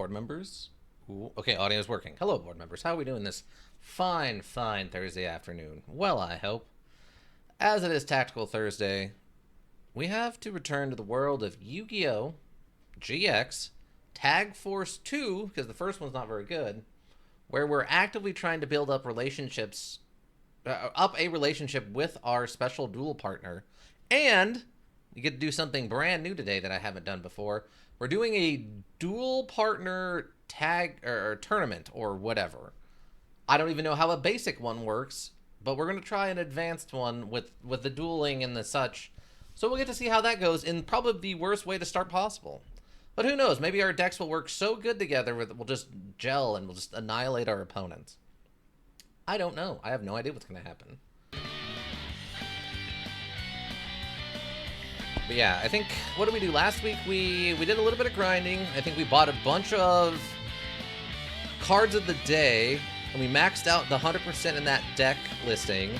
board members. Ooh, okay, audio is working. Hello, board members. How are we doing this fine Thursday afternoon? Well, I hope. As it is Tactical Thursday, we have to return to the world of Yu-Gi-Oh! GX, Tag Force 2, because the first one's not very good, where we're actively trying to build up relationships, up a relationship with our special duel partner, and you get to do something brand new today that I haven't done before. We're doing a dual partner tag or tournament or whatever. I don't even know how a basic one works, but we're going to try an advanced one with the dueling and the such. So we'll get to see how that goes in probably the worst way to start possible. But who knows? Maybe our decks will work so good together that we'll just gel and we'll just annihilate our opponents. I don't know. I have no idea what's going to happen. But yeah, I think, what did we do last week? We did a little bit of grinding. I think we bought a bunch of cards of the day, and we maxed out the 100% in that deck listing.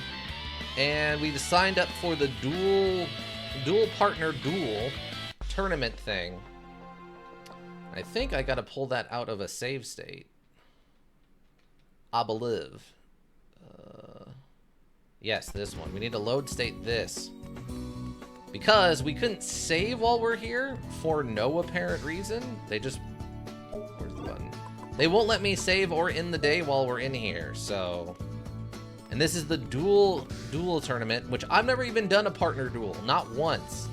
And we just signed up for the dual partner duel tournament thing. I think I gotta pull that out of a save state. I believe. Yes, this one. We need to load state this. Because we couldn't save while we're here for no apparent reason. They just... Where's the button? They won't let me save or end the day while we're in here, so... And this is the duel tournament, which I've never even done a partner duel. Not once.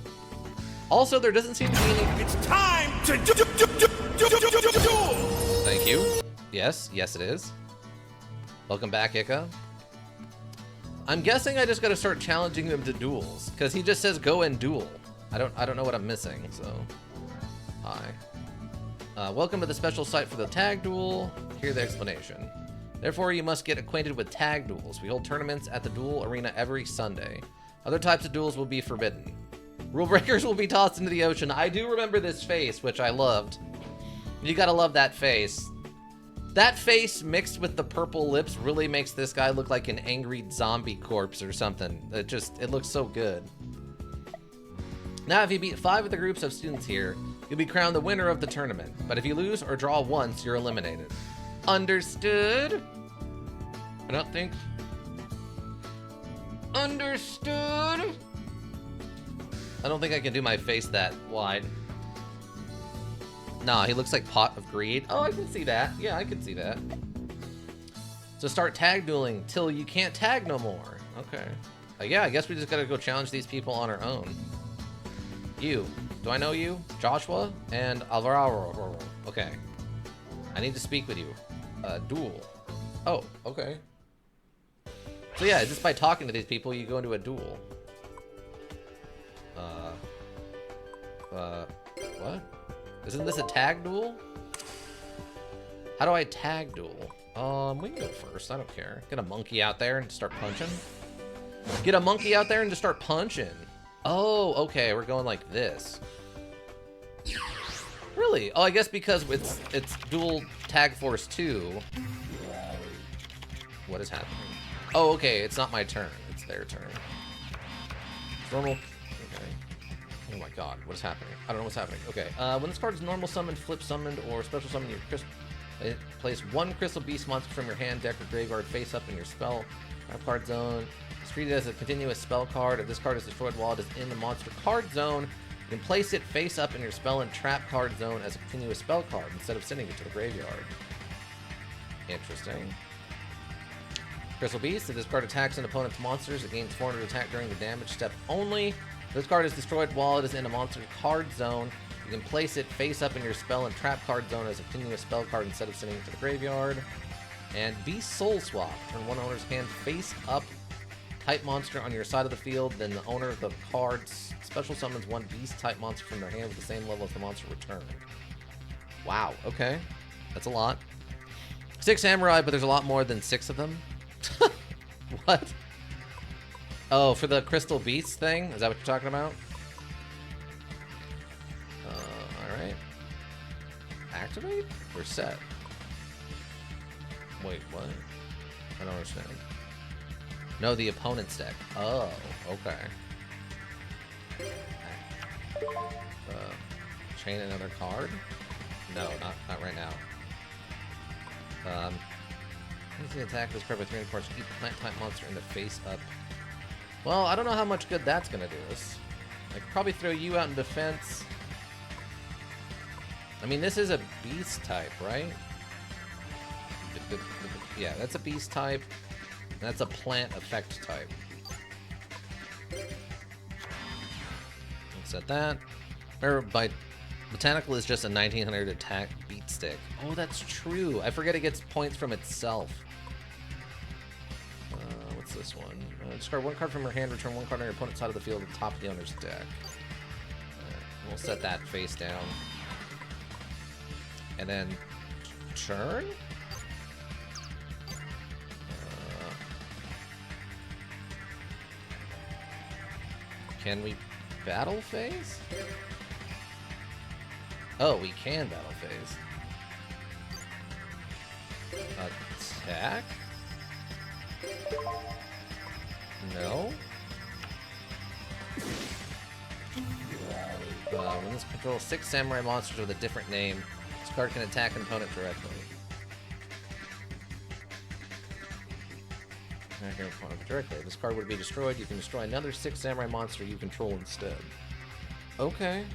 Also, there doesn't seem to be any... It's time to duel! Thank you. Yes, it is. Welcome back, Ika. I'm guessing I just gotta start challenging them to duels, because he just says go and duel. I don't know what I'm missing, so... Hi. Welcome to the special site for the tag duel. Here's the explanation. Therefore, you must get acquainted with tag duels. We hold tournaments at the duel arena every Sunday. Other types of duels will be forbidden. Rule breakers will be tossed into the ocean. I do remember this face, which I loved. You gotta love that face. That face mixed with the purple lips really makes this guy look like an angry zombie corpse or something. It looks so good. Now, if you beat 5 of the groups of students here, you'll be crowned the winner of the tournament. But if you lose or draw once, you're eliminated. Understood? I don't think... Understood? I don't think I can do my face that wide. Nah, he looks like Pot of Greed. Oh, I can see that. Yeah, I can see that. So start tag dueling till you can't tag no more. Okay. Yeah, I guess we just gotta go challenge these people on our own. You. Do I know you? Joshua and Alvaro. Okay. I need to speak with you. Duel. Oh, okay. So yeah, just by talking to these people, you go into a duel. What? Isn't this a tag duel? How do I tag duel? We can go first, I don't care. Get a monkey out there and just start punching. Get a monkey out there and just start punching. Oh, okay, we're going like this. Really? Oh, I guess because it's dual Tag Force 2. What is happening? Oh, okay, it's not my turn. It's their turn. Normal. Okay. Oh my god, what is happening? I don't know what's happening. Okay. When this card is normal summoned, flip summoned, or special summoned, place 1 crystal beast monster from your hand, deck, or graveyard face up in your spell card zone. It's treated as a continuous spell card. If this card is destroyed while it is in the monster card zone, you can place it face up in your spell and trap card zone as a continuous spell card instead of sending it to the graveyard. Interesting. Crystal Beast. If this card attacks an opponent's monsters, it gains 400 attack during the damage step only. If this card is destroyed while it is in a monster card zone, you can place it face up in your spell and trap card zone as a continuous spell card instead of sending it to the graveyard. And Beast Soul Swap. Turn one owner's hand face up, type monster on your side of the field, then the owner of the card special summons 1 beast type monster from their hand with the same level as the monster returned. Wow, okay. That's a lot. 6 samurai, but there's a lot more than 6 of them. What? Oh, for the crystal beast thing? Is that what you're talking about? Alright. Activate? Or set? Wait, what? I don't understand. No, the opponent's deck. Oh, okay. Chain another card? No, not right now. Easy attack is covered by 300 points. Each plant type monster in the face up. Well, I don't know how much good that's gonna do us. I could probably throw you out in defense. I mean, this is a beast type, right? Yeah, that's a beast type. That's a plant effect type. Set that. Or by botanical is just a 1900 attack beat stick. Oh, that's true. I forget it gets points from itself. What's this one? Discard one card from your hand. Return one card on your opponent's side of the field at the top of the owner's deck. We'll set that face down. And then turn. Can we battle phase? Oh, we can battle phase. Attack? No? When this controls 6 samurai monsters with a different name, this card can attack an opponent directly. If this card would be destroyed, you can destroy another 6 samurai monster you control instead. Okay.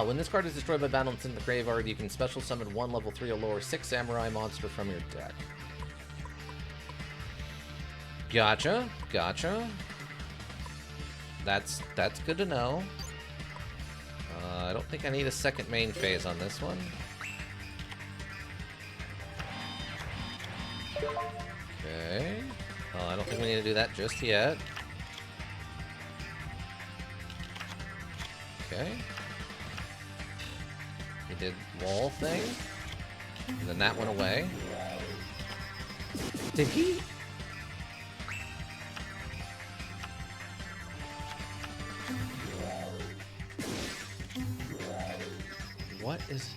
When this card is destroyed by battle and sent to the graveyard, you can special summon one level 3 or lower 6 samurai monster from your deck. Gotcha. That's good to know. I don't think I need a second main phase on this one. Okay. I don't think we need to do that just yet. Okay. He did wall thing. And then that went away. Did he? What is...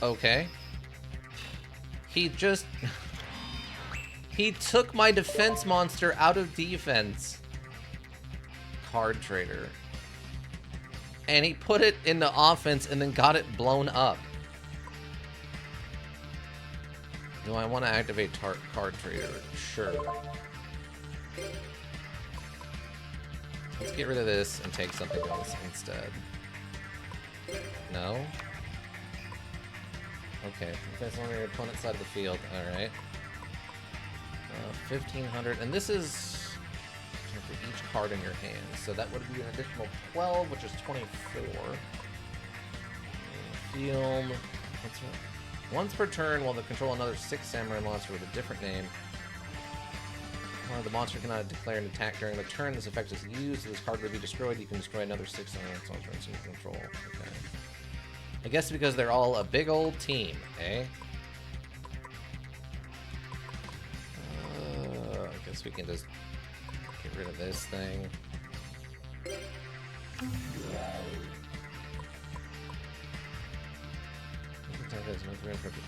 Okay. He just... He took my defense monster out of defense. Card trader. And he put it in the offense and then got it blown up. Do I want to activate card trader? Sure. Let's get rid of this and take something else instead. No? Okay, that's on your opponent's side of the field. Alright. 1500. And this is for each card in your hand. So that would be an additional 12, which is 24. Field. Once per turn, while they control another 6 samurai monster with a different name, the monster cannot declare an attack during the turn this effect is used. This card would be destroyed. You can destroy another 6 samurai monsters you control. Okay. I guess because they're all a big old team, eh? I guess we can just get rid of this thing.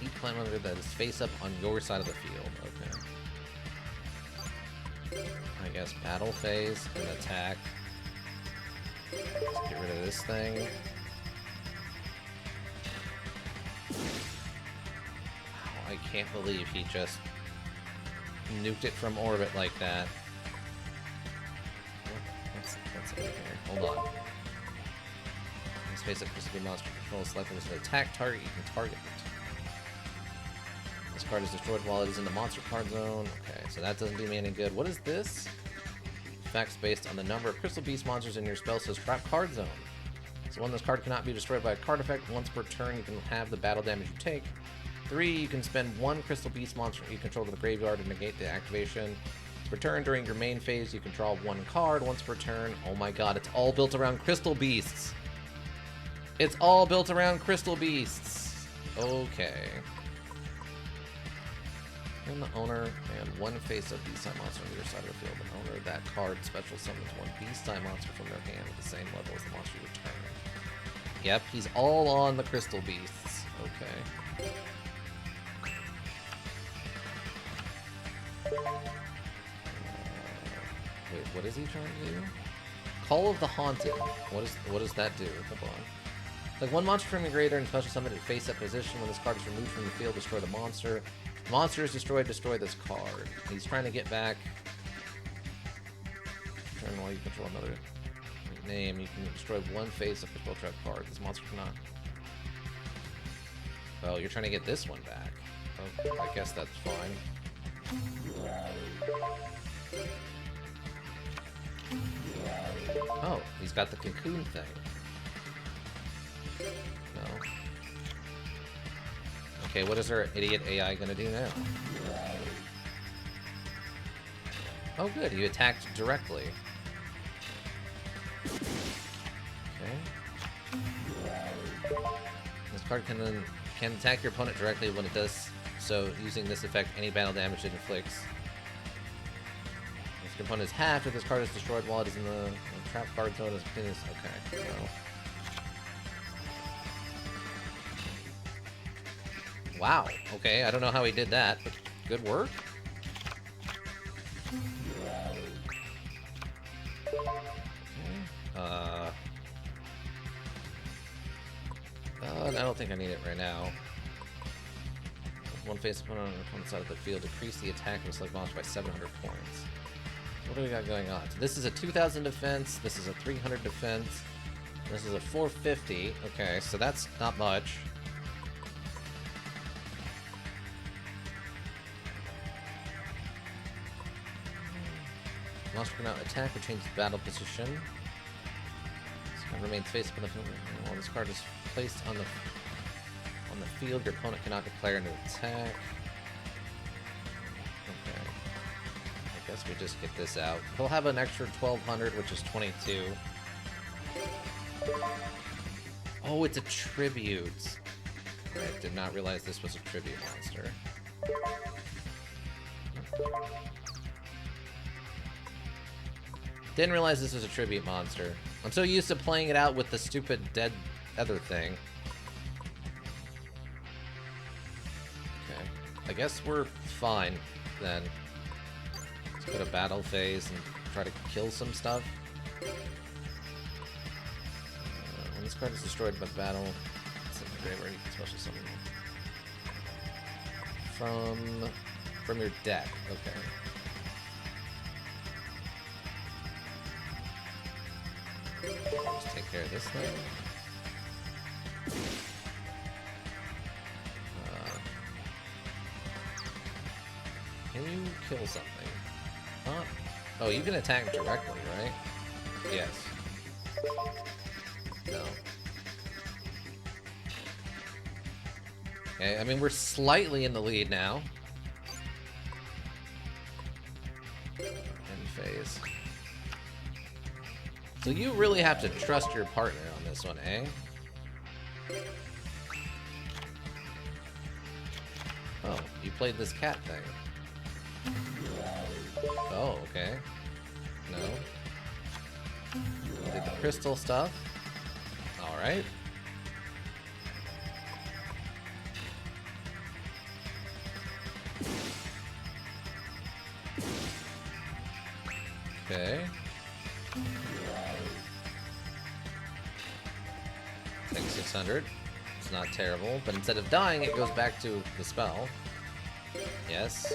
Each plant monster that is face up on your side of the field. Okay. I guess battle phase and attack. Let's get rid of this thing. Wow, I can't believe he just nuked it from orbit like that. What's in here? Hold on. In space of Crystal monster control, selecting as an attack target, you can target it. This card is destroyed while it is in the monster card zone. Okay, so that doesn't do me any good. What is this? Effects based on the number of Crystal Beast monsters in your spell says trap card zone. So when this card cannot be destroyed by a card effect, once per turn you can have the battle damage you take. 3, you can spend 1 Crystal Beast monster you control to the graveyard to negate the activation. Per turn during your main phase, you can draw 1 card once per turn. Oh my god, it's all built around Crystal Beasts. It's all built around Crystal Beasts. Okay. And the owner, and 1 face-up beast-type monster on either side of the field. The owner of that card special summons 1 beast-type monster from their hand at the same level as the monster you return. Yep, he's all on the Crystal Beasts. Okay. Wait, what is he trying to do? Call of the Haunted. What does that do? Hold on. Like one monster from your graveyard and special summon it face up position. When this card is removed from the field, destroy the monster. Monster is destroyed, destroy this card. He's trying to get back. Turn while you control another name. You can destroy one face up control trap card. This monster cannot. Oh, you're trying to get this one back. Oh, I guess that's fine. Oh, he's got the cocoon thing. No. Okay, what is our idiot AI gonna do now? Oh good, you attacked directly. Okay. This card can attack your opponent directly when it does so using this effect, any battle damage it inflicts. If your opponent is halved, if this card is destroyed while it is in the trap card zone, okay, no. Wow, okay, I don't know how he did that, but good work. I don't think I need it right now. One face opponent on one side of the field, decrease the attack of a select monster by 700 points. What do we got going on? So this is a 2,000 defense, this is a 300 defense, this is a 450. Okay, so that's not much. Monster cannot attack or change the battle position. This card remains face up in the field. While this card is placed on the field, your opponent cannot declare an attack. Okay. I guess we just get this out. He'll have an extra 1,200, which is 22. Oh, it's a tribute. I did not realize this was a tribute monster. Didn't realize this was a tribute monster. I'm so used to playing it out with the stupid dead other thing. Okay. I guess we're fine then. Let's go to battle phase and try to kill some stuff. When this card is destroyed by battle, it's in the graveyard, you can special summon from your deck. Okay. Just take care of this thing. Can you kill something? Huh? Oh, you can attack directly, right? Yes. No. Okay, I mean, we're slightly in the lead now. End phase. So you really have to trust your partner on this one, eh? Oh, you played this cat thing. Oh, okay. No. You did the crystal stuff. Alright. Okay. Take 600. It's not terrible, but instead of dying, it goes back to the spell. Yes.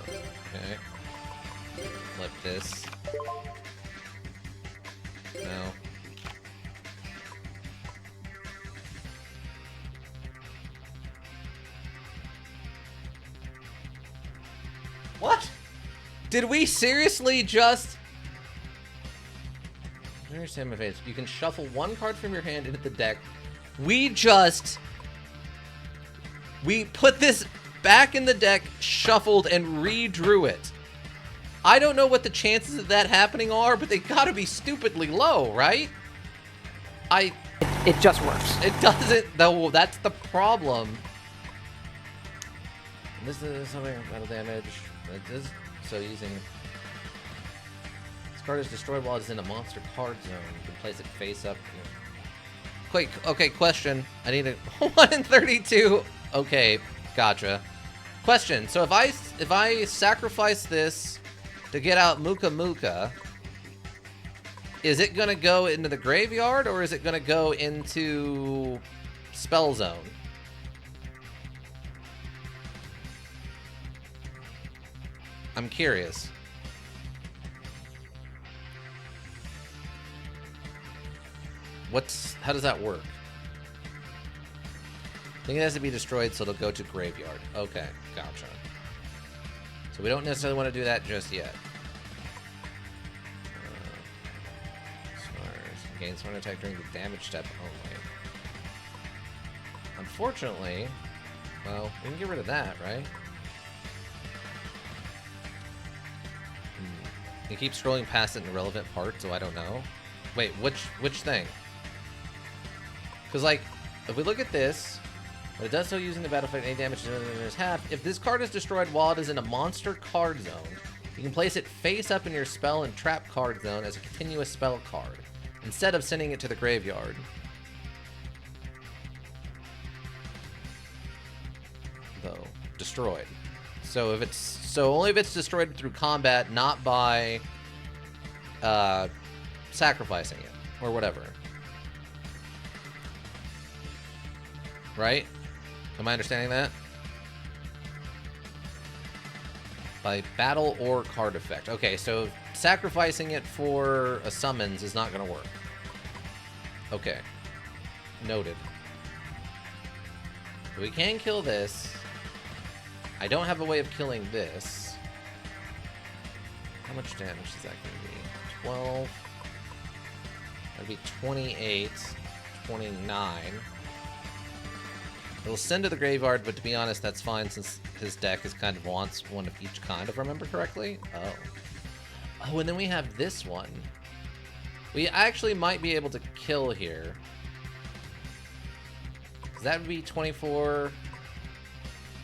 Okay. Flip this. No. What? Did we seriously just... I understand my face. You can shuffle one card from your hand into the deck. We put this back in the deck, shuffled, and redrew it. I don't know what the chances of that happening are, but they gotta be stupidly low, right? It just works. It doesn't, though. That's the problem. This is something battle damage. So using... This card is destroyed while it's in a monster card zone. You can place it face up. Wait, okay, question. I need a 1 in 32. Okay, gotcha. Question. So if I sacrifice this to get out Muka Muka, Is it going to go into the graveyard, or is it going to go into spell zone? I'm curious. How does that work? I think it has to be destroyed, so it'll go to graveyard. Okay, gotcha. So we don't necessarily want to do that just yet. Gain sworn attack during the damage step only. Unfortunately, well, we can get rid of that, right? You keep scrolling past it in the relevant part, so I don't know. Wait, which thing? Because, like, if we look at this, but it does so using the battlefield, any damage is half. If this card is destroyed while it is in a monster card zone, you can place it face up in your spell and trap card zone as a continuous spell card, instead of sending it to the graveyard. Though destroyed. So only if it's destroyed through combat, not by sacrificing it or whatever. Right? Am I understanding that? By battle or card effect. Okay, so sacrificing it for a summons is not going to work. Okay. Noted. We can kill this. I don't have a way of killing this. How much damage is that going to be? 12. That'd be 28. 29. It'll send to the graveyard, but to be honest, that's fine since his deck is kind of wants one of each kind, if I remember correctly. Oh, and then we have this one. We actually might be able to kill here. That would be 24.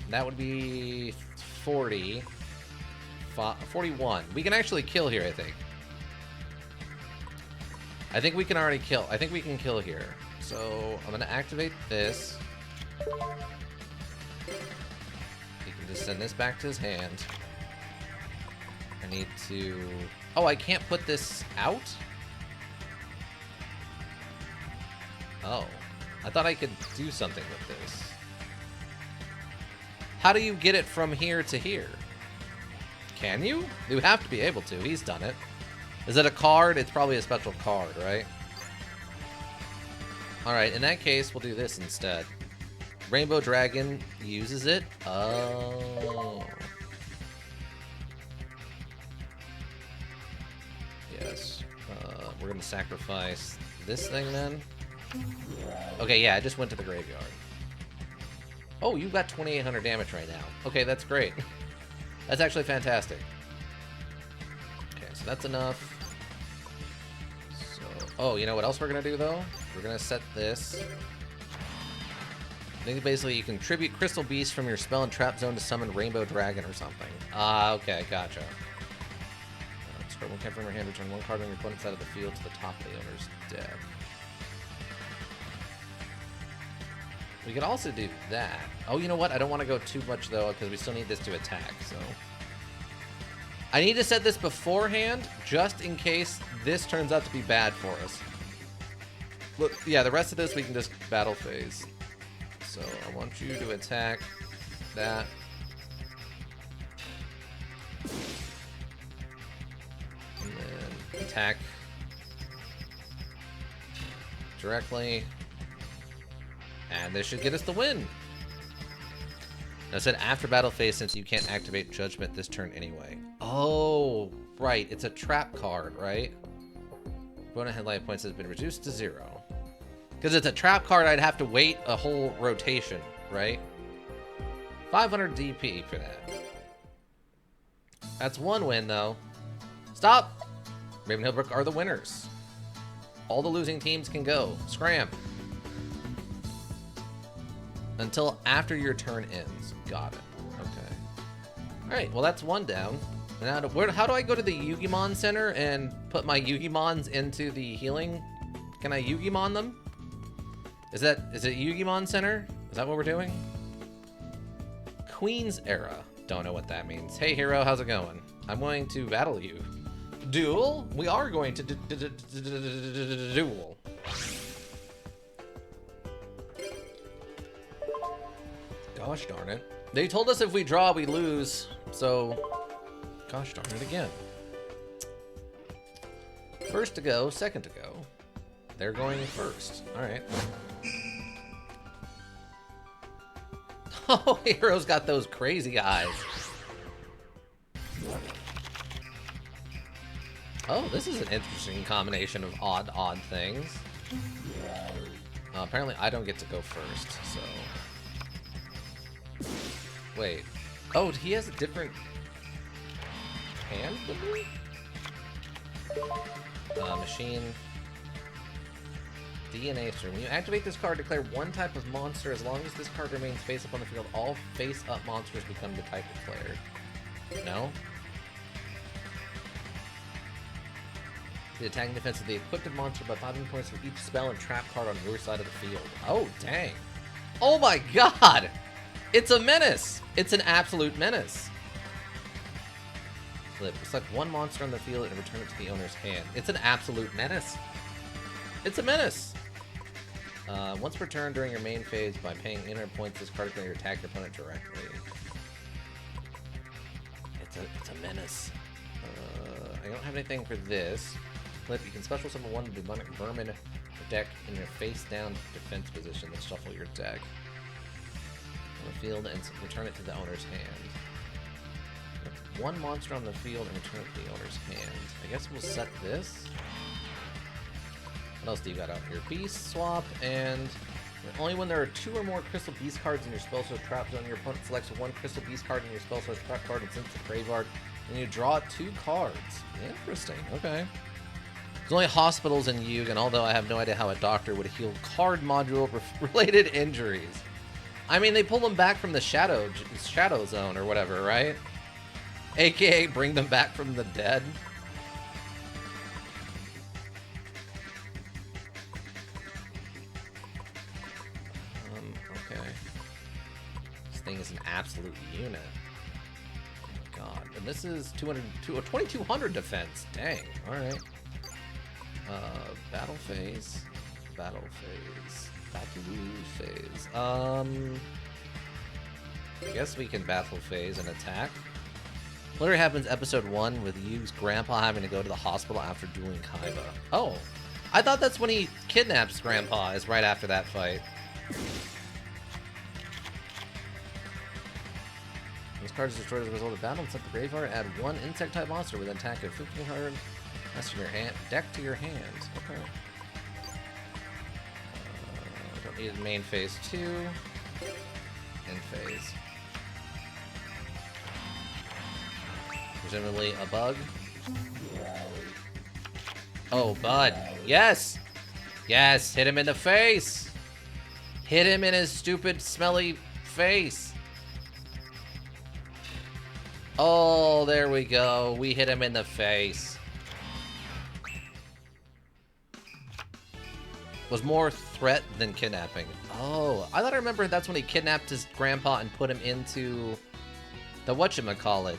That would be 40. 41. We can actually kill here, I think. I think we can already kill. I think we can kill here. So I'm going to activate this. He can just send this back to his hand. I need to... Oh, I can't put this out? Oh. I thought I could do something with this. How do you get it from here to here? Can you? You have to be able to. He's done it. Is it a card? It's probably a special card, right? Alright, in that case, we'll do this instead. Rainbow Dragon uses it. Oh. Yes. We're going to sacrifice this thing then. Okay, yeah, I just went to the graveyard. Oh, you got 2,800 damage right now. Okay, that's great. That's actually fantastic. Okay, so that's enough. So, oh, you know what else we're going to do, though? We're going to set this. I think basically you can tribute Crystal Beast from your spell and trap zone to summon Rainbow Dragon or something. Ah, okay, gotcha. Discard one card from your hand, return one card on your opponent's side of the field to the top of the owner's deck. We could also do that. Oh, you know what? I don't want to go too much, though, because we still need this to attack, so... I need to set this beforehand, just in case this turns out to be bad for us. Look, yeah, the rest of this we can just battle phase. So, I want you to attack that. And then attack directly. And this should get us the win. Now, it said after battle phase, since you can't activate Judgment this turn anyway. Oh, right. It's a trap card, right? Opponent headlight points has been reduced to 0. Because it's a trap card, I'd have to wait a whole rotation, right? 500 DP for that. That's one win, though. Stop! Raven Hillbrook are the winners. All the losing teams can go. Scram. Until after your turn ends. Got it. Okay. Alright, well that's one down. Now, how do I go to the Yugimon Center and put my Yugimons into the healing? Can I Yugimon them? Is it Yugimon Center? Is that what we're doing? Queen's Era. Don't know what that means. Hey hero, how's it going? I'm going to battle you. Duel? We are going to duel. Gosh darn it. They told us if we draw, we lose. So, gosh darn it again. First to go, second to go. They're going first. Alright. Oh, Hero's got those crazy eyes. Oh, this is an interesting combination of odd things. Apparently, I don't get to go first, so... Wait. Oh, he has a different hand than me? Machine. DNA stream. When you activate this card, declare one type of monster. As long as this card remains face up on the field, all face-up monsters become the type of player. No? The attacking defense of the equipped monster by 5 points for each spell and trap card on your side of the field. Oh, dang. Oh my god! It's a menace! It's an absolute menace. Flip. Select one monster on the field and return it to the owner's hand. It's an absolute menace. It's a menace. Once returned during your main phase by paying inner points, this card can attack your opponent directly. It's a menace. I don't have anything for this. Flip, you can special summon one demonic vermin deck in your face-down defense position, then shuffle your deck on the field and return it to the owner's hand. Put one monster on the field and return it to the owner's hand. I guess we'll set this. What else do you got out here? Beast swap, and only when there are 2 or more Crystal Beast cards in your spell source trap zone, your opponent selects one Crystal Beast card in your spell source trap card and sends it to graveyard, and you draw 2 cards. Interesting. Okay. There's only hospitals in Yuge, and although I have no idea how a doctor would heal card module related injuries. I mean, they pull them back from the shadow zone or whatever, right? AKA bring them back from the dead. Okay. This thing is an absolute unit. Oh god. And this is 2200 defense. Dang. Alright. Battle phase. Battle phase. I guess we can battle phase and attack. Literally happens episode 1 with Yu's grandpa having to go to the hospital after dueling Kaiba. Oh, I thought that's when he kidnaps grandpa, is right after that fight. This card is destroyed as a result of battle and set the graveyard. Add 1 insect type monster with an attack of 1500. That's in your hand. Deck to your hand. Okay. Don't need main phase 2. End phase. Presumably a bug. Oh, bud. Yes! Yes! Hit him in the face! Hit him in his stupid, smelly face! Oh, there we go. We hit him in the face. Was more threat than kidnapping. Oh, I thought I remembered that's when he kidnapped his grandpa and put him into the whatchamacallit.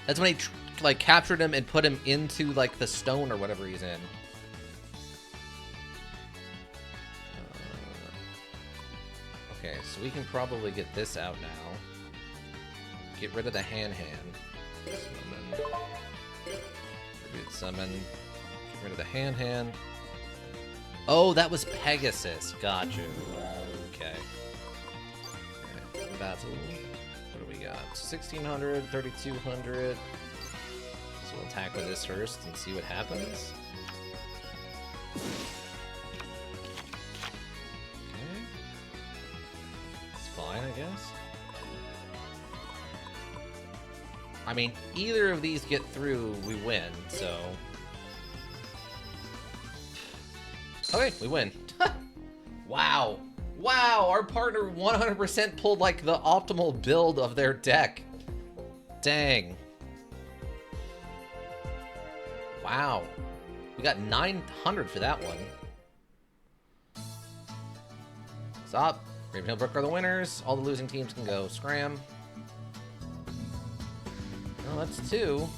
That's when he like captured him and put him into like the stone or whatever he's in. Okay, so we can probably get this out now. Get rid of the hand. Summon. Tribute summon. Get rid of the hand. Oh, that was Pegasus. Got you. Okay. Battle. What do we got? 1600, 3200. So we'll attack with this first and see what happens. Okay. It's fine, I guess. I mean, either of these get through, we win, so... Okay, we win. Wow. Wow, our partner 100% pulled, like, the optimal build of their deck. Dang. Wow. We got 900 for that one. Stop. Ravenhill Brook are the winners. All the losing teams can go scram. Oh, that's 2.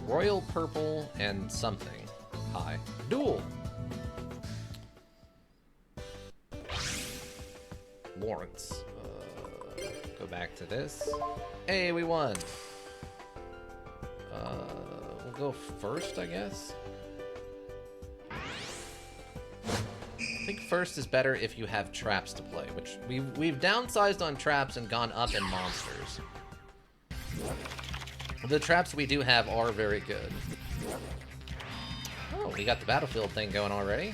Royal purple and something. Hi. Duel. Lawrence. Go back to this. Hey, we won. We'll go first, I guess. I think first is better if you have traps to play, which we've downsized on traps and gone up in monsters. The traps we do have are very good. Oh, we got the battlefield thing going already.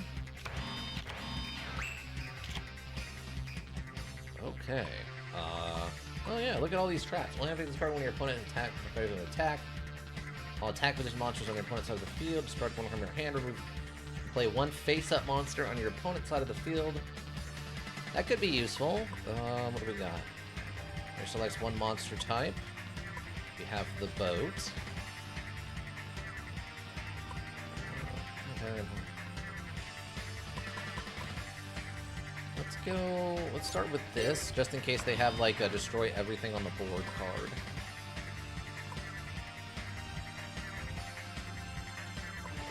Okay. Oh yeah, look at all these traps. Only activate this card when your opponent prepares an attack. All attack position monsters on your opponent's side of the field. Discard one from your hand. Remove. Play one face-up monster on your opponent's side of the field. That could be useful. What do we got? Here selects one monster type. We have the boat. Let's go. Let's start with this, just in case they have like a destroy everything on the board card.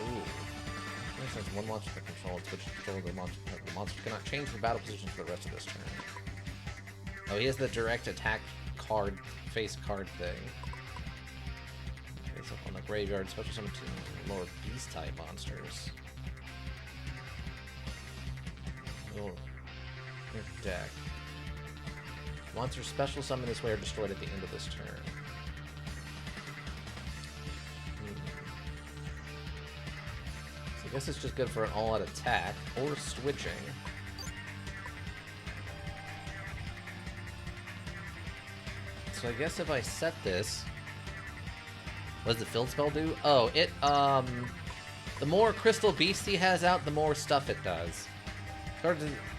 Ooh. Since one monster can control, switch to control the monster. The monster cannot change the battle position for the rest of this turn. Oh, he has the direct attack card, face card thing. Face up on the graveyard, special summon 2 lower beast type monsters. Oh, your deck. Monsters special summon this way are destroyed at the end of this turn. I guess it's just good for an all-out attack, or switching. So I guess if I set this... What does the field spell do? Oh, it, the more Crystal Beast he has out, the more stuff it does.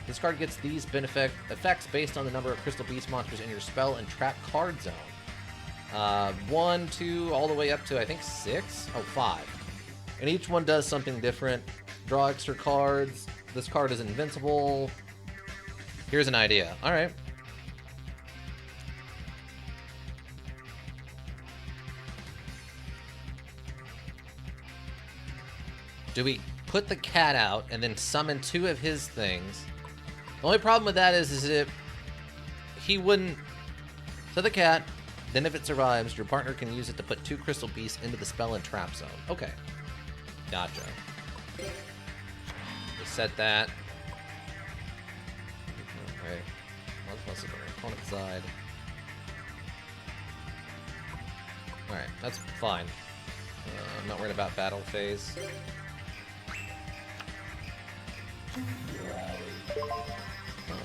This card gets these effects based on the number of Crystal Beast monsters in your spell and trap card zone. 1, 2, all the way up to, I think, 6? Oh, 5. And each one does something different. Draw extra cards. This card is invincible. Here's an idea. Alright. Do we put the cat out and then summon 2 of his things? The only problem with that is if he wouldn't... So the cat, then if it survives, your partner can use it to put 2 Crystal Beasts into the spell and trap zone. Okay. Gotcha. We set that. Okay. Let's look at our opponent's side. Alright, that's fine. I'm not worried about battle phase. Oh,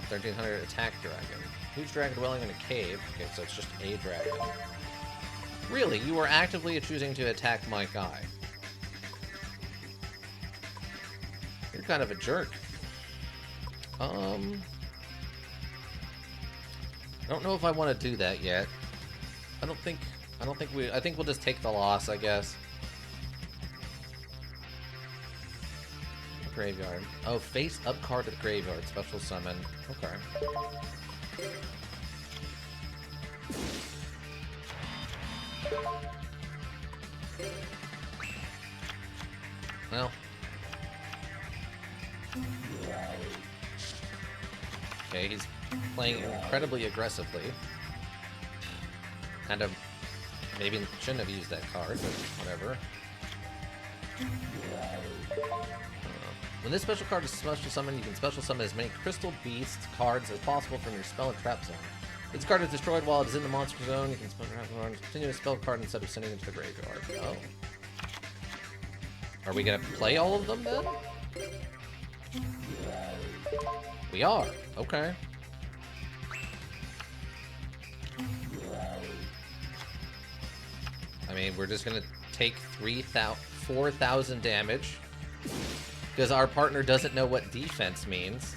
1300 attack dragon. Huge dragon dwelling in a cave. Okay, so it's just a dragon. Really? You were actively choosing to attack my guy. You're kind of a jerk. I don't know if I want to do that yet. I think we'll just take the loss, I guess. Graveyard. Oh, face up card to the graveyard. Special summon. Okay. Well. Okay, he's playing incredibly aggressively. Kind of maybe shouldn't have used that card, but whatever. When this special card is special summoned, you can special summon as many Crystal Beast cards as possible from your spell and trap zone. If this card is destroyed while it is in the monster zone, you can continue a spell card instead of sending it to the graveyard. Oh. Are we gonna play all of them then? We are. Okay. I mean, we're just gonna take 4,000 damage. Because our partner doesn't know what defense means.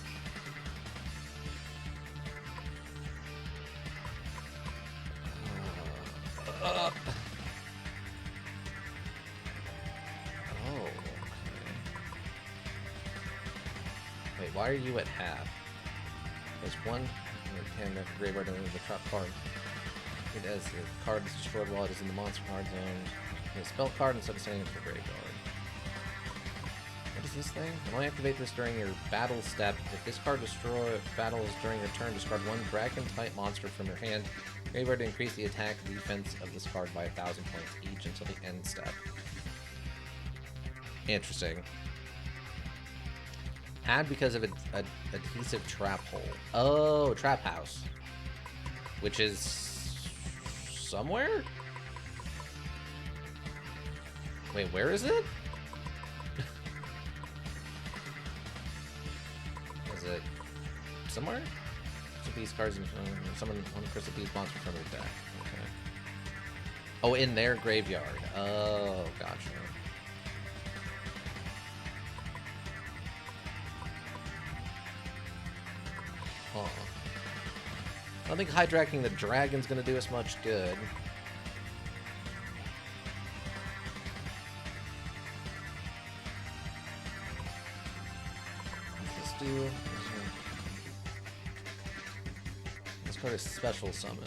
Oh, okay. Wait, why are you at half? There's 1, hand at the graveyard and remove the trap card. It as the card is destroyed while it is in the monster card zone. A spell card instead of sending it to the graveyard. What is this thing? You only activate this during your battle step. If this card battles during your turn, discard one dragon-type monster from your hand. Graveyard to increase the attack defense of this card by 1,000 points each until the end step. Interesting. Add because of adhesive trap hole. Oh, trap house. Which is somewhere? Wait, where is it? Is it somewhere? Crystal Beast cards and summon one Crystal Beast monster from your deck. Okay. Oh, in their graveyard. Oh, gotcha. Huh. I don't think hijacking the dragon's gonna do us much good. Let's do... This card is special summoned.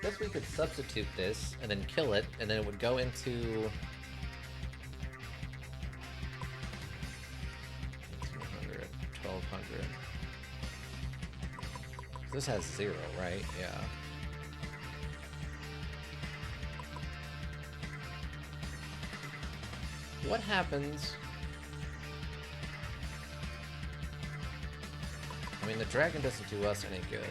Guess we could substitute this and then kill it, and then it would go into... 1,800, 1,200. This has 0, right? Yeah. What happens... I mean, the dragon doesn't do us any good.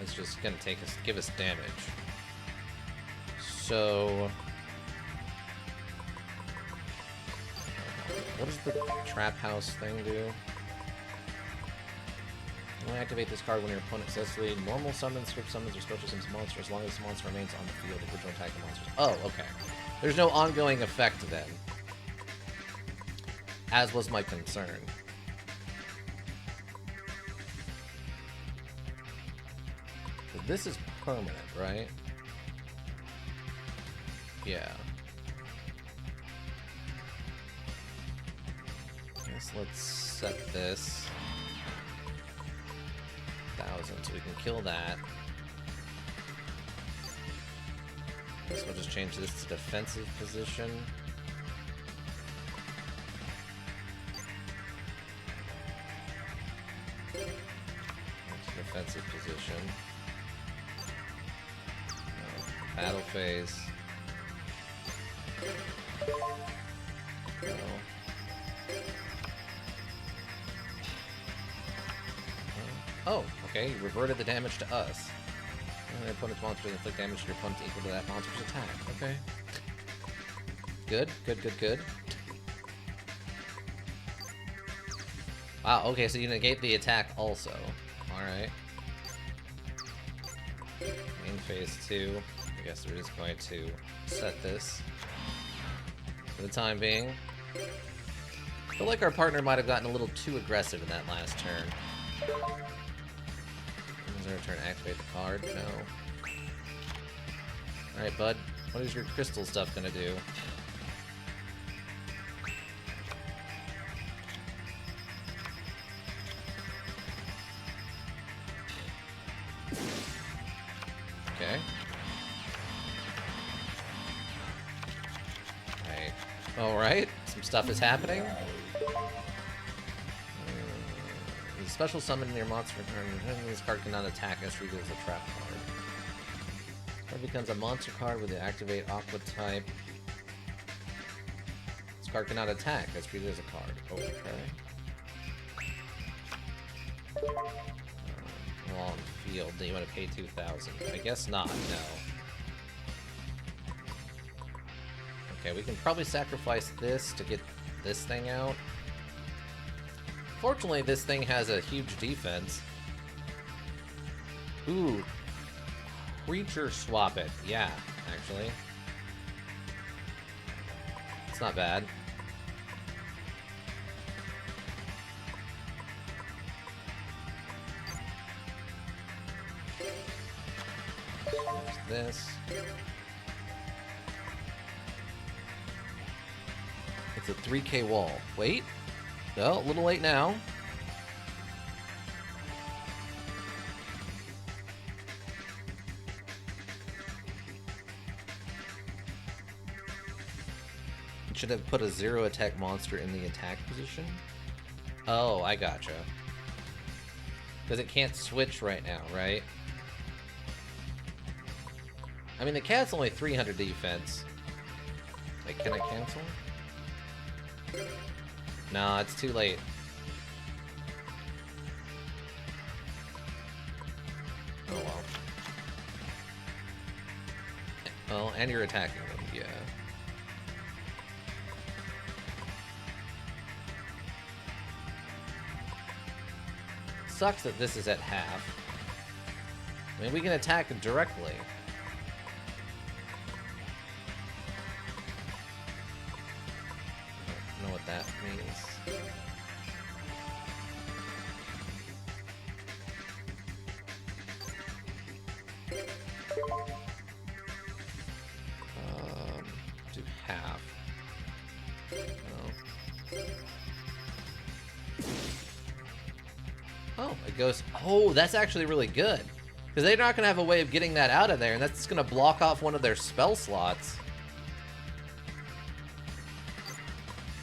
It's just gonna give us damage. So... what does the trap house thing do? Only activate this card when your opponent successfully normal summons, script summons, or special summons monster as long as the monster remains on the field. The original attack the monsters. Oh, okay. There's no ongoing effect then. As was my concern. But this is permanent, right? Yeah. I guess let's set this 1,000 so we can kill that. I guess we'll just change this to defensive position. Defensive position. Battle phase. No. Oh, okay. You reverted the damage to us. Your opponent's monster doesn't inflict damage to your opponent equal to that monster's attack. Okay. Good, good, good, good. Wow, okay, so you negate the attack also. Alright. Main phase 2. I guess we're just going to set this for the time being. I feel like our partner might have gotten a little too aggressive in that last turn. Is there a turn to activate the card? No. Alright, bud. What is your crystal stuff gonna do? Okay. Alright, some stuff is happening. Special summon in your monster turn. This card cannot attack as treated as a trap card. Card becomes a monster card with the activate Aqua type. This card cannot attack as treated as a card. Okay. Long field. Do you want to pay 2,000? I guess not. No. Okay, we can probably sacrifice this to get this thing out. Fortunately, this thing has a huge defense. Ooh. Creature swap it. Yeah, actually. It's not bad. There's this. It's a 3K wall. Wait. No, a little late now. should have put a 0 attack monster in the attack position. Oh, I gotcha. Because it can't switch right now, right? I mean, the cat's only 300 defense. Like, can I cancel? Nah, it's too late. Oh well. Well, and you're attacking them, yeah. Sucks that this is at half. I mean, we can attack directly. I don't know what that means. Do half. Oh, it goes... Oh, that's actually really good. Because they're not going to have a way of getting that out of there, and that's going to block off one of their spell slots.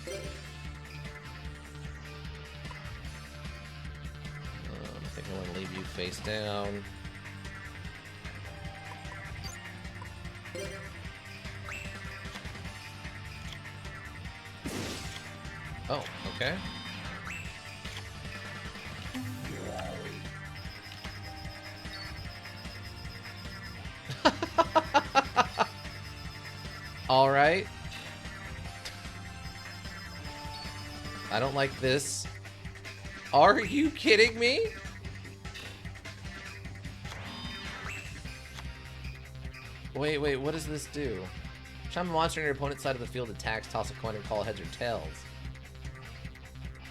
I think I want to leave you face down. Oh, okay. All right. I don't like this. Are you kidding me? Wait, what does this do? Chime a monster on your opponent's side of the field attacks, toss a coin, and call heads or tails.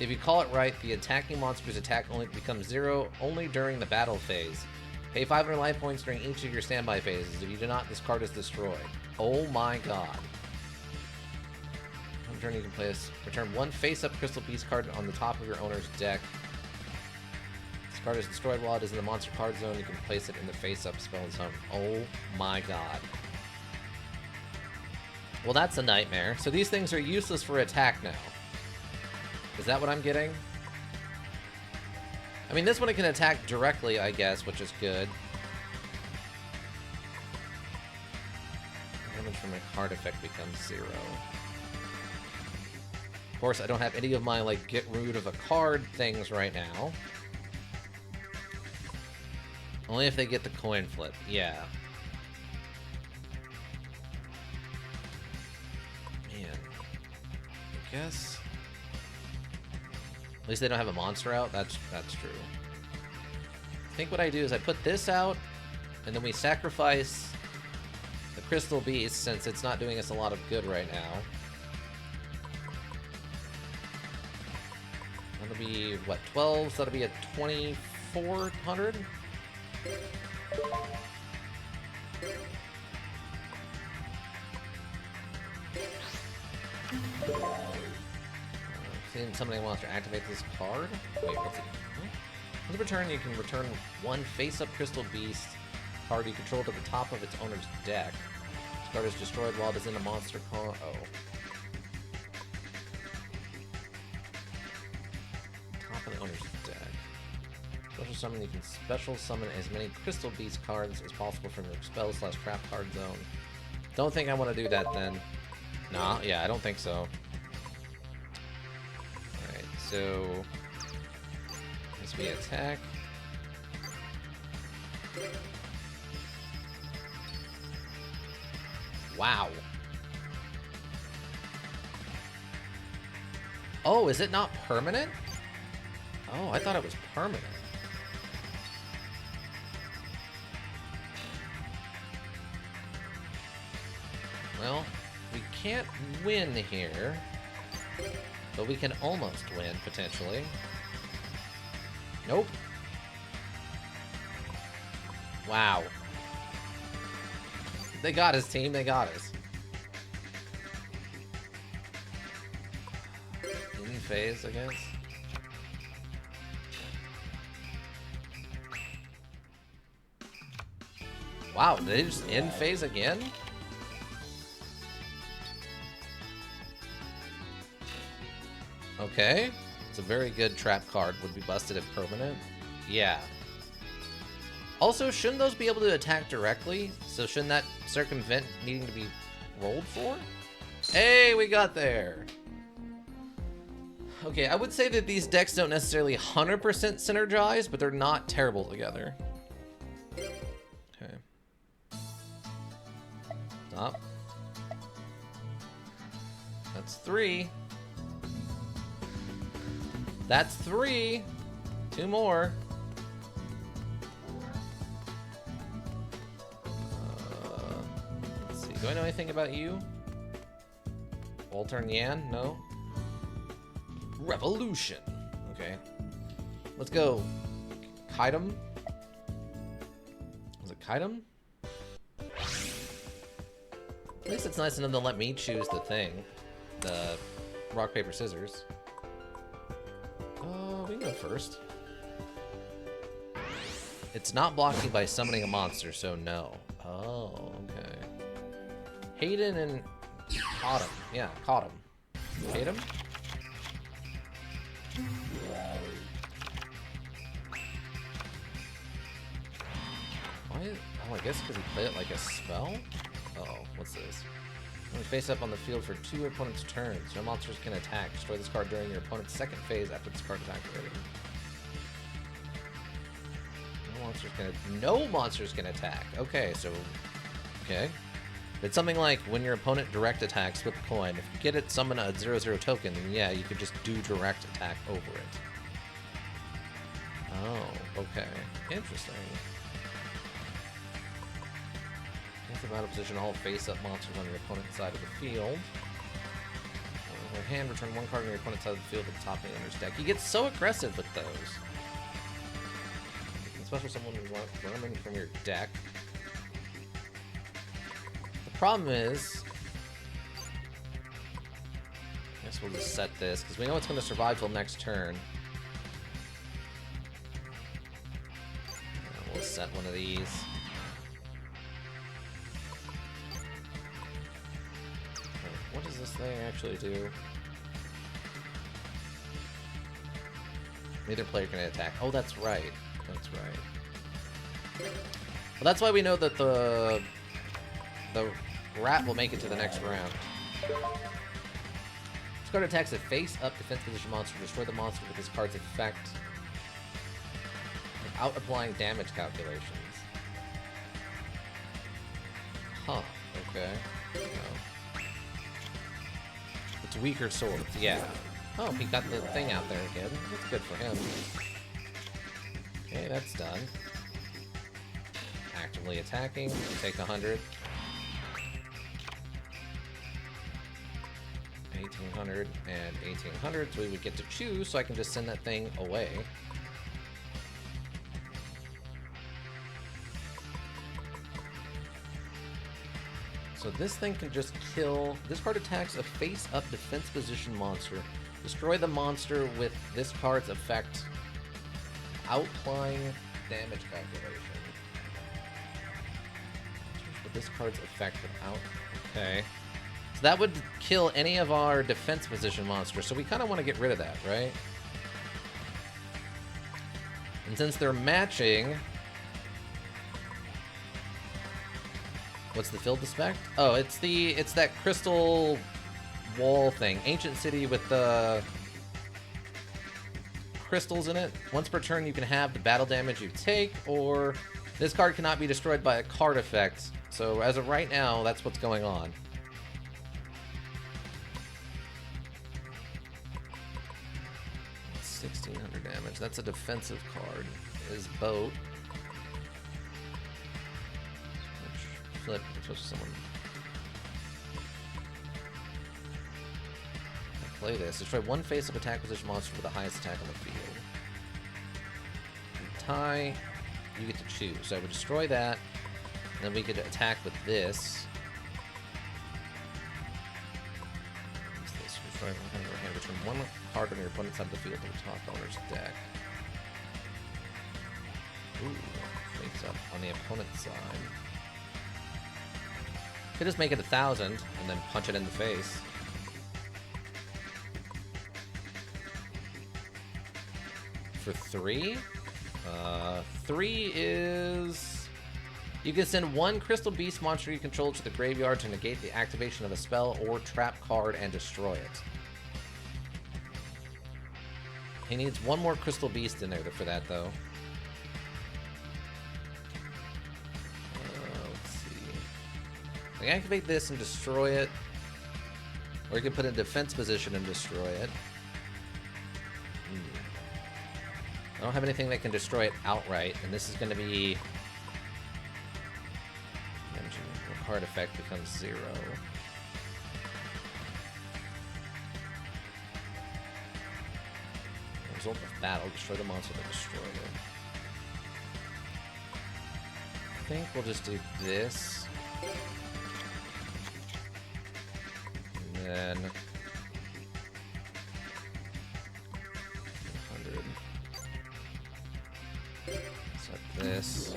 If you call it right, the attacking monster's attack only becomes 0 only during the battle phase. Pay 500 life points during each of your standby phases. If you do not, this card is destroyed. Oh my god. On turn, you can play return 1 face-up Crystal Beast card on the top of your owner's deck. This card is destroyed while it is in the monster card zone. You can place it in the face-up spell zone. Oh my god. Well, that's a nightmare. So these things are useless for attack now. Is that what I'm getting? I mean, this one it can attack directly, I guess, which is good. Damage from a card effect becomes 0. Of course, I don't have any of my, like, get rid of a card things right now. Only if they get the coin flip, yeah. Man. I guess... At least they don't have a monster out. That's true. I think what I do is I put this out, and then we sacrifice the Crystal Beast, since it's not doing us a lot of good right now. That'll be, what, 12? So that'll be a 2,400? Summoning monster, activate this card. Wait, what's it? On the return, you can return 1 face-up Crystal Beast card you control to the top of its owner's deck. This card is destroyed while it is in a monster card. Oh. Top of the owner's deck. Special summon, you can special summon as many Crystal Beast cards as possible from your spell/trap card zone. Don't think I want to do that then. Nah, yeah, I don't think so. So, as we attack, wow. Oh, is it not permanent? Oh, I thought it was permanent. Well, we can't win here. But we can almost win, potentially. Nope. Wow. They got us, team. They got us. In phase, I guess. Wow, did they just end phase again? Okay. It's a very good trap card. Would be busted if permanent. Yeah. Also, shouldn't those be able to attack directly? So shouldn't that circumvent needing to be rolled for? Hey, we got there. Okay, I would say that these decks don't necessarily 100% synergize, but they're not terrible together. Okay. Stop. That's 3. That's 3. 2 more. Let's see. Do I know anything about you? Walter and Yan? No? Revolution. Okay. Let's go. Kaitum? Was it Kaitum? At least it's nice enough to let me choose the thing. The rock, paper, scissors. We can go first. It's not blocking by summoning a monster, so no. Oh, okay. Hayden and caught him. Yeah, caught him. Hate him? Why? Oh, I guess because he played it like a spell? Uh-oh, what's this? When you face up on the field for 2 opponents' turns, no monsters can attack. Destroy this card during your opponent's second phase after this card is activated. No monsters can attack. Okay, so... Okay. It's something like when your opponent direct attacks with a coin. If you get it summon a 0/0 token, then yeah, you could just do direct attack over it. Oh, okay. Interesting. From out of position, all face-up monsters on your opponent's side of the field. Your hand, return 1 card on your opponent's side of the field at the top of the owner's deck. He gets so aggressive with those. Especially someone who wants running from your deck. The problem is... I guess we'll just set this, because we know it's going to survive till next turn. We'll set one of these. What does this thing actually do? Neither player can attack. Oh, that's right. That's right. Well, that's why we know that the rat will make it to the next round. This card attacks a face-up defense position monster. Destroy the monster with this card's effect without applying damage calculations. Huh. Okay. No. It's weaker swords, yeah. Oh, he got the thing out there again. That's good for him. Okay, that's done. Actively attacking. Take 100. 1800 and 1800, so we would get to choose, so I can just send that thing away. So this thing can just kill... This card attacks a face-up defense position monster. Destroy the monster with this card's effect. Outplying damage calculation. With this card's effect without... Okay. So that would kill any of our defense position monsters. So we kind of want to get rid of that, right? And since they're matching... What's the field spec? Oh, it's that crystal wall thing. Ancient city with the crystals in it. Once per turn, you can have the battle damage you take, or this card cannot be destroyed by a card effect. So as of right now, that's what's going on. It's 1600 damage. That's a defensive card. Is boat. Flip, especially someone. I play this. Destroy one face-up attack position monster with the highest attack on the field. You tie, you get to choose. So I would destroy that, and then we could attack with this. What's this? Destroy one card on your hand. Return one card on your opponent's side of the field to the top owner's deck. Ooh, face-up on the opponent's side. Could just make it 1,000 and then punch it in the face. for 3. 3 is... You can send 1 Crystal Beast monster you control to the graveyard to negate the activation of a spell or trap card and destroy it. He needs 1 more Crystal Beast in there for that, though. Let's see. I can activate this and destroy it. Or you can put it in defense position and destroy it. I don't have anything that can destroy it outright, and this is going to be... Card effect becomes 0. Result of battle, destroy the monster that destroyed it. I think we'll just do this. And then... 100. Set this.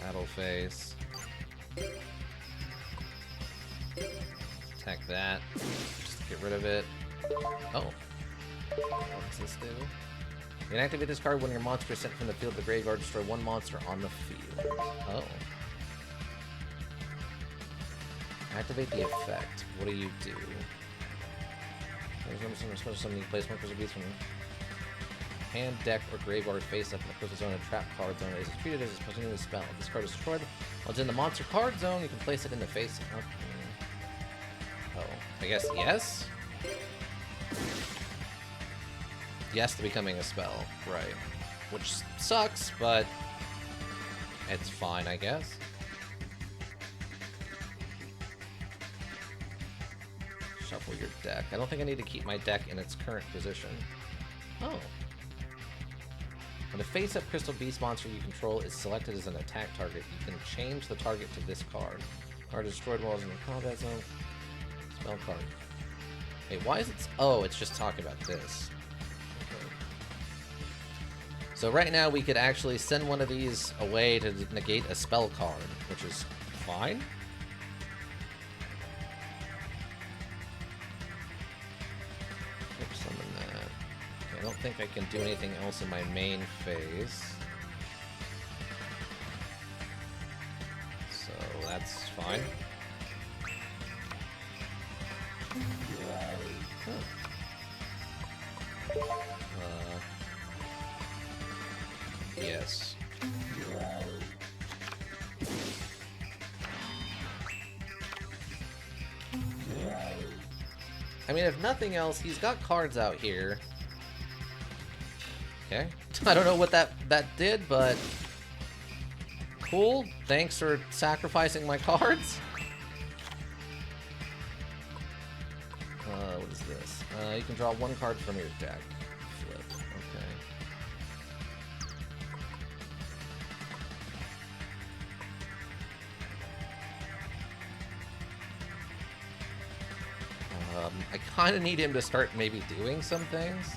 Battle phase. Attack that. Just to get rid of it. Oh. What does this do? You can activate this card when your monster is sent from the field to the graveyard. Destroy 1 monster on the field. Oh. Activate the effect. What do you do? Special summon you place 1 crystal beast from hand, deck, or graveyard face up in the crystal zone and trap card zone. It is treated as a continuous spell. If this card is destroyed while it's in the monster card zone, you can place it in the face up. Oh, I guess yes? Yes to becoming a spell, right. Which sucks, but it's fine, I guess. Shuffle your deck. I don't think I need to keep my deck in its current position. Oh. When a face-up Crystal Beast monster you control is selected as an attack target, you can change the target to this card. Card destroyed while it's in the combat zone. Spell card. Wait, why is it... Oh, it's just talking about this. Okay. So right now we could actually send one of these away to negate a spell card, which is fine. Summon that. Okay, I don't think I can do anything else in my main phase. So that's fine. Yes. I mean, if nothing else, he's got cards out here. Okay. I don't know what that did, but cool. Thanks for sacrificing my cards. What is this? You can draw 1 card from your deck. Flip. Okay. I kind of need him to start maybe doing some things.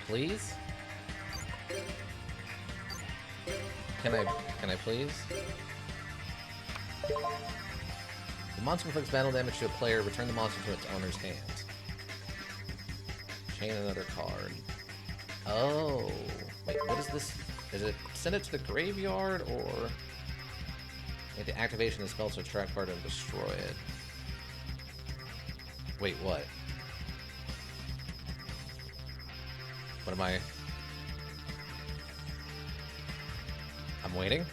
Please? Can I please? The monster inflicts battle damage to a player. Return the monster to its owner's hand. Chain another card. Oh. Wait, what is this? Is it send it to the graveyard or... The activation of the spell to attract card and destroy it. Wait, what? What am I? I'm waiting.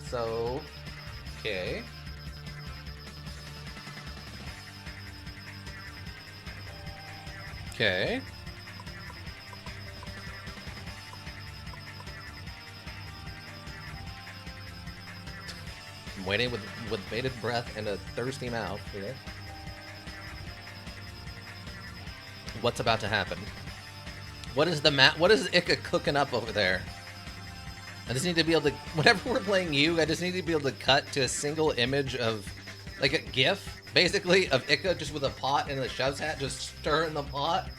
So, okay. Okay. I'm waiting with bated breath and a thirsty mouth here. What's about to happen? What is what is Ika cooking up over there? I just need to be able to, whenever we're playing you, I just need to be able to cut to a single image of, like a GIF, basically, of Ika just with a pot and a chef's hat, just stirring the pot.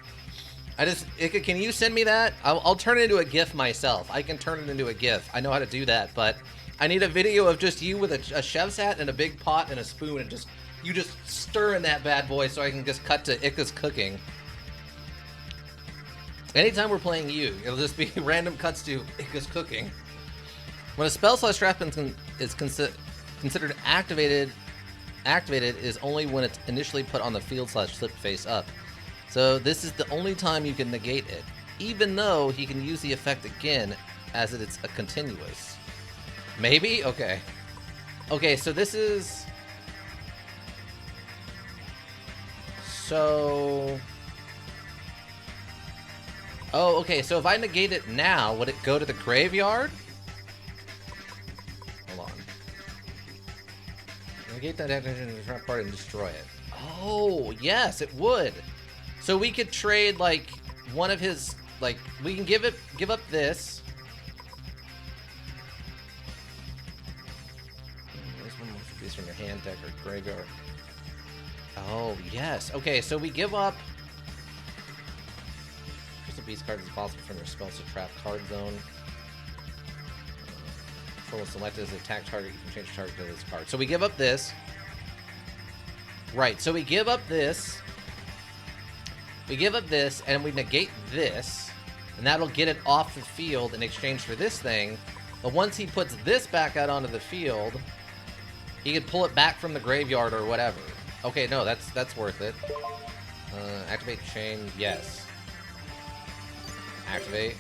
Ika, can you send me that? I'll turn it into a GIF myself. I can turn it into a GIF. I know how to do that, but I need a video of just you with a chef's hat and a big pot and a spoon and you just stirring that bad boy so I can just cut to Ika's cooking. Anytime we're playing you, it'll just be random cuts to Ika's cooking. When a spell slash trap is considered activated is only when it's initially put on the field slash flipped face up. So this is the only time you can negate it, even though he can use the effect again as it's a continuous. Maybe? Okay. Okay, so this is... So... Oh, okay, so if I negate it now, would it go to the graveyard? Hold on. Negate that activation in the trap part and destroy it. Oh, yes, it would. So we could trade, like, one of his, like, we can give up this. This one must be from your hand deck or graveyard. Oh, yes. Okay, so we give up... Beast cards as possible from your spells to trap card zone. Control selected as the attack target. You can change the target to this card. So we give up this. Right. So we give up this. We give up this, and we negate this, and that'll get it off the field in exchange for this thing. But once he puts this back out onto the field, he could pull it back from the graveyard or whatever. Okay, no, that's worth it. Activate chain. Yes. Activate.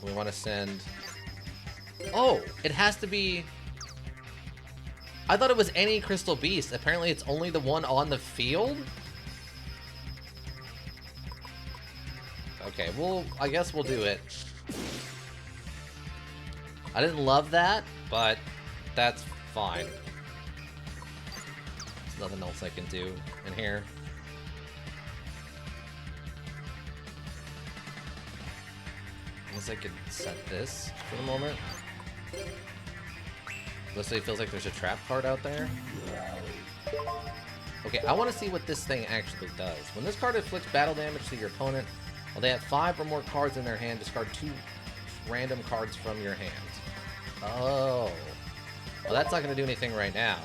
We want to send... Oh, it has to be... I thought it was any Crystal Beast. Apparently it's only the one on the field? Okay, well, I guess we'll do it. I didn't love that, but that's fine. There's nothing else I can do in here. Unless I could set this for the moment. Let's say it feels like there's a trap card out there. Okay, I want to see what this thing actually does. When this card inflicts battle damage to your opponent, while they have 5 or more cards in their hand, discard 2 random cards from your hand. Oh. Well, that's not going to do anything right now.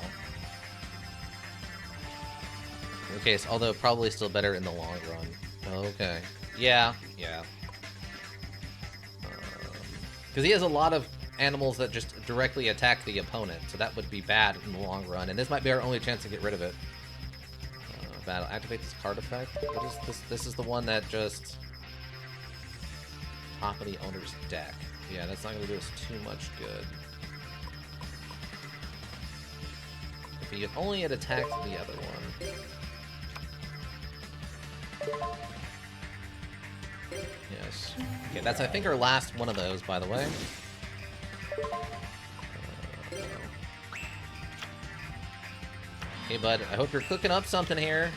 Okay, so, although probably still better in the long run. Okay. Yeah. Because he has a lot of animals that just directly attack the opponent, so that would be bad in the long run, and this might be our only chance to get rid of it. Battle. Activate this card effect. What is this? This is the one that just... Top of the owner's deck. Yeah, that's not going to do us too much good. If he only had attacked the other one. Yes. Okay, that's, I think, our last one of those, by the way. Hey, bud, I hope you're cooking up something here.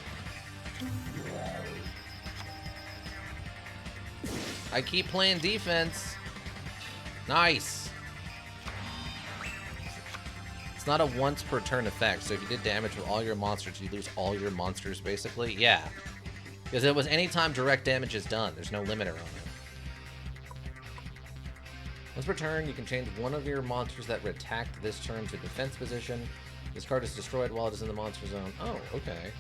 I keep playing defense. Nice. It's not a once per turn effect, so if you did damage with all your monsters, you lose all your monsters, basically. Yeah. Because it was anytime direct damage is done. There's no limiter on it. Once per turn, you can change one of your monsters that were attacked this turn to defense position. This card is destroyed while it is in the monster zone. Oh, okay.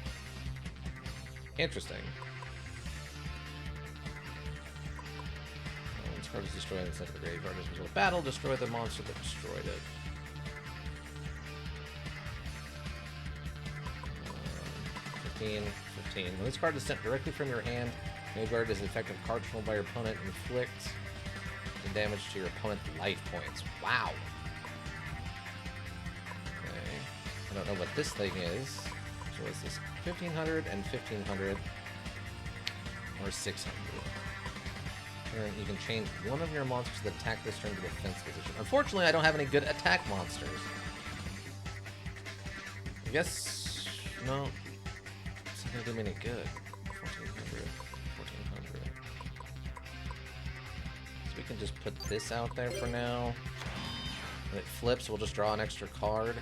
Interesting. This card is destroyed instead of the graveyard as a result of battle. Destroy the monster that destroyed it. 15. When this card is sent directly from your hand, graveyard is an effective card controlled by your opponent. Inflict the damage to your opponent's life points. Wow. Okay. I don't know what this thing is. So is this 1500 and 1500 or 600? You can change one of your monsters that attack this turn to defense position. Unfortunately, I don't have any good attack monsters. I guess no. It's not gonna do me any good. 1400. So we can just put this out there for now. When it flips, we'll just draw an extra card.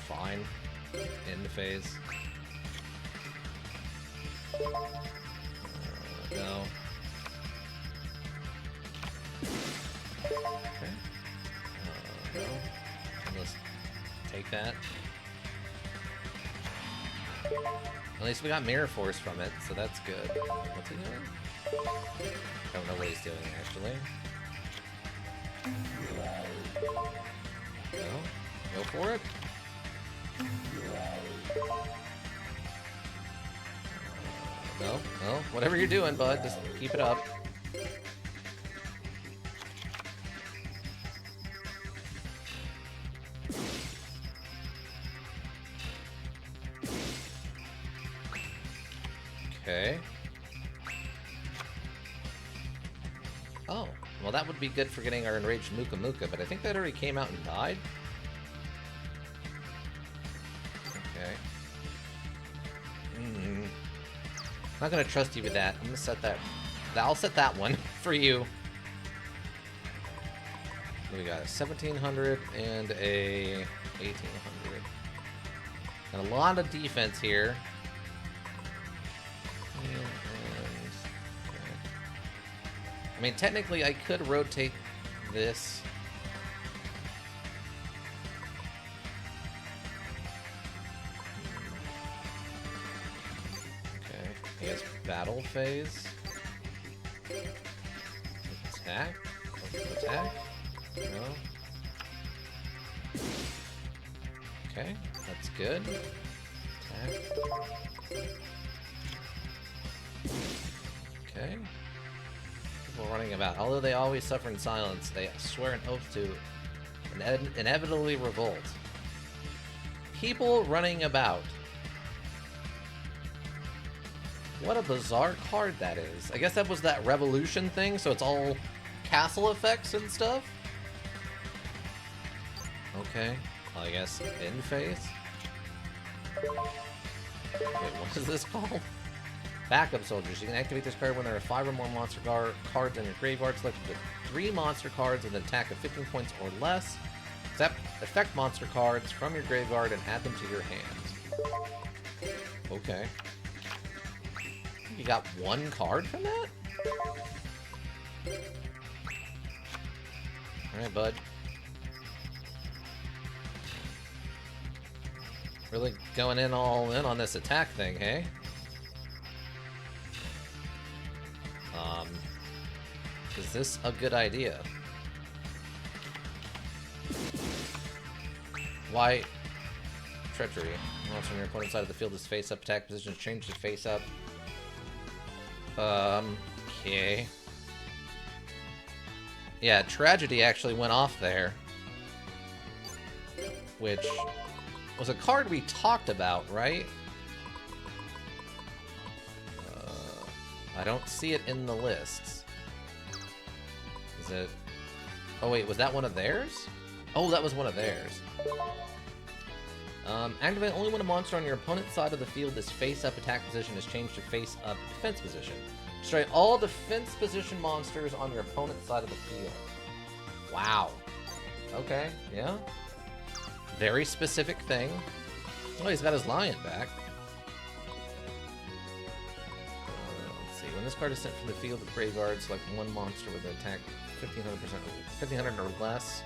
Fine. End the phase. No. Okay. No. Let's take that. At least we got Mirror Force from it, so that's good. What's he doing? I don't know what he's doing, actually. No? Go for it? No? No? Whatever you're doing, bud, just keep it up. Okay. Oh, well that would be good for getting our enraged Muka Muka, but I think that already came out and died. Okay. Not gonna trust you with that. I'm gonna set that. I'll set that one for you. We got a 1700 and a 1800. And a lot of defense here. I mean, technically, I could rotate this. Okay, he has battle phase. Attack? Attack? No. Okay, that's good. Attack. Okay. People running about. Although they always suffer in silence, they swear an oath to inevitably revolt. People running about. What a bizarre card that is. I guess that was that revolution thing, so it's all castle effects and stuff? Okay. Well, I guess in phase? Wait, what is this called? Backup soldiers. You can activate this card when there are 5 or more monster cards in your graveyard. Select the 3 monster cards with an attack of 15 points or less. Effect monster cards from your graveyard and add them to your hand. Okay. You got 1 card from that? Alright, bud. Really going in all in on this attack thing, hey? Is this a good idea? Why? Treachery. Once on your opponent's side of the field, his face-up attack position is changed to face-up. Okay. Yeah, Tragedy actually went off there. Which was a card we talked about, right? I don't see it in the lists. Is it... Oh wait, was that one of theirs? Oh, that was one of theirs. Activate only when a monster on your opponent's side of the field is face-up attack position is changed to face-up defense position. Destroy all defense position monsters on your opponent's side of the field. Wow. Okay, yeah. Very specific thing. Oh, he's got his lion back. Let's see. When this card is sent from the field to the graveyard, select 1 monster with an attack 1500 or less.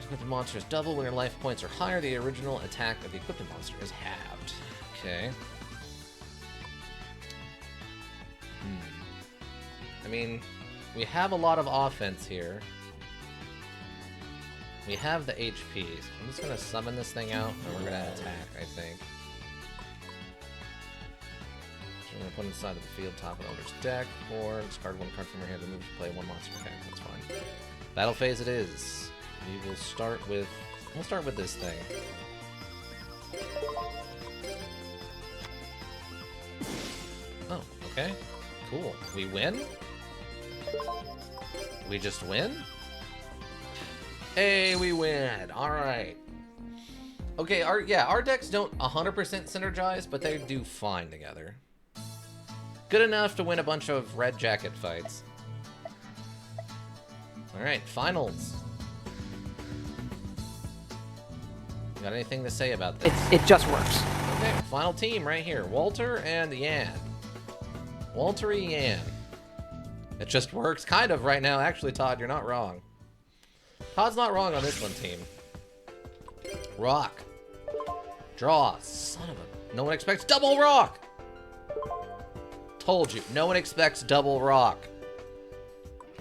Equipped monster is double. When your life points are higher, the original attack of the equipped monster is halved. Okay. I mean, we have a lot of offense here. We have the HPs. I'm just gonna summon this thing out, and we're gonna attack, I think. So we're gonna put it inside of the field, top of owner's deck, or discard 1 card from your hand and move to play 1 monster. Okay, that's fine. Battle phase it is. We will start with... We'll start with this thing. Oh, okay. Cool. We win? We just win? Hey, we win! Alright. Okay, our decks don't 100% synergize, but they do fine together. Good enough to win a bunch of red jacket fights. Alright, finals. Got anything to say about this? It just works. Okay, final team right here. Walter and Yan. Walter Yan. It just works kind of right now. Actually, Todd, you're not wrong. Todd's not wrong on this one, team. Rock. Draw. Son of a... No one expects double rock! Told you. No one expects double rock.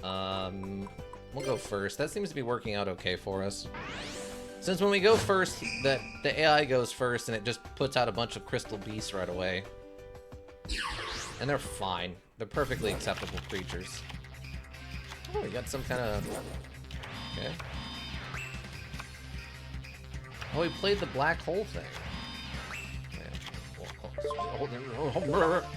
We'll go first. That seems to be working out okay for us. Since when we go first, the AI goes first, and it just puts out a bunch of crystal beasts right away. And they're fine. They're perfectly acceptable creatures. Oh, we got some kind of... Okay. Oh, we played the black hole thing.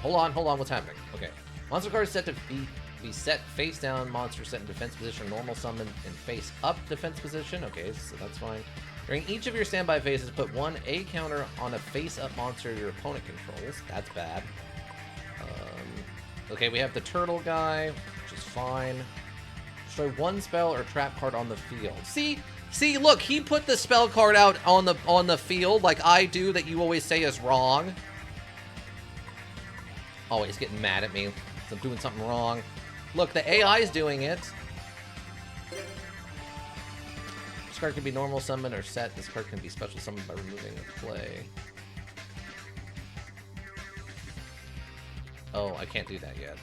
Hold on, what's happening? Okay. Monster card is set to be set face down, monster set in defense position, normal summon in face up defense position. Okay, so that's fine. During each of your standby phases, put one A counter on a face up monster your opponent controls. That's bad. Okay, we have the turtle guy, which is fine. Destroy one spell or trap card on the field. See, look, he put the spell card out on the field like I do that you always say is wrong. Oh, he's getting mad at me. I'm doing something wrong. Look, the AI is doing it. This card can be normal summon or set. This card can be special summoned by removing the play. Oh, I can't do that yet.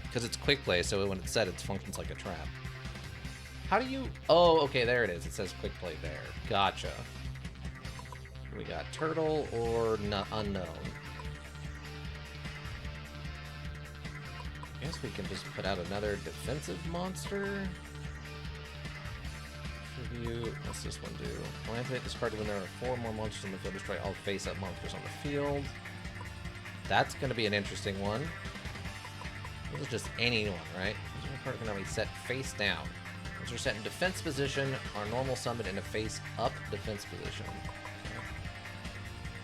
Because it's quick play, so when it's set, it functions like a trap. How do you... Oh, okay, there it is. It says quick play there. Gotcha. We got turtle or unknown. I guess we can just put out another defensive monster. Tribute. What's this one do? When I activate this card when there are 4 more monsters in the field, destroy all face-up monsters on the field. That's going to be an interesting one. This is just any one, right? This card can be set face down. Once we're set in defense position, our normal summon in a face-up defense position.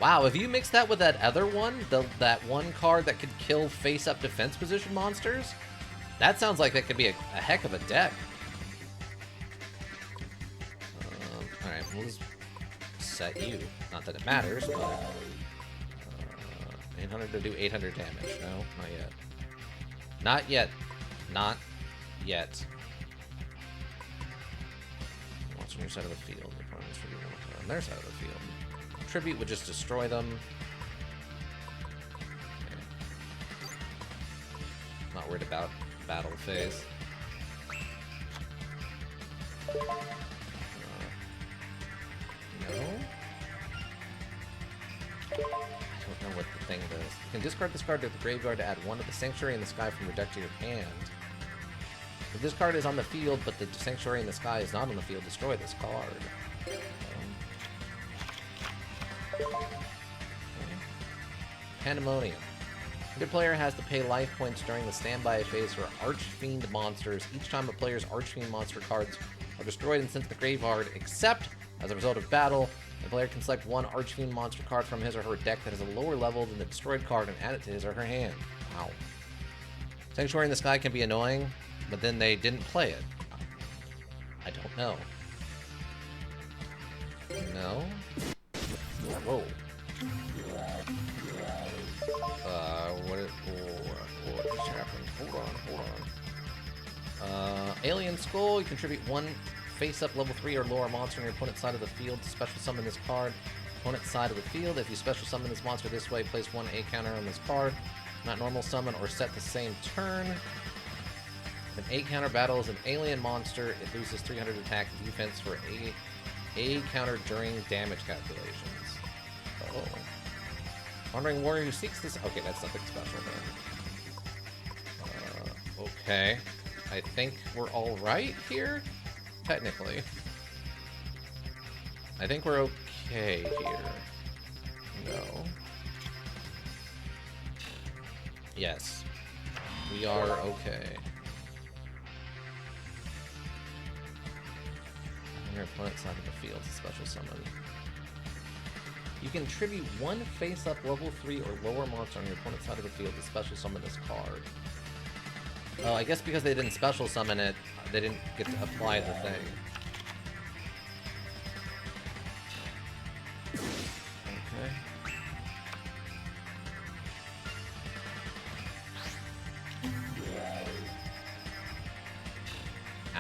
Wow, if you mix that with that other one, that one card that could kill face-up defense position monsters, that sounds like that could be a heck of a deck. Alright, we'll just set you. Not that it matters, but... 800 to do 800 damage. No, not yet. Not yet. Not yet. Monster on your side of the field. On their side of the field. Tribute would just destroy them. Okay. Not worried about battle phase. No? I don't know what the thing does. You can discard this card to the graveyard to add 1 to the Sanctuary in the Sky from your deck to your hand. If this card is on the field, but the Sanctuary in the Sky is not on the field, destroy this card. Pandemonium. Your player has to pay life points during the standby phase for Archfiend monsters. Each time a player's Archfiend monster cards are destroyed and sent to the graveyard, except as a result of battle, the player can select 1 Archfiend monster card from his or her deck that has a lower level than the destroyed card and add it to his or her hand. Wow. Sanctuary in the Sky can be annoying, but then they didn't play it. I don't know. No? Whoa. What just happened? Hold on. Alien Skull, you contribute 1 face-up level 3 or lower monster on your opponent's side of the field to special summon this card. Opponent's side of the field. If you special summon this monster this way, place 1 A counter on this card. Not normal summon or set the same turn. If an A counter battles an alien monster, it loses 300 attack and defense for A counter during damage calculations. Oh. Wandering Warrior who seeks this... Okay, that's something special then. Okay. I think we're all right here? Technically. I think we're okay here. No. Yes. We are okay. On your opponent's side of the field, it's a special summon. You can tribute 1 face-up level 3 or lower monster on your opponent's side of the field to special summon this card. Oh, I guess because they didn't special summon it, they didn't get to apply the thing. Okay.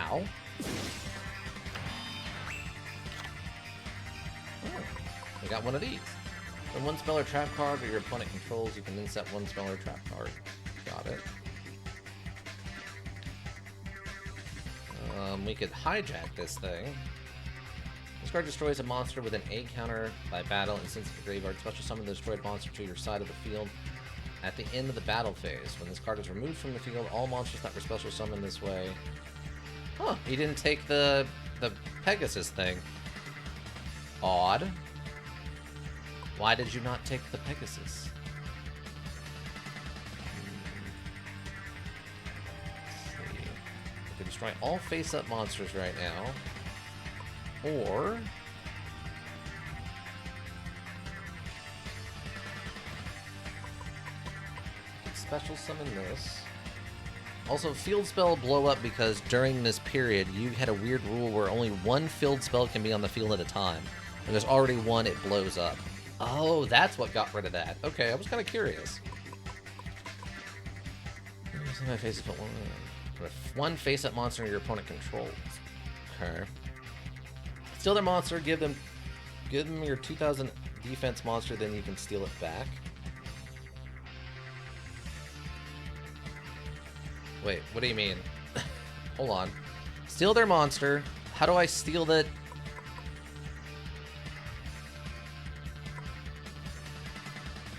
now. Oh, we got one of these. When one spell or trap card or your opponent controls, you can inset one spell or trap card. Got it. We could hijack this thing. This card destroys a monster with an A counter by battle and sends it to the graveyard. Special summon the destroyed monster to your side of the field at the end of the battle phase. When this card is removed from the field, all monsters that were special summoned this way. Huh, he didn't take the Pegasus thing. Odd. Why did you not take the Pegasus? Let's see. We can destroy all face-up monsters right now. Or... special summon this. Also, field spell blow up because during this period, you had a weird rule where only one field spell can be on the field at a time. When there's already one, it blows up. Oh, that's what got rid of that. Okay, I was kind of curious. One face-up monster your opponent controls. Okay. Steal their monster, give them your 2000 defense monster, then you can steal it back. Wait, what do you mean? Hold on. Steal their monster. How do I steal that?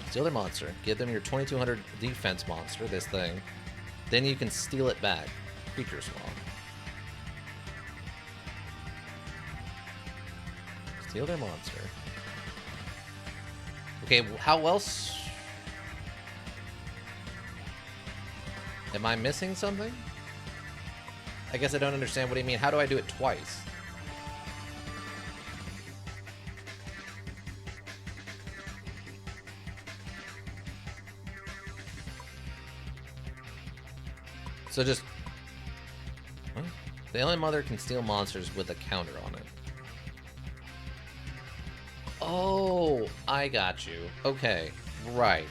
Steal their monster. Give them your 2200 defense monster, this thing. Then you can steal it back. Creature swap. Steal their monster. Okay, how else? Am I missing something? I guess I don't understand what do you mean. How do I do it twice? So just... What? The Alien Mother can steal monsters with a counter on it. Oh, I got you. Okay, right.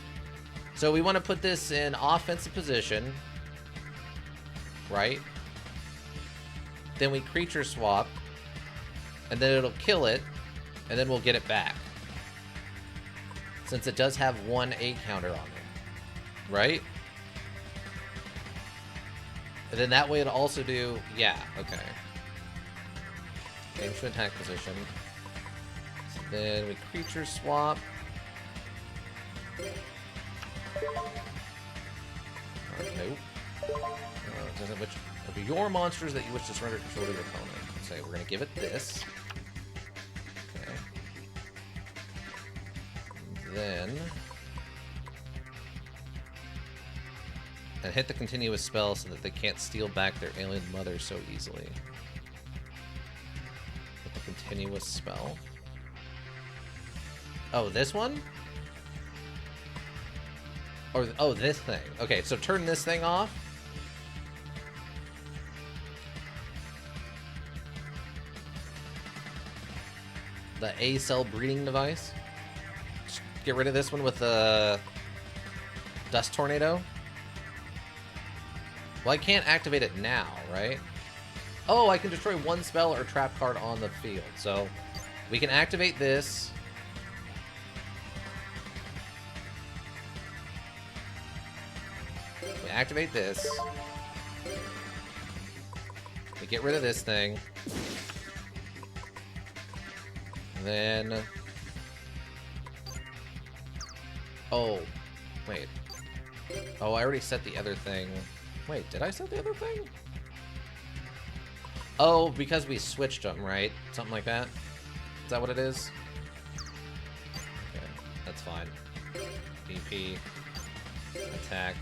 So we want to put this in offensive position, right? Then we creature swap, and then it'll kill it, and then we'll get it back. Since it does have one A counter on it, right? And then that way it'll also do, yeah, okay. Change to attack position. So then we creature swap. Nope. Doesn't which of your monsters that you wish to surrender control to your opponent. Say we're gonna give it this. Okay. Then and hit the continuous spell so that they can't steal back their alien mother so easily. Hit the continuous spell. Oh, this one? Or, oh, this thing. Okay, so turn this thing off. The A-cell breeding device. Just get rid of this one with the Dust Tornado. Well, I can't activate it now, right? Oh, I can destroy one spell or trap card on the field. So we can activate this. We activate this. We get rid of this thing. Then... Oh, wait. Oh, I already set the other thing. Wait, did I set the other thing? Oh, because we switched them, right? Something like that? Is that what it is? Okay, that's fine. BP. Attack.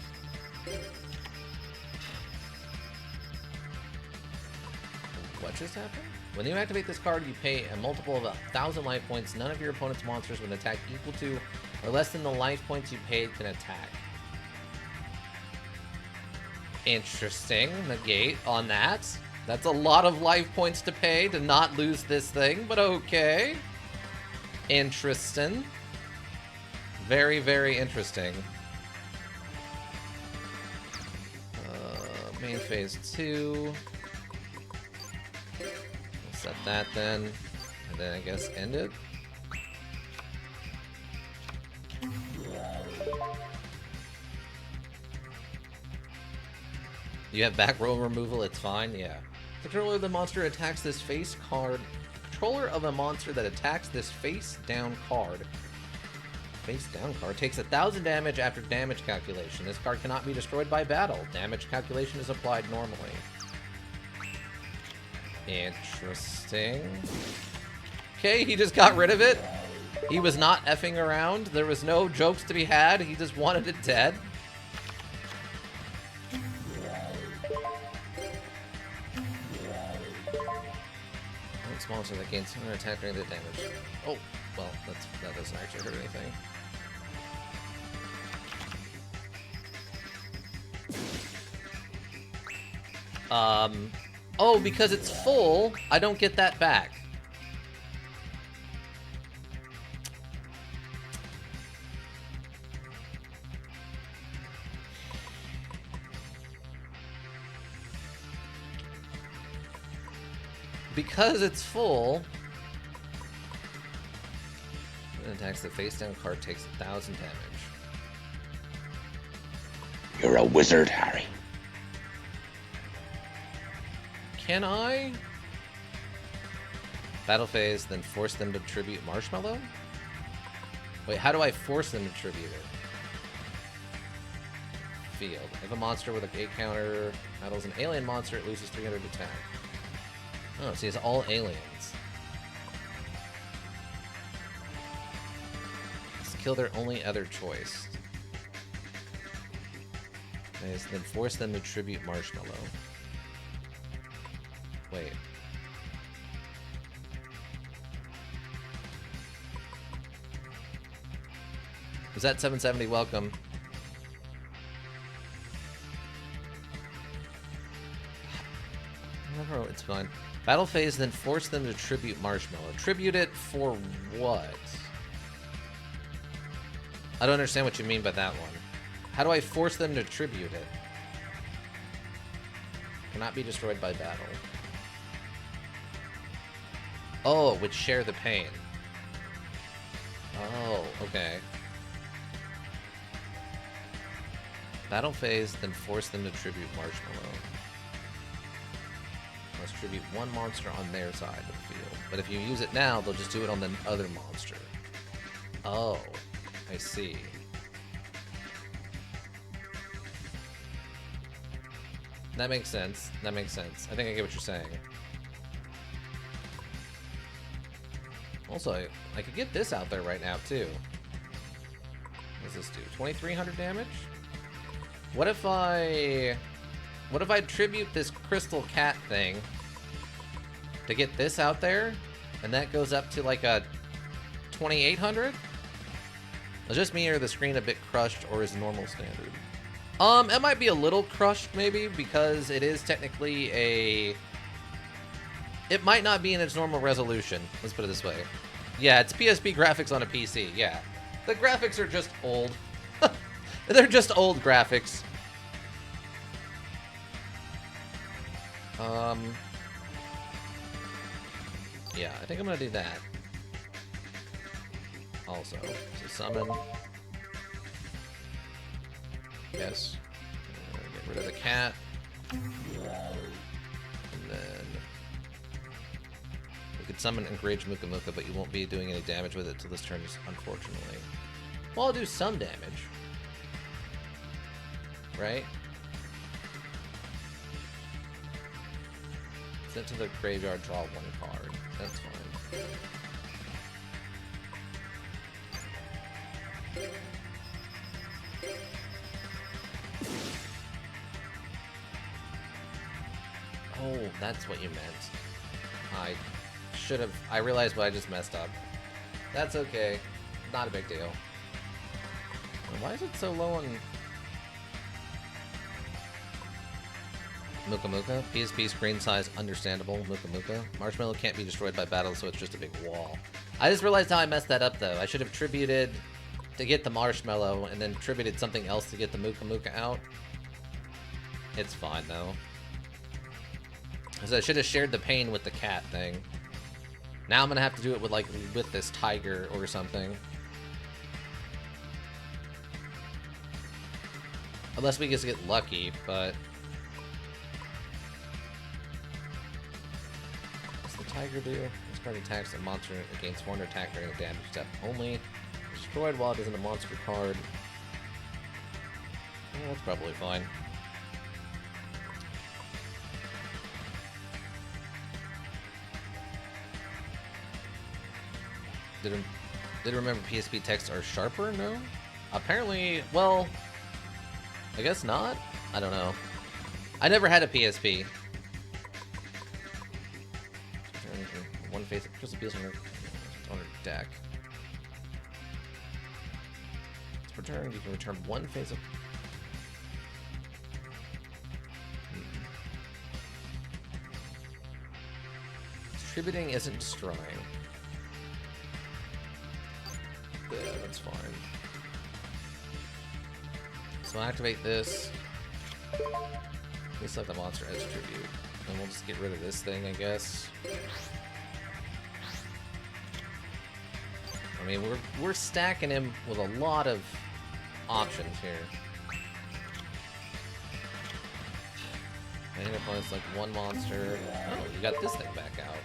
What just happened? When you activate this card, you pay a multiple of 1,000 life points. None of your opponent's monsters with an attack equal to or less than the life points you paid can attack. Interesting. Negate on that. That's a lot of life points to pay to not lose this thing, but okay. Interesting. Very, very interesting. Main phase 2. Set that then, and then I guess end it. You have back row removal, it's fine, yeah. The controller of the monster attacks this face card. The controller of a monster that attacks this face down card. Face down card takes 1,000 damage after damage calculation. This card cannot be destroyed by battle. Damage calculation is applied normally. Interesting. Okay, he just got rid of it. He was not effing around. There was no jokes to be had. He just wanted it dead. Monster that gains an attack during the damage. Oh, well, that doesn't actually hurt anything. Oh, because it's full, I don't get that back. Because it's full, it attacks the face down card, takes 1,000 damage. You're a wizard, Harry. Can I? Battle phase, then force them to tribute Marshmallow? Wait, how do I force them to tribute it? Field. If a monster with a gate counter battles an alien monster, it loses 300 attack. Oh, see, it's all aliens. Let's kill their only other choice. Nice. Then force them to tribute Marshmallow. Wait. Was that 770? Welcome. No, it's fine. Battle phase, then force them to tribute Marshmallow. Tribute it for what? I don't understand what you mean by that one. How do I force them to tribute it? Cannot be destroyed by battle. Oh, would share the pain. Oh, okay. Battle phase, then force them to tribute Marshmallow. Let's tribute one monster on their side of the field. But if you use it now, they'll just do it on the other monster. Oh, I see. That makes sense. That makes sense. I think I get what you're saying. Also, I could get this out there right now, too. What does this do? 2,300 damage? What if I tribute this crystal cat thing to get this out there, and that goes up to like a 2,800? Is just me or the screen a bit crushed, or is normal standard? It might be a little crushed, maybe, because it is technically a... It might not be in its normal resolution. Let's put it this way. Yeah, it's PSP graphics on a PC, yeah. The graphics are just old. They're just old graphics. Yeah, I think I'm gonna do that. Also, so summon. Yes. Get rid of the cat. And then we could summon Enraged Muka Muka, but you won't be doing any damage with it till this turn, unfortunately. Well, I'll do some damage. Right? Send to the graveyard, draw one card. That's fine. Oh, that's what you meant. I realized what I just messed up. That's okay. Not a big deal. Why is it so low on Muka Muka? PSP screen size understandable. Muka Muka. Marshmallow can't be destroyed by battle, so it's just a big wall. I just realized how I messed that up, though. I should have tributed to get the Marshmallow, and then tributed something else to get the Muka Muka out. It's fine, though. Because I should have shared the pain with the cat thing. Now I'm gonna have to do it with like with this tiger or something. Unless we just get lucky, but what's the tiger do? This card attacks a monster against 400 attack during a damage step only. Destroyed while it isn't a monster card. Yeah, that's probably fine. Did remember PSP texts are sharper? No? Apparently, well, I guess not? I don't know. I never had a PSP. One face, just appeals on her deck. It's returned, you can return one face of... Distributing isn't destroying. Yeah, that's fine. So I'll activate this. We select the monster as tribute. And we'll just get rid of this thing, I guess. I mean, we're stacking him with a lot of options here. And opponents like one monster. Oh, you got this thing back out.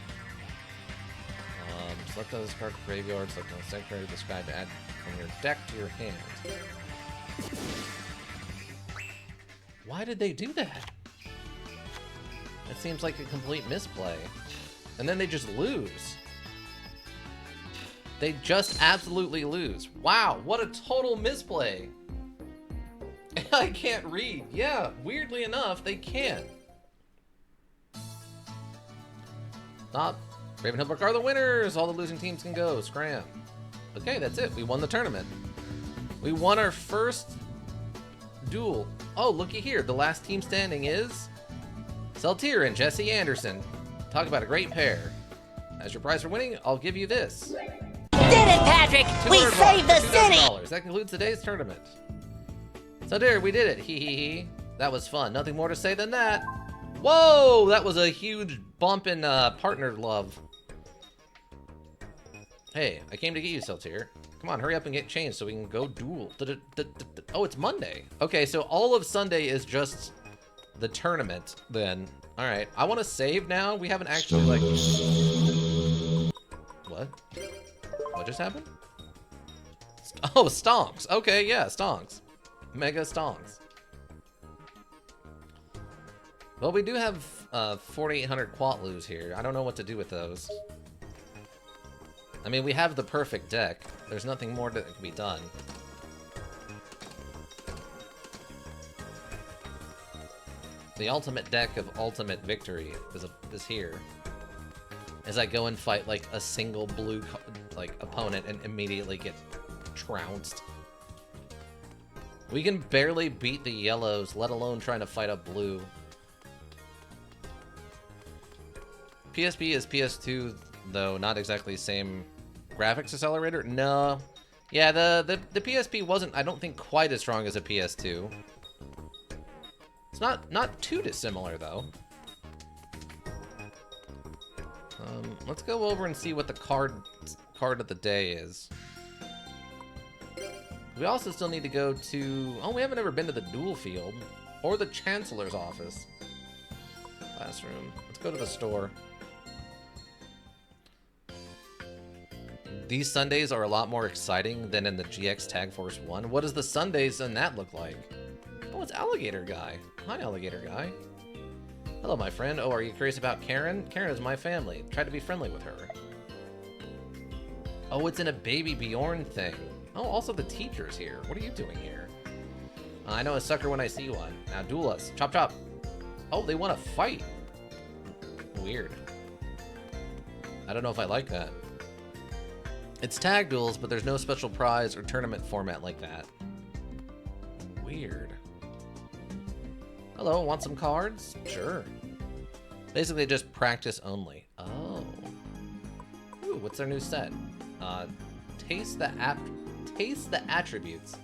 Select on this card graveyard, select on the secondary of this guy to add from your deck to your hand. Why did they do that? It seems like a complete misplay. And then they just lose. They just absolutely lose. Wow, what a total misplay. I can't read. Yeah, weirdly enough, they can't. Stop. Ravenhillbrook are the winners! All the losing teams can go. Scram. Okay, that's it. We won the tournament. We won our first duel. Oh, looky here. The last team standing is Saltier and Jesse Anderson. Talk about a great pair. As your prize for winning, I'll give you this. Did it, Patrick! We saved the city! That concludes today's tournament. Saltier, we did it. Hee hee hee. That was fun. Nothing more to say than that. Whoa! That was a huge bump in partner love. Hey, I came to get you, Saltier. Come on, hurry up and get changed so we can go duel. Oh, it's Monday. Okay, so all of Sunday is just the tournament then. All right, I want to save now. We haven't actually like... What? What just happened? Oh, stonks. Okay, yeah, stonks. Mega stonks. Well, we do have 4,800 Quatlus here. I don't know what to do with those. I mean, we have the perfect deck. There's nothing more that can be done. The ultimate deck of ultimate victory is here. As I go and fight like a single blue like opponent and immediately get trounced. We can barely beat the yellows, let alone trying to fight a blue. PSP is PS2, though not exactly the same graphics accelerator. No. Yeah, the PSP wasn't, I don't think, quite as strong as a PS2. It's not too dissimilar, though. Let's go over and see what the card of the day is. We also still need to go to... Oh, we haven't ever been to the duel field. Or the Chancellor's office. Classroom. Let's go to the store. These Sundays are a lot more exciting than in the GX Tag Force 1. What does the Sundays in that look like? Oh, it's Alligator Guy. Hi, Alligator Guy. Hello, my friend. Oh, are you curious about Karen? Karen is my family. Try to be friendly with her. Oh, it's in a Baby Bjorn thing. Oh, also the teacher's here. What are you doing here? I know a sucker when I see one. Now duel us. Chop chop. Oh, they want to fight. Weird. I don't know if I like that. It's tag duels, but there's no special prize or tournament format like that. Weird. Hello, want some cards? Sure. Basically just practice only. Oh. Ooh, what's their new set? Taste the attributes.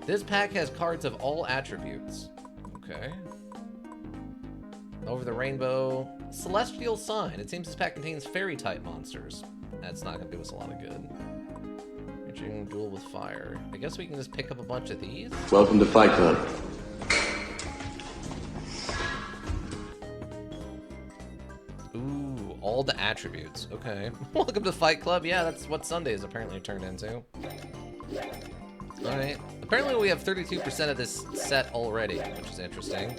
This pack has cards of all attributes. Okay. Over the rainbow. Celestial Sign. It seems this pack contains fairy-type monsters. That's not going to do us a lot of good. Reaching duel with fire. I guess we can just pick up a bunch of these. Welcome to Fight Club. Ooh, all the attributes. Okay. Welcome to Fight Club. Yeah, that's what Sundays apparently turned into. Alright. Apparently we have 32% of this set already, which is interesting.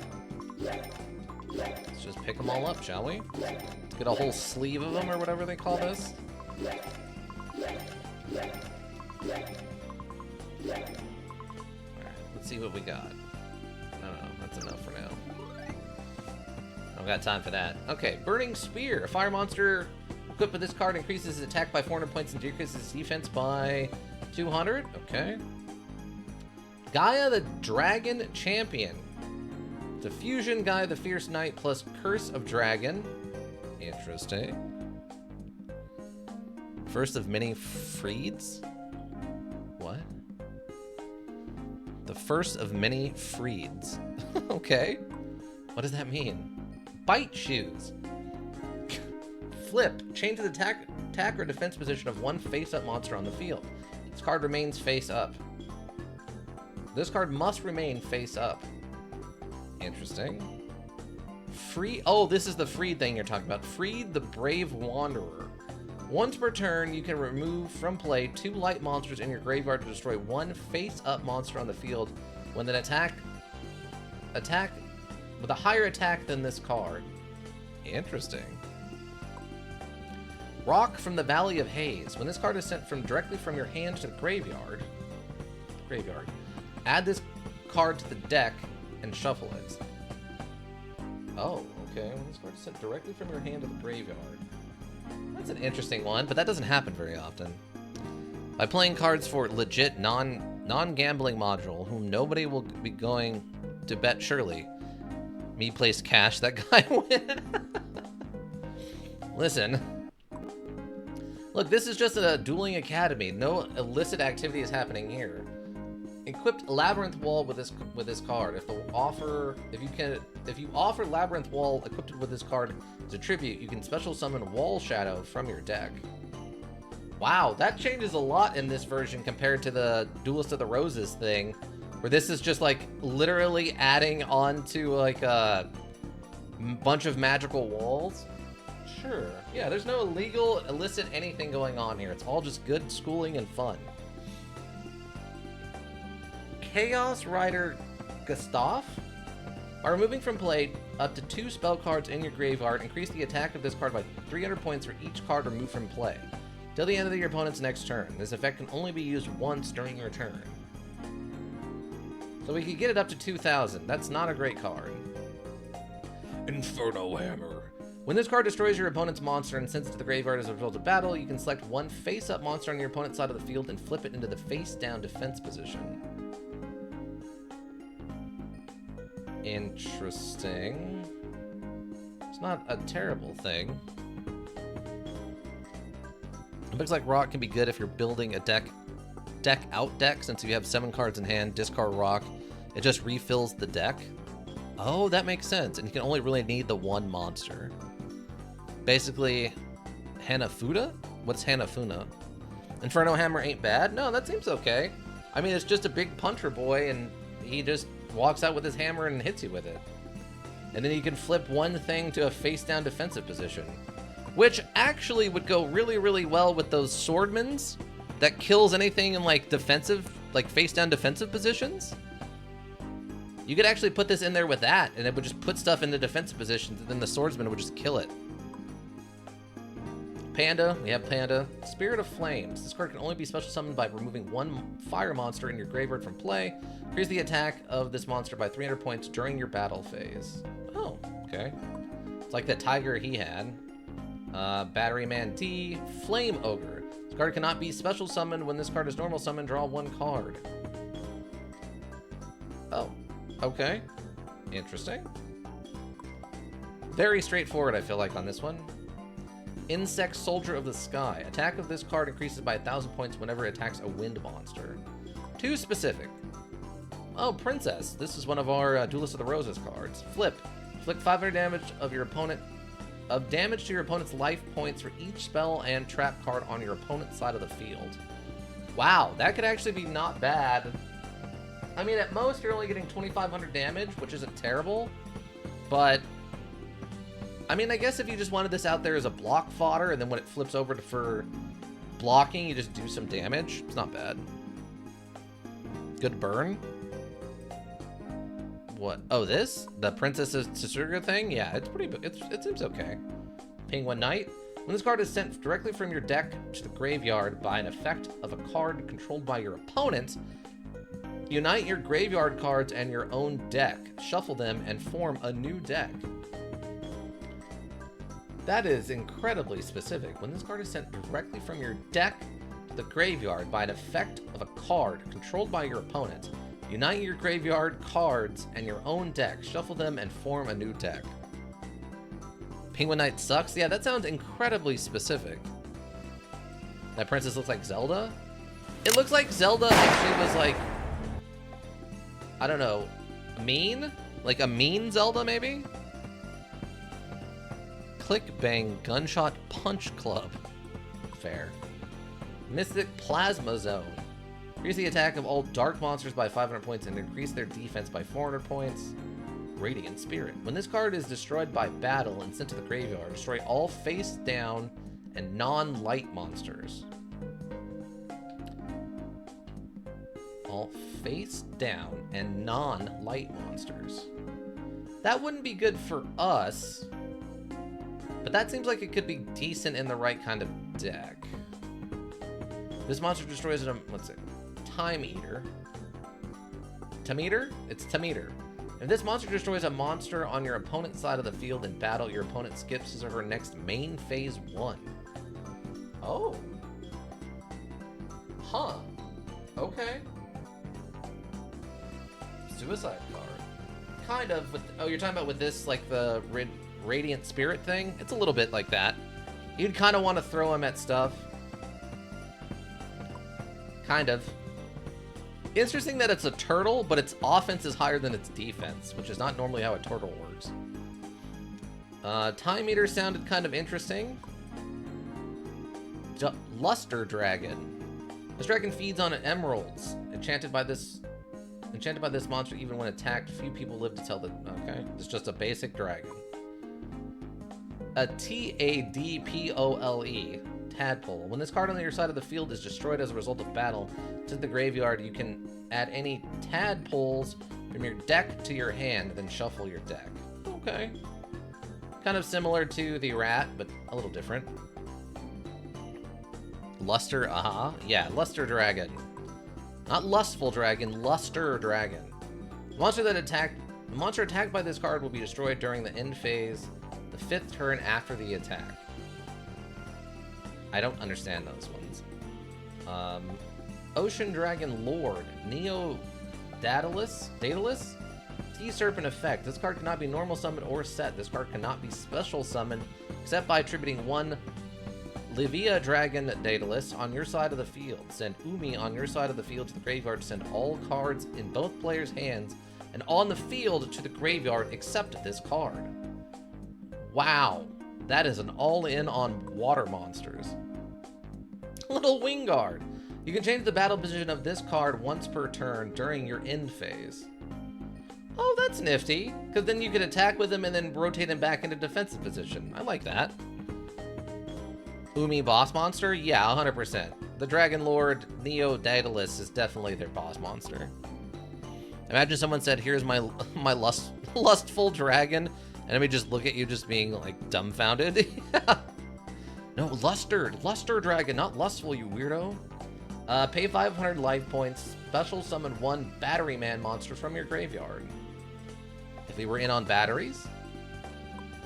Let's just pick them all up, shall we? Let's get a whole sleeve of them, or whatever they call this. Alright, let's see what we got. I don't know, that's enough for now. I don't got time for that. Okay, Burning Spear. A fire monster equipped with this card increases its attack by 400 points and decreases its defense by 200. Okay. Gaia the Dragon Champion. The Fusion Gaia the Fierce Knight plus Curse of Dragon. Interesting. First of many Freeds? What? The first of many Freeds. Okay. What does that mean? Bite Shoes. Flip. Change the attack or defense position of one face-up monster on the field. This card remains face-up. This card must remain face-up. Interesting. Oh, this is the Freed thing you're talking about. Freed the Brave Wanderer. Once per turn, you can remove from play 2 light monsters in your graveyard to destroy one face-up monster on the field when an attack with a higher attack than this card. Interesting. Rock from the Valley of Haze. When this card is sent directly from your hand to the graveyard, add this card to the deck and shuffle it. Oh, okay. When this card is sent directly from your hand to the graveyard. That's an interesting one, but that doesn't happen very often. By playing cards for legit non-gambling module, whom nobody will be going to bet surely. Me place cash, that guy win. Listen. Look, this is just a dueling academy. No illicit activity is happening here. Equipped Labyrinth Wall with this card. If you offer Labyrinth Wall equipped with this card as a tribute, you can special summon Wall Shadow from your deck. Wow, that changes a lot in this version compared to the Duelist of the Roses thing, where this is just like literally adding on to like a bunch of magical walls. Sure. Yeah, there's no illegal, illicit anything going on here. It's all just good schooling and fun. Chaos Rider Gustav. By removing from play up to 2 spell cards in your graveyard, increase the attack of this card by 300 points for each card removed from play, till the end of your opponent's next turn. This effect can only be used once during your turn. So we could get it up to 2,000. That's not a great card. Inferno Hammer. When this card destroys your opponent's monster and sends it to the graveyard as a result of battle, you can select one face-up monster on your opponent's side of the field and flip it into the face-down defense position. Interesting. It's not a terrible thing. It looks like Rock can be good if you're building a deck out deck, since if you have 7 cards in hand, discard Rock, it just refills the deck. Oh, that makes sense. And you can only really need the one monster. Basically, Hanafuda? What's Hanafuna? Inferno Hammer ain't bad? No, that seems okay. I mean, it's just a big puncher boy, and he just walks out with his hammer and hits you with it. And then you can flip one thing to a face-down defensive position, which actually would go really, really well with those swordmans that kills anything in like defensive, like face-down defensive positions. You could actually put this in there with that, and it would just put stuff into defensive positions, and then the swordsman would just kill it. Panda, we have Panda. Spirit of Flames. This card can only be special summoned by removing one fire monster in your graveyard from play. Increase the attack of this monster by 300 points during your battle phase. Oh, okay. It's like that tiger he had. Battery Man D. Flame Ogre. This card cannot be special summoned. When this card is normal summoned, draw 1 card. Oh, okay. Interesting. Very straightforward, I feel like, on this one. Insect Soldier of the Sky. Attack of this card increases by 1,000 points whenever it attacks a wind monster. Too specific. Oh, Princess. This is one of our Duelist of the Roses cards. Flip. Inflict 500 damage to your opponent's life points for each spell and trap card on your opponent's side of the field. Wow, that could actually be not bad. I mean, at most, you're only getting 2,500 damage, which isn't terrible. But, I mean, I guess if you just wanted this out there as a block fodder, and then when it flips over for blocking, you just do some damage, it's not bad. Good burn. What? Oh, this? The Princess Tsuruga thing? Yeah, it's pretty... It seems okay. Penguin Knight. When this card is sent directly from your deck to the graveyard by an effect of a card controlled by your opponent, unite your graveyard cards and your own deck. Shuffle them and form a new deck. That is incredibly specific. When this card is sent directly from your deck to the graveyard by an effect of a card controlled by your opponent, unite your graveyard cards and your own deck. Shuffle them and form a new deck. Penguin Knight sucks? Yeah, that sounds incredibly specific. That princess looks like Zelda? It looks like Zelda actually was like, I don't know, mean? Like a mean Zelda, maybe? Click Bang Gunshot Punch Club. Fair. Mystic Plasma Zone. Increase the attack of all dark monsters by 500 points and increase their defense by 400 points. Radiant Spirit. When this card is destroyed by battle and sent to the graveyard, destroy all face down and non-light monsters. All face down and non-light monsters. That wouldn't be good for us, but that seems like it could be decent in the right kind of deck. This monster destroys a, what's it? Time Eater. Tameter? It's Tameter. If this monster destroys a monster on your opponent's side of the field in battle, your opponent skips his or her next main phase 1. Oh. Huh. Okay. Suicide card. Kind of. With, oh, you're talking about with this, like the Radiant Spirit thing? It's a little bit like that. You'd kind of want to throw him at stuff. Kind of. Interesting that it's a turtle, but its offense is higher than its defense, which is not normally how a turtle works. Time Eater sounded kind of interesting. Luster Dragon. This dragon feeds on emeralds. Enchanted by this monster, even when attacked, few people live to tell the... Okay, it's just a basic dragon. A Tadpole. Tadpole. When this card on your side of the field is destroyed as a result of battle to the graveyard, you can add any tadpoles from your deck to your hand, then shuffle your deck. Okay. Kind of similar to the rat, but a little different. Luster, yeah, Luster Dragon. Not Lustful Dragon, Luster Dragon. The monster attacked by this card will be destroyed during the end phase, the 5th turn after the attack. I don't understand those ones. Ocean Dragon Lord, Neo Daedalus? T-Serpent effect. This card cannot be normal summoned or set. This card cannot be special summoned except by attributing one Livia Dragon Daedalus on your side of the field. Send Umi on your side of the field to the graveyard to send all cards in both players' hands and on the field to the graveyard except this card. Wow. That is an all-in on water monsters. Little Wingard. You can change the battle position of this card once per turn during your end phase. Oh, that's nifty, because then you could attack with him and then rotate him back into defensive position. I like that. Umi boss monster? Yeah, 100%. The Dragon Lord Neo Daedalus is definitely their boss monster. Imagine someone said, here's my lustful dragon, and we just look at you just being like dumbfounded. No, Luster Dragon, not lustful, you weirdo. Pay 500 life points, special summon one Battery Man monster from your graveyard. If we were in on batteries,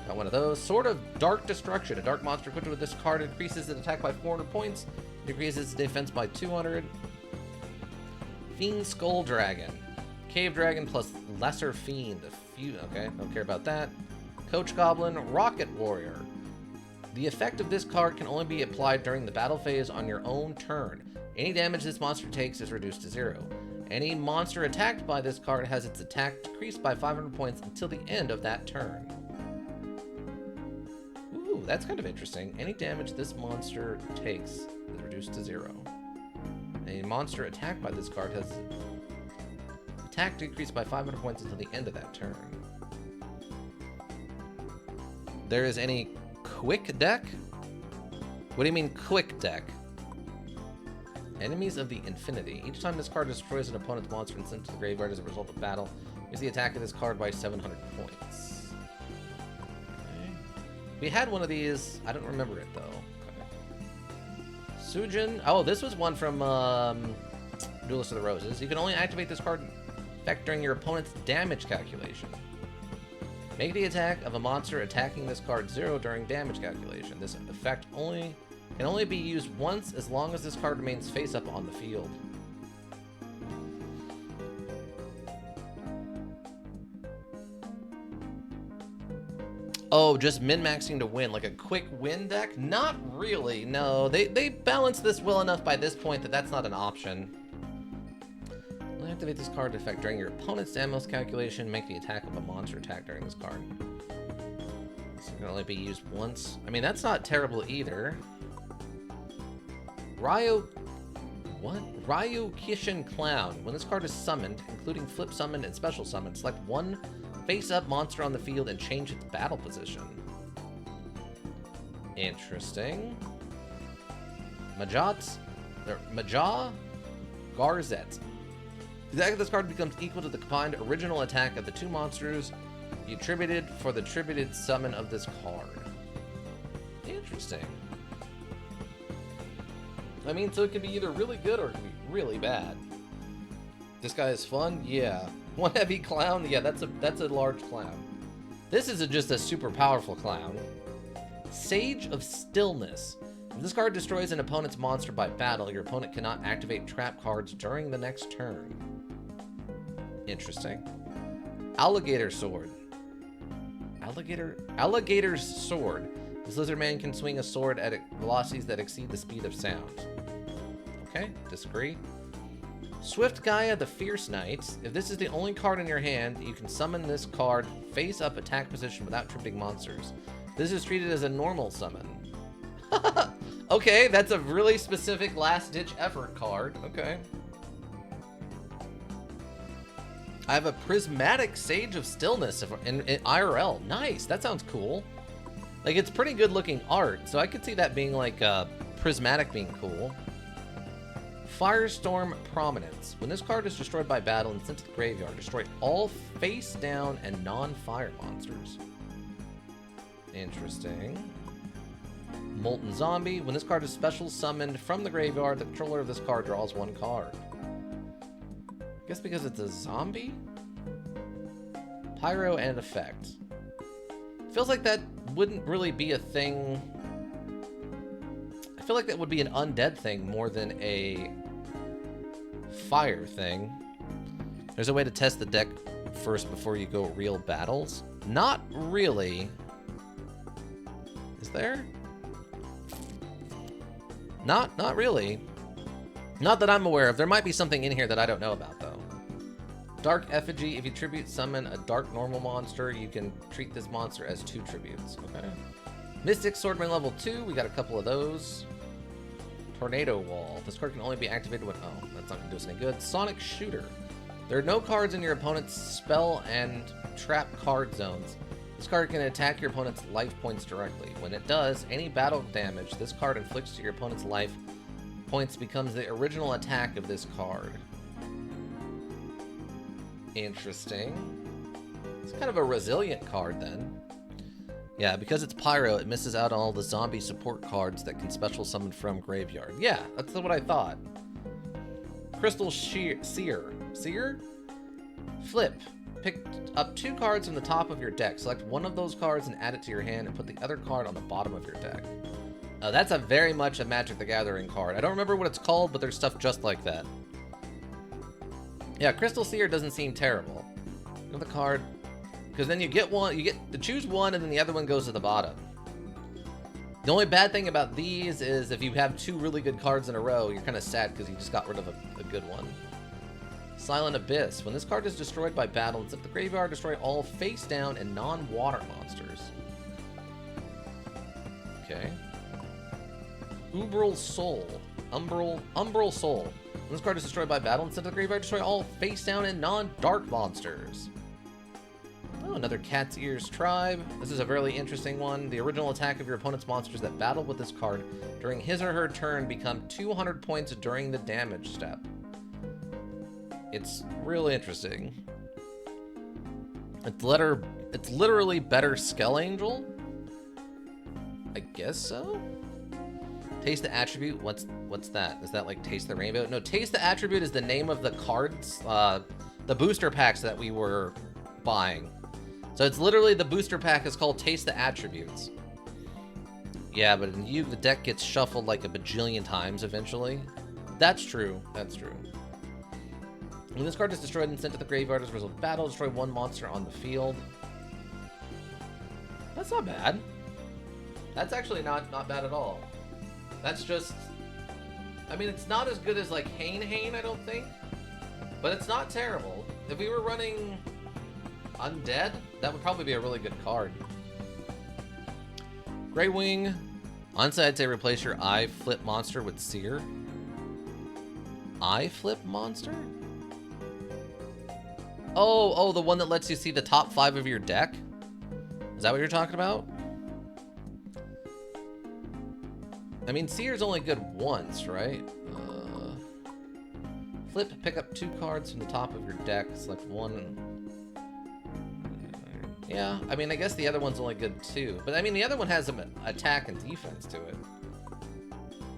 got one of those. Sword of Dark Destruction, a dark monster equipped with this card increases its attack by 400 points, decreases its defense by 200. Fiend Skull Dragon, Cave Dragon plus Lesser Fiend. Okay, don't care about that. Coach Goblin, Rocket Warrior. The effect of this card can only be applied during the battle phase on your own turn. Any damage this monster takes is reduced to 0. Any monster attacked by this card has its attack decreased by 500 points until the end of that turn. Ooh, that's kind of interesting. Any damage this monster takes is reduced to 0. A monster attacked by this card has attack decreased by 500 points until the end of that turn. There is any quick deck? What do you mean quick deck? Enemies of the Infinity. Each time this card destroys an opponent's monster and sent to the graveyard as a result of battle, is the attack of this card by 700 points. Okay. We had one of these. I don't remember it, though. Okay. Sujin. Oh, this was one from Duelist of the Roses. You can only activate this card effect during your opponent's damage calculation. Make the attack of a monster attacking this card 0 during damage calculation. This effect can only be used once as long as this card remains face up on the field. Oh, just min-maxing to win, like a quick win deck? Not really, no. They balance this well enough by this point that that's not an option. Activate this card effect during your opponent's damage calculation. Make the attack of a monster attack during this card. This can only be used once. I mean, that's not terrible either. Ryukishin Clown. When this card is summoned, including flip summoned and special summoned, select one face-up monster on the field and change its battle position. Interesting. Majah Garzet. The attack of this card becomes equal to the combined original attack of the two monsters you attributed for the attributed summon of this card. Interesting. I mean, so it can be either really good or it can be really bad. This guy is fun? Yeah. One heavy clown? Yeah, that's a large clown. This is just a super powerful clown. Sage of Stillness. If this card destroys an opponent's monster by battle, your opponent cannot activate trap cards during the next turn. Interesting. Alligator Sword. Alligator's Sword. This lizard man can swing a sword at velocities that exceed the speed of sound. Okay, disagree. Swift Gaia the Fierce Knight. If this is the only card in your hand, you can summon this card face up attack position without tripping monsters. This is treated as a normal summon. Okay, that's a really specific last-ditch effort card. Okay. I have a Prismatic Sage of Stillness in IRL. Nice, that sounds cool. Like, it's pretty good-looking art, so I could see that being, like, prismatic being cool. Firestorm Prominence. When this card is destroyed by battle and sent to the graveyard, destroy all face-down and non-fire monsters. Interesting. Molten Zombie. When this card is special summoned from the graveyard, the controller of this card draws one card. I guess because it's a zombie? Pyro and Effect. Feels like that wouldn't really be a thing. I feel like that would be an undead thing more than a fire thing. There's a way to test the deck first before you go real battles. Not really. Is there? Not really. Not that I'm aware of. There might be something in here that I don't know about, though. Dark Effigy. If you tribute summon a dark normal monster, you can treat this monster as 2 tributes. Okay. Mystic Swordman level 2. We got a couple of those. Tornado Wall. This card can only be activated when... Oh, that's not going to do us any good. Sonic Shooter. There are no cards in your opponent's spell and trap card zones. This card can attack your opponent's life points directly. When it does, any battle damage this card inflicts to your opponent's life points becomes the original attack of this card. Interesting. It's kind of a resilient card then. Yeah, because it's Pyro, it misses out on all the zombie support cards that can special summon from graveyard. Yeah, that's what I thought. Crystal Seer. Flip. Pick up 2 cards from the top of your deck. Select one of those cards and add it to your hand and put the other card on the bottom of your deck. That's a very much a Magic the Gathering card. I don't remember what it's called, but there's stuff just like that. Yeah, Crystal Seer doesn't seem terrible. Another card, because then you get to choose one and then the other one goes to the bottom. The only bad thing about these is if you have 2 really good cards in a row, you're kind of sad because you just got rid of a good one. Silent Abyss. When this card is destroyed by battle, it's at the graveyard, destroy all face-down and non-water monsters. Okay. Umbral Soul. Umbral Soul. When this card is destroyed by battle, instead of the graveyard, destroy all face-down and non-dark monsters. Oh, another Cat's Ears Tribe. This is a really interesting one. The original attack of your opponent's monsters that battle with this card during his or her turn become 200 points during the damage step. It's really interesting. It's literally better Skull Angel? I guess so? Taste the Attribute? What's that? Is that like Taste the Rainbow? No, Taste the Attribute is the name of the cards, the booster packs that we were buying. So it's literally the booster pack is called Taste the Attributes. Yeah, but in you, the deck gets shuffled like a bajillion times eventually. That's true. That's true. When this card is destroyed and sent to the graveyard as a result of battle, destroy one monster on the field. That's not bad. That's actually not bad at all. That's just... I mean, it's not as good as, like, Hane, I don't think. But it's not terrible. If we were running Undead, that would probably be a really good card. Grey Wing. Honestly, I'd say replace your Eye Flip monster with Seer. Eye Flip monster? Oh, the one that lets you see the top 5 of your deck? Is that what you're talking about? I mean, Seer's only good once, right? Flip, pick up 2 cards from the top of your deck, select one. Yeah, I mean, I guess the other one's only good too. But I mean, the other one has some attack and defense to it.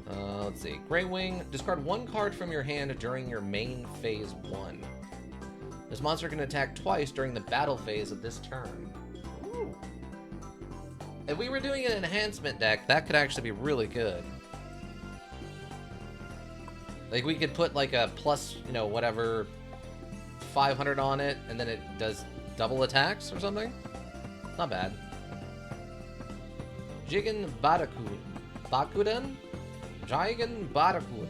Let's see. Grey Wing, discard 1 card from your hand during your main phase 1. This monster can attack twice during the battle phase of this turn. Ooh. If we were doing an enhancement deck, that could actually be really good. Like, we could put, like, a plus, you know, whatever, 500 on it, and then it does double attacks or something? Not bad. Jigen Bakuden? Jigen Bakuden.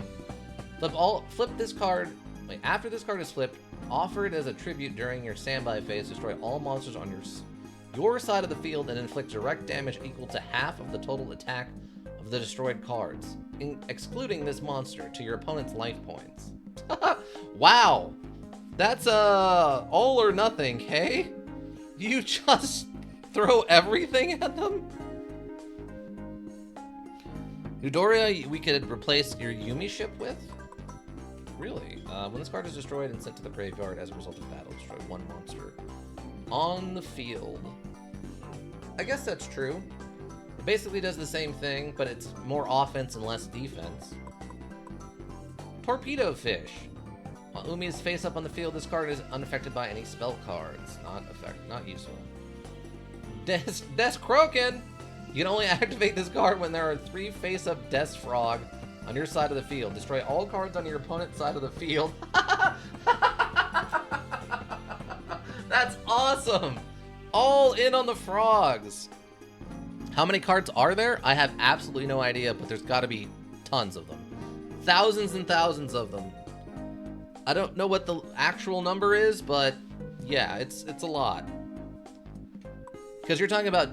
Flip this card. Wait, after this card is flipped, offer it as a tribute during your standby phase. Destroy all monsters on your side of the field and inflict direct damage equal to half of the total attack of the destroyed cards, excluding this monster, to your opponent's life points. Wow! That's all or nothing, hey? You just throw everything at them? Eudoria, we could replace your Yumi ship with? Really? When this card is destroyed and sent to the graveyard as a result of battle, destroy 1 monster on the field. I guess that's true. It basically does the same thing, but it's more offense and less defense. Torpedo Fish. While Umi is face up on the field, this card is unaffected by any spell cards. Not useful. Des Croaken! You can only activate this card when there are 3 face-up Des Frog on your side of the field. Destroy all cards on your opponent's side of the field. That's awesome! All in on the frogs. How many cards are there? I have absolutely no idea, but there's got to be tons of them. Thousands and thousands of them. I don't know what the actual number is, but yeah, it's a lot. Because you're talking about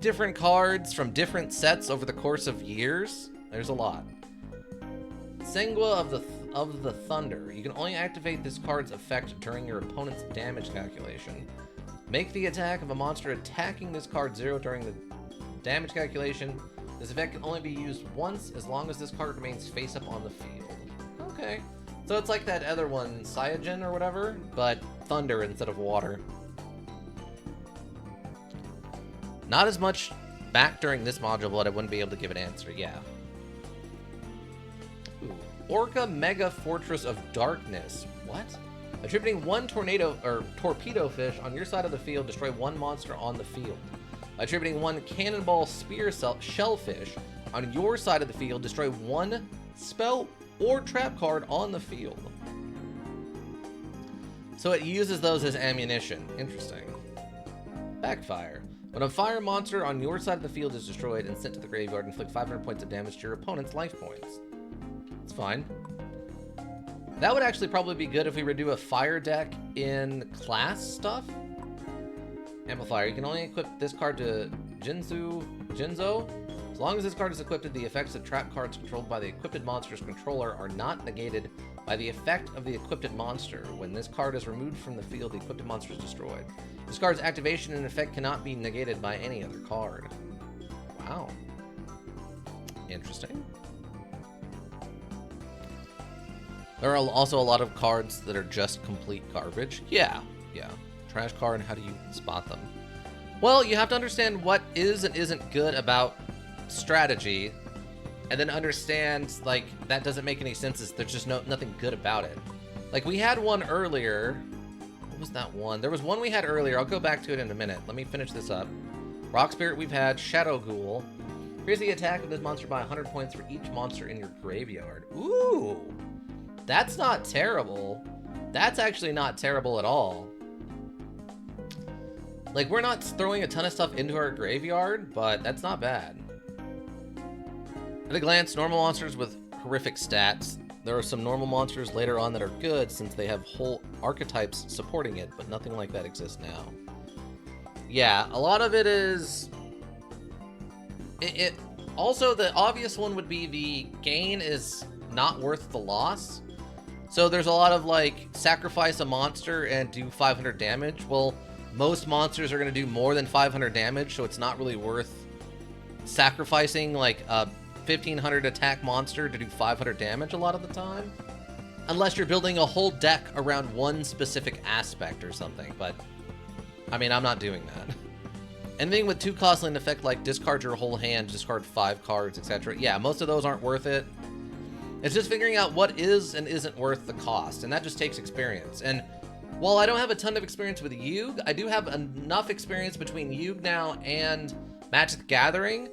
different cards from different sets over the course of years. There's a lot. Sengua of the Thunder. You can only activate this card's effect during your opponent's damage calculation. Make the attack of a monster attacking this card 0 during the damage calculation. This effect can only be used once as long as this card remains face up on the field. Okay. So it's like that other one, Cyanogen or whatever, but thunder instead of water. Not as much back during this module, but I wouldn't be able to give an answer, yeah. Ooh. Orca Mega Fortress of Darkness. What? Attributing 1 torpedo fish on your side of the field, destroy 1 monster on the field. Attributing 1 cannonball spear shellfish on your side of the field, destroy 1 spell or trap card on the field. So it uses those as ammunition. Interesting. Backfire. When a fire monster on your side of the field is destroyed and sent to the graveyard, inflict 500 points of damage to your opponent's life points. It's fine. That would actually probably be good if we were to do a fire deck in class stuff. Amplifier. You can only equip this card to Jinzo. As long as this card is equipped, the effects of trap cards controlled by the equipped monster's controller are not negated by the effect of the equipped monster. When this card is removed from the field, the equipped monster is destroyed. This card's activation and effect cannot be negated by any other card. Wow. Interesting. There are also a lot of cards that are just complete garbage. Yeah. Trash card, how do you spot them? Well, you have to understand what is and isn't good about strategy, and then understand, like, that doesn't make any sense. There's just nothing good about it. Like, we had one earlier. What was that one? There was one we had earlier. I'll go back to it in a minute. Let me finish this up. Rock Spirit we've had. Shadow Ghoul. Increase the attack of this monster by 100 points for each monster in your graveyard. Ooh! That's not terrible. That's actually not terrible at all. Like, we're not throwing a ton of stuff into our graveyard, but that's not bad. At a glance, normal monsters with horrific stats. There are some normal monsters later on that are good since they have whole archetypes supporting it, but nothing like that exists now. Yeah, a lot of it is... Also, the obvious one would be the gain is not worth the loss. So there's a lot of, like, sacrifice a monster and do 500 damage. Well, most monsters are going to do more than 500 damage, so it's not really worth sacrificing, like, a 1500 attack monster to do 500 damage a lot of the time. Unless you're building a whole deck around one specific aspect or something, but, I mean, I'm not doing that. Anything with too costly an effect like discard your whole hand, discard 5 cards, etc. Yeah, most of those aren't worth it. It's just figuring out what is and isn't worth the cost, and that just takes experience. And while I don't have a ton of experience with Yugi, I do have enough experience between Yugi now and Magic the Gathering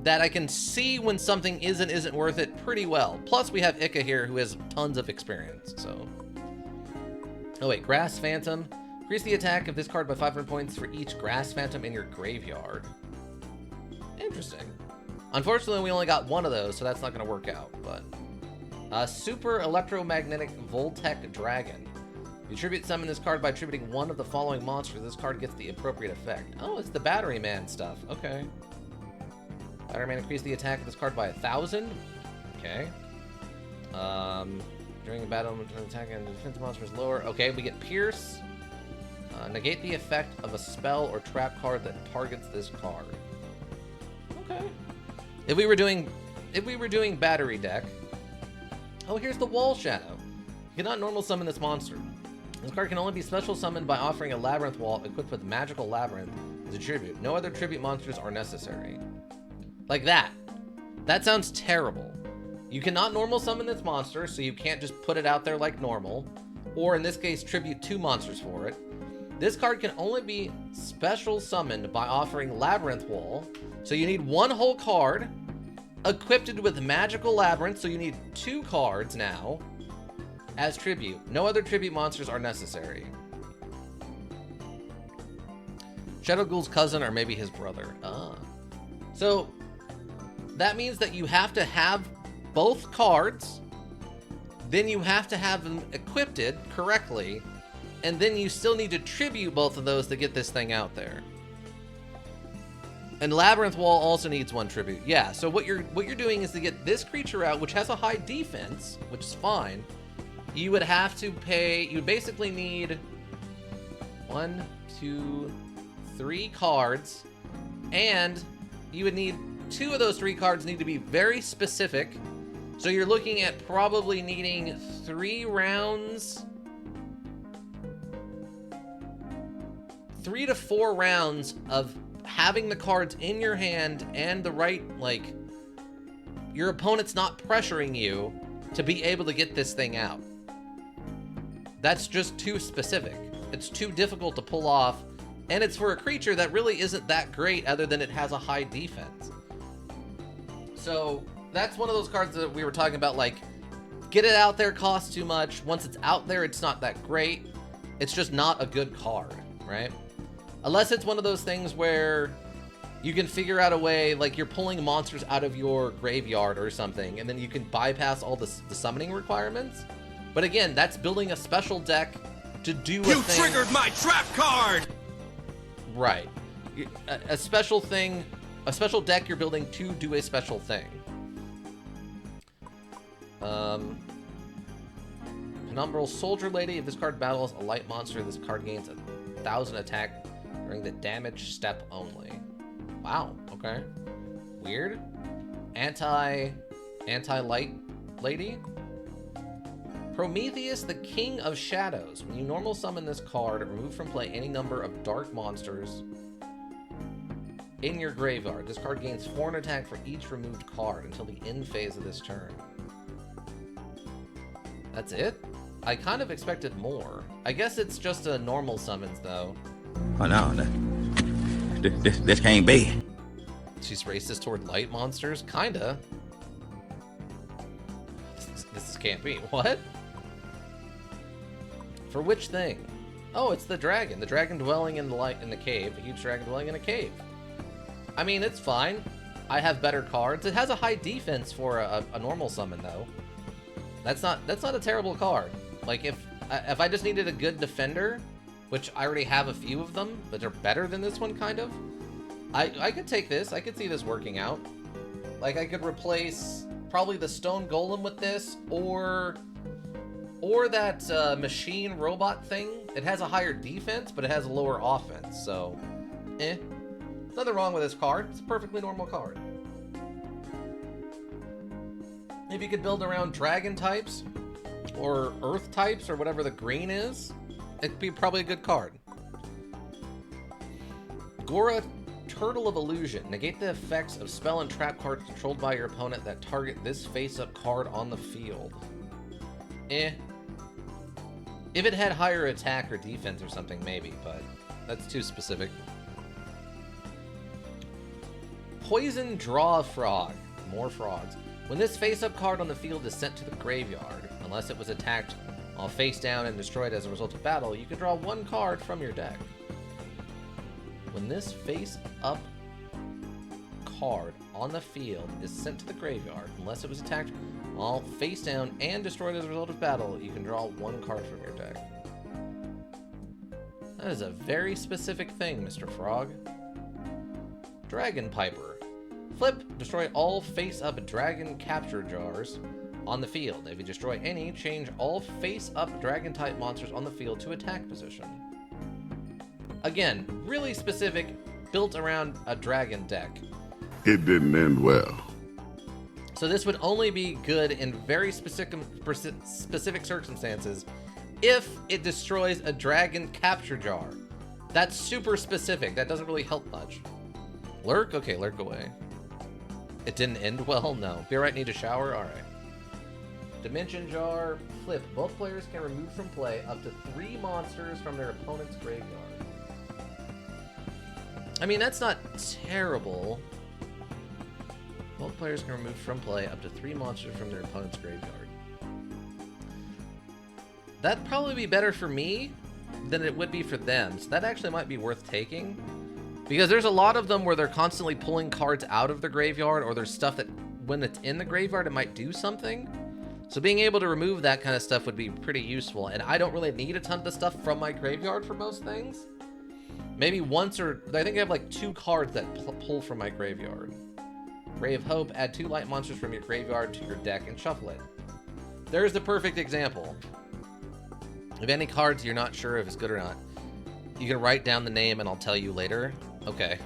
that I can see when something is and isn't worth it pretty well. Plus, we have Ika here who has tons of experience, so... Oh wait, Grass Phantom. Increase the attack of this card by 500 points for each Grass Phantom in your graveyard. Interesting. Unfortunately, we only got one of those, so that's not going to work out, but... Super Electromagnetic Voltec Dragon. You tribute summon this card by attributing one of the following monsters. This card gets the appropriate effect. Oh, it's the Battery Man stuff. Okay. Battery Man increase the attack of this card by 1,000. Okay. During a battle, when attack and defense monster is lower. Okay, we get Pierce. Negate the effect of a spell or trap card that targets this card. Okay. If we were doing battery deck. Oh, here's the Wall Shadow. You cannot normal summon this monster. This card can only be special summoned by offering a Labyrinth Wall equipped with Magical Labyrinth as a tribute. No other tribute monsters are necessary. Like that. That sounds terrible. You cannot normal summon this monster, so you can't just put it out there like normal. Or in this case, tribute 2 monsters for it. This card can only be special summoned by offering Labyrinth Wall. So you need 1 whole card equipped with Magical Labyrinth, so you need 2 cards now as tribute. No other tribute monsters are necessary. Shadow Ghoul's cousin or maybe his brother. So that means that you have to have both cards, then you have to have them equipped correctly, and then you still need to tribute both of those to get this thing out there. And Labyrinth Wall also needs 1 tribute. Yeah, so what you're doing is to get this creature out, which has a high defense, which is fine. You would have to pay, you would basically need 1, 2, 3 cards, and you would need 2 of those 3 cards need to be very specific. So you're looking at probably needing 3 rounds, 3 to 4 rounds of having the cards in your hand and the right, like, your opponent's not pressuring you to be able to get this thing out. That's just too specific. It's too difficult to pull off, and it's for a creature that really isn't that great other than it has a high defense. So that's one of those cards that we were talking about, like, get it out there costs too much. Once it's out there, it's not that great. It's just not a good card, right? Unless it's one of those things where you can figure out a way, like you're pulling monsters out of your graveyard or something, and then you can bypass all the summoning requirements. But again, that's building a special deck to do a You thing. triggered my trap card! Right. A special thing, a special deck you're building to do a special thing. Penumbral Soldier Lady. If this card battles a light monster, this card gains 1,000 attack during the damage step only. Wow, okay. Weird. Anti-light lady. Prometheus, the King of Shadows. When you normal summon this card, remove from play any number of dark monsters in your graveyard. This card gains 4 attack for each removed card until the end phase of this turn. That's it? I kind of expected more. I guess it's just a normal summons, though. Oh no, this can't be. She's racist toward light monsters? Kinda. This can't be. What? For which thing? Oh, it's the dragon. The dragon dwelling in the cave. A huge dragon dwelling in a cave. I mean, it's fine. I have better cards. It has a high defense for a normal summon, though. That's not a terrible card. Like, if I just needed a good defender, which I already have a few of them, but they're better than this one, kind of. I could take this. I could see this working out. Like, I could replace probably the stone golem with this, or that machine robot thing. It has a higher defense, but it has a lower offense, so nothing wrong with this card. It's a perfectly normal card. If you could build around dragon types or earth types or whatever the green is, it'd be probably a good card. Gora, Turtle of Illusion. Negate the effects of spell and trap cards controlled by your opponent that target this face-up card on the field. If it had higher attack or defense or something, maybe, but that's too specific. Poison Draw Frog. More frogs. When this face-up card on the field is sent to the graveyard, unless it was attacked while face down and destroyed as a result of battle, you can draw 1 card from your deck. When this face-up card on the field is sent to the graveyard, unless it was attacked while face down and destroyed as a result of battle, you can draw 1 card from your deck. That is a very specific thing, Mr. Frog. Dragon Piper. Flip, destroy all face-up dragon capture jars on the field. If you destroy any, change all face-up dragon-type monsters on the field to attack position. Again, really specific, built around a dragon deck. It didn't end well. So this would only be good in very specific circumstances if it destroys a dragon capture jar. That's super specific. That doesn't really help much. Lurk? Okay, lurk away. It didn't end well? No. Be right, need a shower? Alright. Dimension Jar. Flip. Both players can remove from play up to 3 monsters from their opponent's graveyard. I mean, that's not terrible. Both players can remove from play up to 3 monsters from their opponent's graveyard. That'd probably be better for me than it would be for them. So that actually might be worth taking. Because there's a lot of them where they're constantly pulling cards out of the graveyard, or there's stuff that when it's in the graveyard, it might do something. So being able to remove that kind of stuff would be pretty useful. And I don't really need a ton of the stuff from my graveyard for most things. Maybe once, or I think I have like 2 cards that pull from my graveyard. Ray of Hope, add 2 light monsters from your graveyard to your deck and shuffle it. There's the perfect example. If any cards you're not sure if it's good or not, you can write down the name and I'll tell you later. Okay.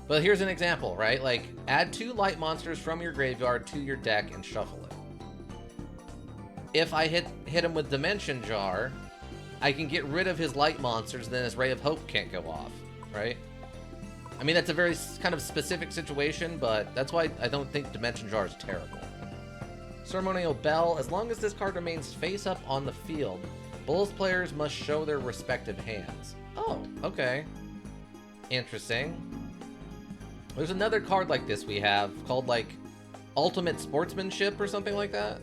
But here's an example, right? Like, add 2 light monsters from your graveyard to your deck and shuffle it. If I hit him with Dimension Jar, I can get rid of his light monsters, then his Ray of Hope can't go off, right? I mean, that's a very kind of specific situation, but that's why I don't think Dimension Jar is terrible. Ceremonial Bell. As long as this card remains face up on the field, both players must show their respective hands. Oh, okay. Interesting. There's another card like this we have called, like, Ultimate Sportsmanship or something like that.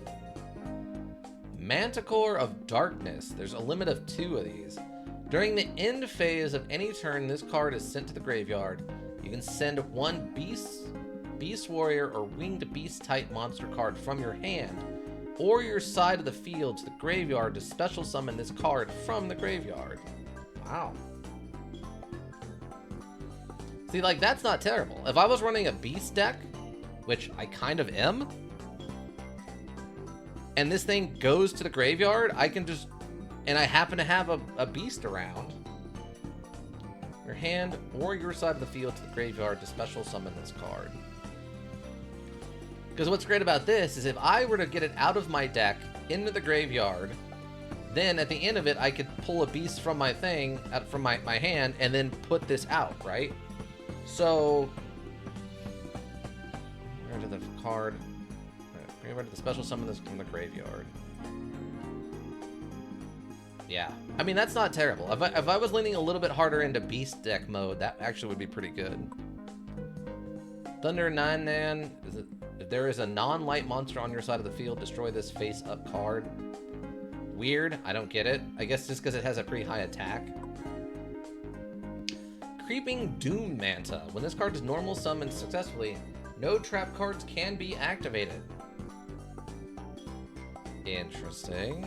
Manticore of Darkness. There's a limit of 2 of these. During the end phase of any turn this card is sent to the graveyard, you can send 1 Beast Warrior or Winged Beast type monster card from your hand, or your side of the field to the graveyard to special summon this card from the graveyard. Wow. See, like, that's not terrible. If I was running a beast deck, which I kind of am, and this thing goes to the graveyard, I can just, and I happen to have a beast around, your hand or your side of the field to the graveyard to special summon this card. Because what's great about this is if I were to get it out of my deck into the graveyard, then at the end of it, I could pull a beast from my thing, from my hand, and then put this out, right? So, where did the card? Graveyard to the special summon this from the graveyard. Yeah, I mean, that's not terrible. If I was leaning a little bit harder into beast deck mode, that actually would be pretty good. Thunder 9-man, if there is a non-light monster on your side of the field, destroy this face-up card. Weird, I don't get it. I guess just because it has a pretty high attack. Creeping Doom Manta. When this card is normal summoned successfully, no trap cards can be activated. Interesting.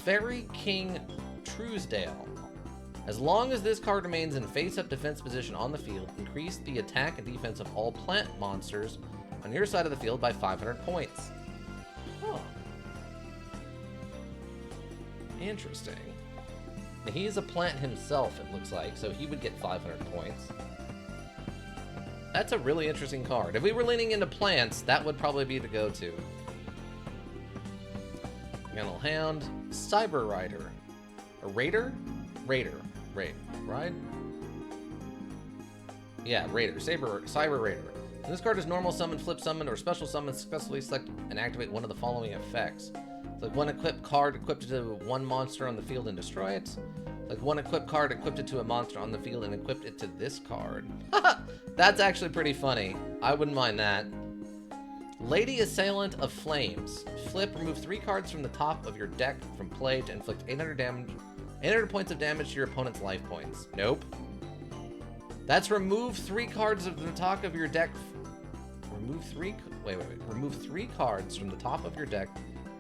Fairy King Truesdale. As long as this card remains in face-up defense position on the field, increase the attack and defense of all plant monsters on your side of the field by 500 points. Huh. Interesting. He's a plant himself, it looks like, so he would get 500 points. That's a really interesting card. If we were leaning into plants, that would probably be the go-to. Ganel Hound, Cyber Rider. A Raider? Raider. Ride? Yeah, Raider. Cyber Raider. When this card is normal summon, flip summon, or special summon, successfully select and activate one of the following effects. Like one equipped card equipped to one monster on the field and destroy it. Like one equipped card equipped it to a monster on the field and equipped it to this card. That's actually pretty funny. I wouldn't mind that. Lady Assailant of Flames. Flip, remove 3 cards from the top of your deck from play to inflict 800 points of damage to your opponent's life points. Nope. That's remove 3 cards from the top of your deck. Remove 3. Wait. Remove 3 cards from the top of your deck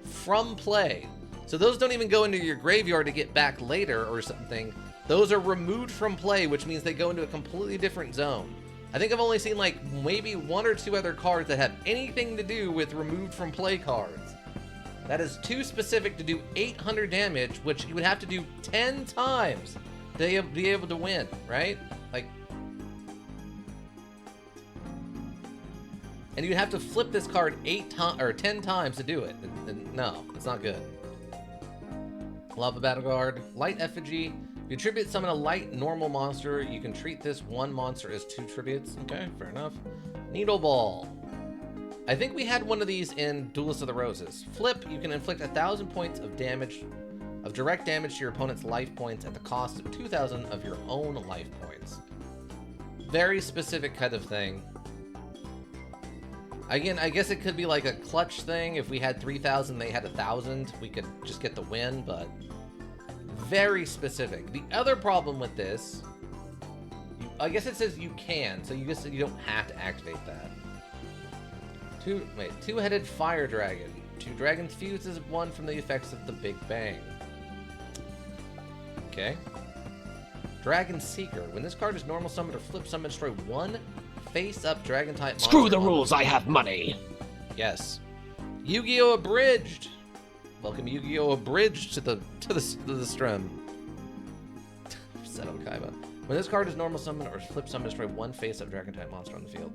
from play. So those don't even go into your graveyard to get back later or something. Those are removed from play, which means they go into a completely different zone. I think I've only seen like maybe 1 or 2 other cards that have anything to do with removed from play cards. That is too specific to do 800 damage, which you would have to do 10 times to be able to win, right? Like, and you'd have to flip this card 10 times to do it. And no, it's not good. Lava Battle Guard, Light Effigy. If you tribute summon a light normal monster, you can treat this one monster as 2 tributes. Okay, fair enough. Needle Ball. I think we had one of these in Duelist of the Roses. Flip, you can inflict 1,000 points of damage, of direct damage to your opponent's life points at the cost of 2,000 of your own life points. Very specific kind of thing. Again, I guess it could be like a clutch thing. If we had 3,000, they had 1,000, we could just get the win, but very specific. The other problem with this, I guess it says you can, so you don't have to activate that. Two-headed fire dragon. 2 dragons fuse as one from the effects of the Big Bang. Okay. Dragon Seeker. When this card is normal summon or flip summon, destroy 1 face-up dragon type monster. Screw the rules, I have money. Yes. Yu-Gi-Oh! Abridged. Welcome Yu-Gi-Oh! Abridged to the stream. Seto Kaiba. When this card is normal summon or flip summon, destroy 1 face-up dragon type monster on the field.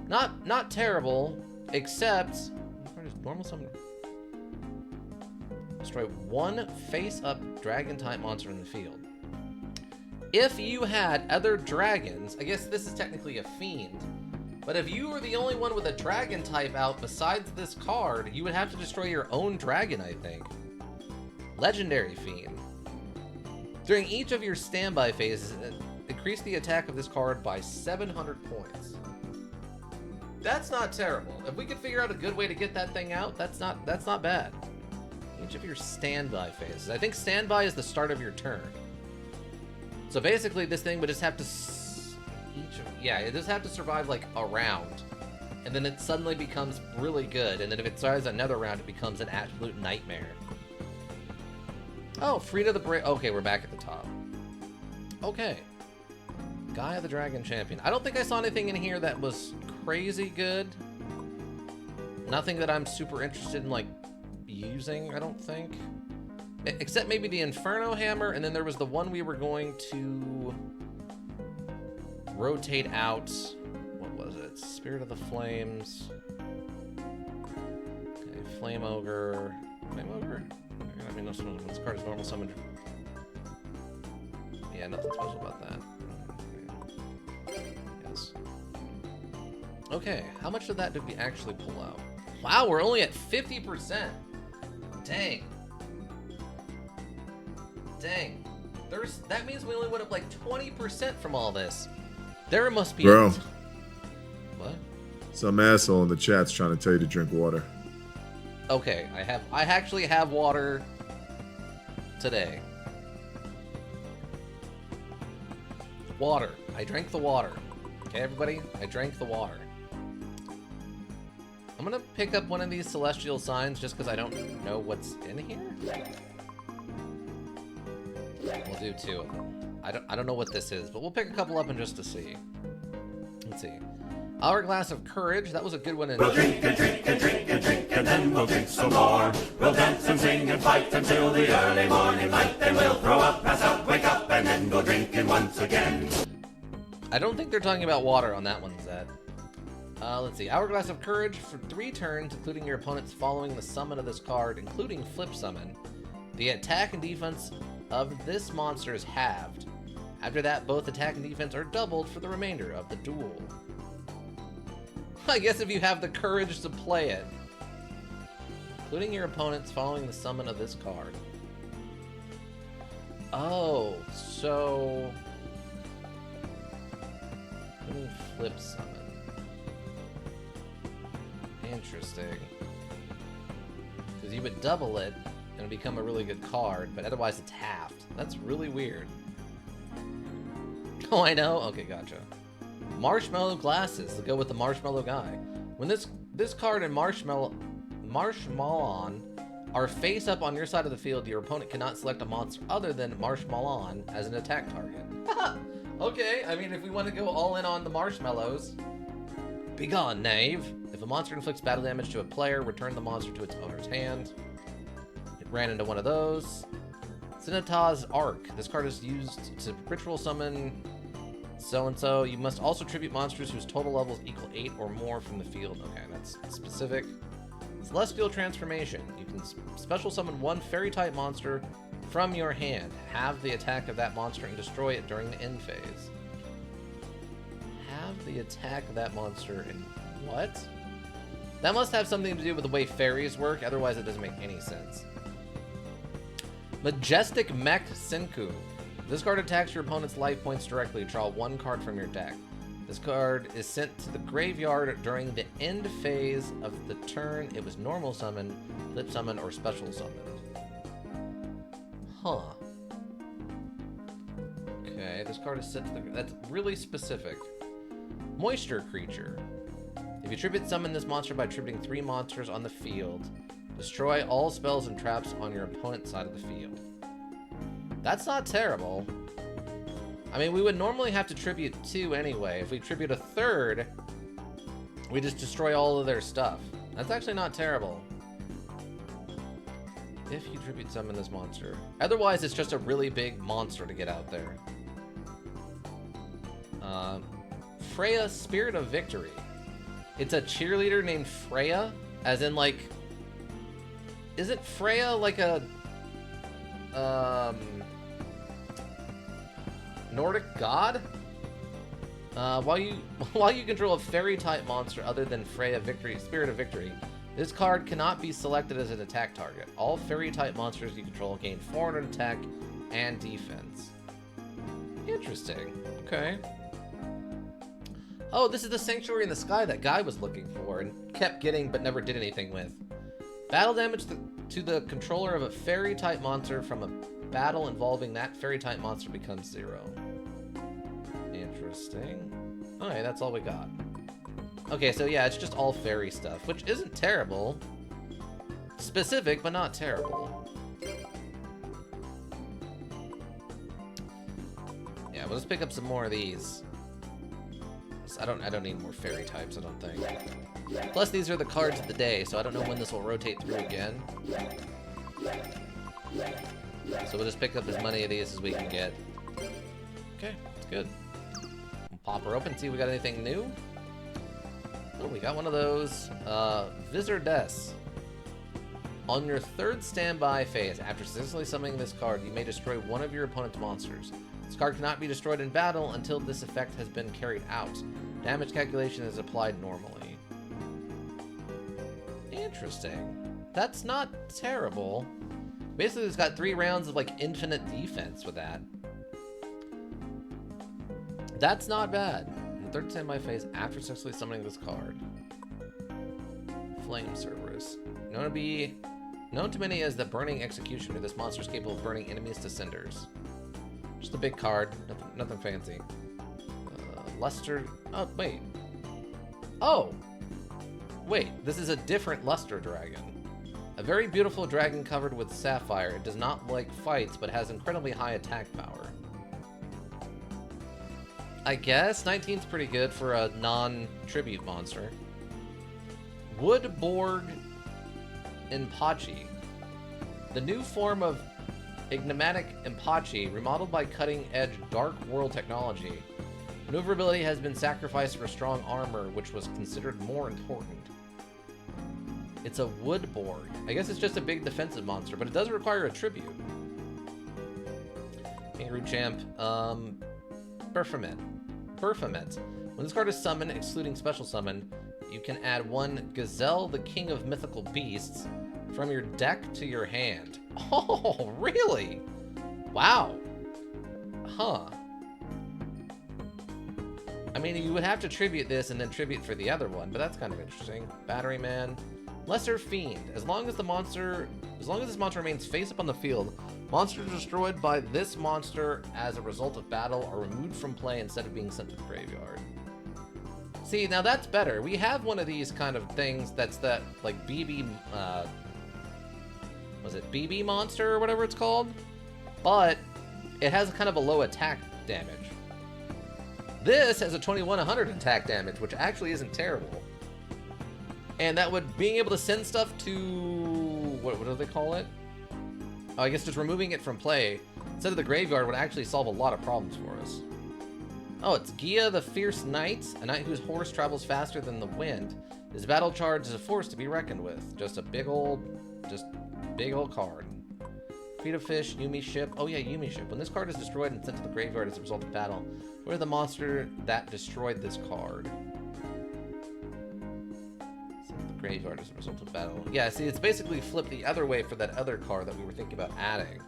Not terrible, except this card is normal summon. Destroy 1 face-up dragon type monster in the field. If you had other dragons, I guess this is technically a fiend, but if you were the only one with a dragon type out besides this card, you would have to destroy your own dragon, I think. Legendary Fiend. During each of your standby phases, increase the attack of this card by 700 points. That's not terrible. If we could figure out a good way to get that thing out, that's not bad. Each of your standby phases. I think standby is the start of your turn. So basically, this thing would just have to it just have to survive like a round, and then it suddenly becomes really good, and then if it tries another round, it becomes an absolute nightmare. Oh, Frida the Brave. Okay, we're back at the top. Okay. Gaia the Dragon Champion. I don't think I saw anything in here that was crazy good. Nothing that I'm super interested in, like, using, I don't think. Except maybe the Inferno Hammer, and then there was the one we were going to rotate out. What was it? Spirit of the Flames. Okay, Flame Ogre. Flame Ogre? I mean, this card is normal summoned. Yeah, nothing special about that. Yes. Okay, how much of that did we actually pull out? Wow, we're only at 50%. Dang. Dang. That means we only went up like 20% from all this. There must be... Bro. What? Some asshole in the chat's trying to tell you to drink water. Okay, I actually have water today. Water. I drank the water. Okay, everybody? I drank the water. I'm gonna pick up one of these celestial signs just because I don't know what's in here. We'll do two of them. I don't know what this is, but we'll pick a couple up and just to see. Let's see. Hourglass of Courage. That was a good one. We'll drink and drink and drink and drink, and then we'll drink some more. We'll dance and sing and fight until the early morning light. Then we'll throw up, pass out, wake up, and then go drinking once again. I don't think they're talking about water on that one, Zed. Let's see. Hourglass of Courage for 3 turns, including your opponents following the summon of this card, including Flip Summon. The attack and defense of this monster is halved. After that, both attack and defense are doubled for the remainder of the duel. I guess if you have the courage to play it. Including your opponents following the summon of this card. Oh, so... Flip Summon. Interesting. Because you would double it and it'd become a really good card, but otherwise it's halved. That's really weird. Oh, I know? Okay, gotcha. Marshmallow Glasses. To go with the Marshmallow guy. When this card and Marshmallon are face up on your side of the field, your opponent cannot select a monster other than Marshmallon as an attack target. Okay, I mean, if we want to go all in on the marshmallows. Begone, knave. If a monster inflicts battle damage to a player, return the monster to its owner's hand. It ran into one of those. Zenita's Arc. This card is used to ritual summon so-and-so. You must also tribute monsters whose total levels equal 8 or more from the field. Okay, that's specific. Celestial Transformation. You can special summon one fairy-type monster from your hand. Have the attack of that monster and destroy it during the end phase. Have the attack of that monster in... What? That must have something to do with the way fairies work, otherwise it doesn't make any sense. Majestic Mech Senku. This card attacks your opponent's life points directly. Draw 1 card from your deck. This card is sent to the graveyard during the end phase of the turn it was normal summoned, flip summoned, or special summoned. Huh. Okay, this card is sent to the... That's really specific. Moisture Creature. If you tribute summon this monster by tributing 3 monsters on the field, destroy all spells and traps on your opponent's side of the field. That's not terrible. I mean, we would normally have to tribute 2 anyway. If we tribute a 3rd, we just destroy all of their stuff. That's actually not terrible. If you tribute summon this monster. Otherwise, it's just a really big monster to get out there. Freya, Spirit of Victory. It's a cheerleader named Freya, as in, like... Isn't Freya like a... Nordic god? While you control a fairy-type monster other than Freya Spirit of Victory, this card cannot be selected as an attack target. All fairy-type monsters you control gain 400 attack and defense. Interesting. Okay. Oh, this is the Sanctuary in the Sky that Guy was looking for and kept getting but never did anything with. Battle damage to the controller of a fairy-type monster from a battle involving that fairy-type monster becomes 0. Interesting. Okay, that's all we got. Okay, so yeah, it's just all fairy stuff, which isn't terrible. Specific, but not terrible. Yeah, we'll just pick up some more of these. I don't need more fairy types, I don't think. Plus, these are the cards of the day, so I don't know when this will rotate through again. So we'll just pick up as many of these as we can get. Okay, that's good. We'll pop her open, see if we got anything new. Oh, we got one of those. Visor Des. On your third standby phase, after successfully summoning this card, you may destroy one of your opponent's monsters. This card cannot be destroyed in battle until this effect has been carried out. Damage calculation is applied normally. Interesting. That's not terrible. Basically, it's got 3 rounds of, like, infinite defense with that. That's not bad. In the third standby phase, after successfully summoning this card. Flame Cerberus. Known to many as the Burning Executioner, this monster is capable of burning enemies to cinders. Just a big card, nothing fancy. Luster. Oh, wait. Oh! Wait, this is a different Luster Dragon. A very beautiful dragon covered with sapphire. It does not like fights, but has incredibly high attack power. I guess 19's pretty good for a non-tribute monster. Woodborg Inpachi. The new form of Enigmatic Inpachi, remodeled by cutting-edge Dark World technology. Maneuverability has been sacrificed for strong armor, which was considered more important. It's a Woodborg. I guess it's just a big defensive monster, but it does require a tribute. Kangaroo Champ. Berfamet. When this card is summoned, excluding special summon, you can add 1 Gazelle, the King of Mythical Beasts, from your deck to your hand. Oh, really? Wow. Huh. I mean, you would have to tribute this and then tribute for the other one, but that's kind of interesting. Battery Man. Lesser Fiend. As long as this monster remains face up on the field, monsters destroyed by this monster as a result of battle are removed from play instead of being sent to the graveyard. See, now that's better. We have one of these kind of things that's that, like, BB, was it BB monster or whatever it's called? But it has kind of a low attack damage. This has a 2100 attack damage, which actually isn't terrible. And that would, being able to send stuff to, what do they call it? Oh, I guess just removing it from play instead of the graveyard would actually solve a lot of problems for us. Oh, it's Gia the Fierce Knight, a knight whose horse travels faster than the wind. His battle charge is a force to be reckoned with. Just a big old card. Feet of Fish, Yumi Ship. Oh yeah, Yumi Ship. When this card is destroyed and sent to the graveyard as a result of battle, what is the monster that destroyed this card? Sent to the graveyard as a result of battle. Yeah, see, it's basically flipped the other way for that other card that we were thinking about adding.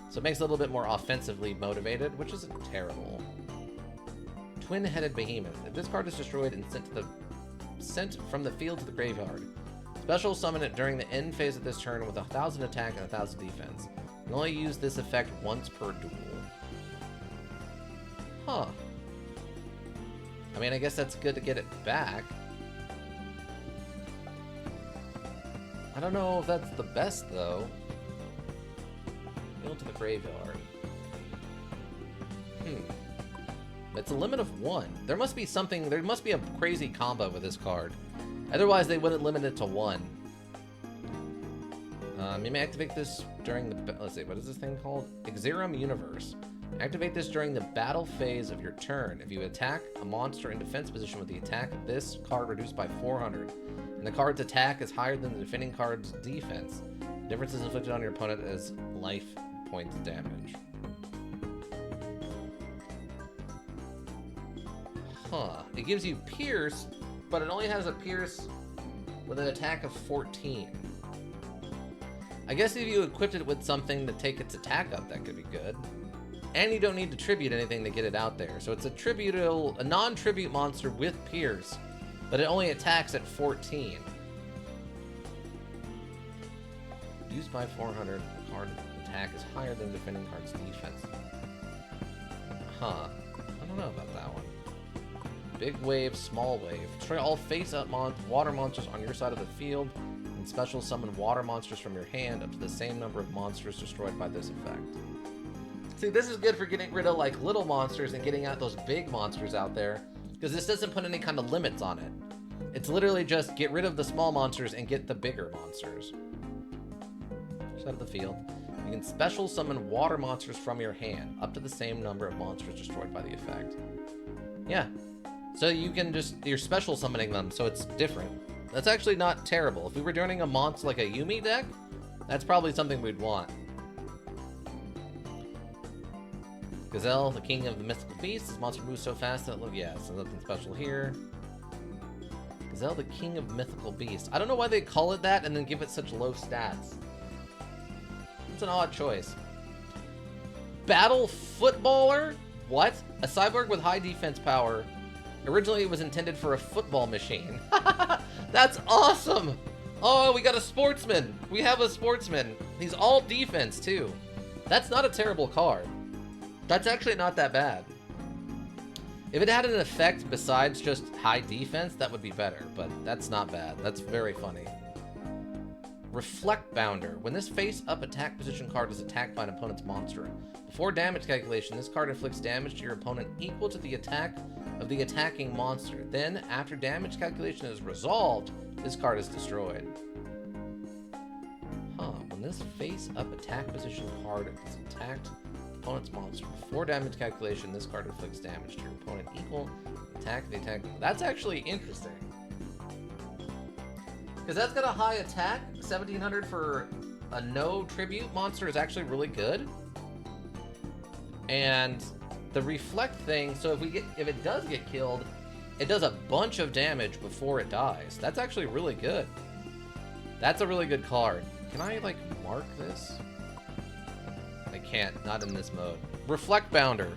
So it makes it a little bit more offensively motivated, which isn't terrible. Twin-Headed Behemoth. If this card is destroyed and sent from the field to the graveyard, special summon it during the end phase of this turn with 1000 attack and 1000 defense. You can only use this effect once per duel. Huh. I mean, I guess that's good to get it back. I don't know if that's the best, though. Field to the graveyard. It's a limit of 1. There must be a crazy combo with this card. Otherwise, they wouldn't limit it to 1. You may activate this during the... Let's see, what is this thing called? Exerum Universe. Activate this during the battle phase of your turn. If you attack a monster in defense position with the attack of this card reduced by 400, and the card's attack is higher than the defending card's defense, the difference is inflicted on your opponent as life points damage. Huh. It gives you Pierce, but it only has a Pierce with an attack of 14. I guess if you equipped it with something to take its attack up, that could be good. And you don't need to tribute anything to get it out there. So it's a non-tribute monster with Pierce, but it only attacks at 14. Reduced by 400, the card attack is higher than the defending card's defense. Huh. I don't know about that one. Big wave, small wave. Destroy all face-up water monsters on your side of the field, and special summon water monsters from your hand up to the same number of monsters destroyed by this effect. See, this is good for getting rid of like little monsters and getting out those big monsters out there, because this doesn't put any kind of limits on it. It's literally just get rid of the small monsters and get the bigger monsters. Side of the field. You can special summon water monsters from your hand, up to the same number of monsters destroyed by the effect. Yeah. So you can just, you're special summoning them, so it's different. That's actually not terrible. If we were doing a monster like a Yumi deck, that's probably something we'd want. Gazelle, the king of the mythical beasts. This monster moves so fast that, look, yeah, so nothing special here. Gazelle, the king of mythical beasts. I don't know why they call it that and then give it such low stats. It's an odd choice. Battle Footballer? What? A cyborg with high defense power. Originally, it was intended for a football machine. That's awesome! Oh, we got a sportsman. We have a sportsman. He's all defense, too. That's not a terrible card. That's actually not that bad. If it had an effect besides just high defense, that would be better, but that's not bad. That's very funny. Reflect Bounder. When this face-up attack position card is attacked by an opponent's monster, before damage calculation, this card inflicts damage to your opponent equal to the attack of the attacking monster. Then, after damage calculation is resolved, this card is destroyed. Huh. When this face-up attack position card is attacked opponent's monster, before damage calculation, this card inflicts damage to your opponent equal attack the attack. That's actually interesting. Because that's got a high attack. 1700 for a no tribute monster is actually really good. And the reflect thing, so if it does get killed, it does a bunch of damage before it dies. That's actually really good. That's a really good card. Can I like mark this? I can't, not in this mode. Reflect Bounder.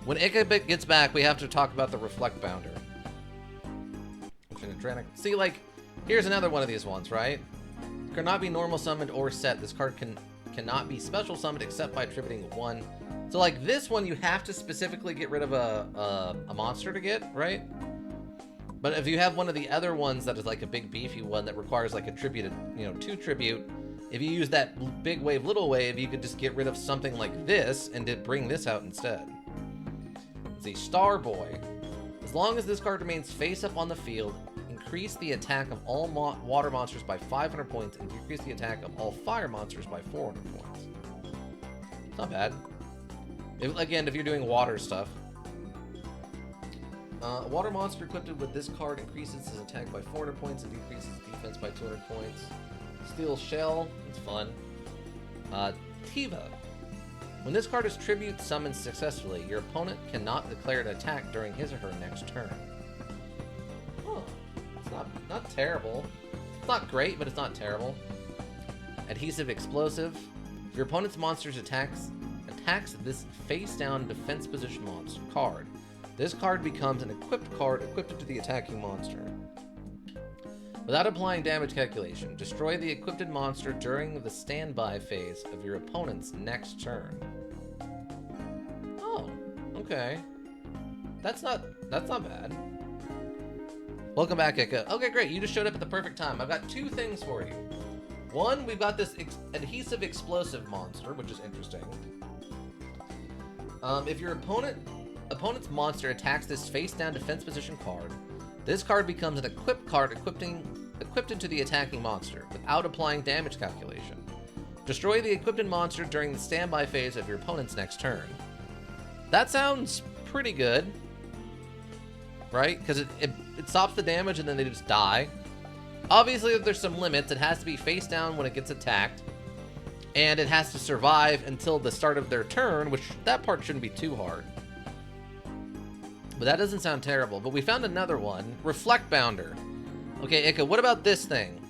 When Ikabit gets back, we have to talk about the Reflect Bounder. See, like, here's another one of these ones, right? Cannot be normal summoned or set. This card cannot be special summoned except by attributing 1. So, like, this one you have to specifically get rid of a monster to get, right? But if you have one of the other ones that is like a big beefy one that requires like a tribute, 2 tribute, if you use that big wave, little wave, you could just get rid of something like this and bring this out instead. Let's see, Starboy. As long as this card remains face up on the field, increase the attack of all water monsters by 500 points and decrease the attack of all fire monsters by 400 points. It's not bad. Again, if you're doing water stuff. A water monster equipped with this card increases his attack by 400 points and decreases defense by 200 points. Steel Shell, it's fun. Tiva. When this card is tribute summoned successfully, your opponent cannot declare an attack during his or her next turn. Huh. It's not terrible. It's not great, but it's not terrible. Adhesive Explosive. If your opponent's monster's attacks this face-down defense position monster card, this card becomes an equipped card equipped to the attacking monster. Without applying damage calculation, destroy the equipped monster during the standby phase of your opponent's next turn. Oh, okay. That's not bad. Welcome back, Ika. Okay, great. You just showed up at the perfect time. I've got 2 things for you. One, we've got this adhesive explosive monster, which is interesting. If your opponent's monster attacks this face-down defense position card, this card becomes an equipped card equipped into the attacking monster without applying damage calculation. Destroy the equipped monster during the standby phase of your opponent's next turn. That sounds pretty good, right? Because it stops the damage and then they just die. Obviously, there's some limits. It has to be face down when it gets attacked, and it has to survive until the start of their turn, which that part shouldn't be too hard. But that doesn't sound terrible. But we found another one. Reflect Bounder. Okay, Ika, what about this thing?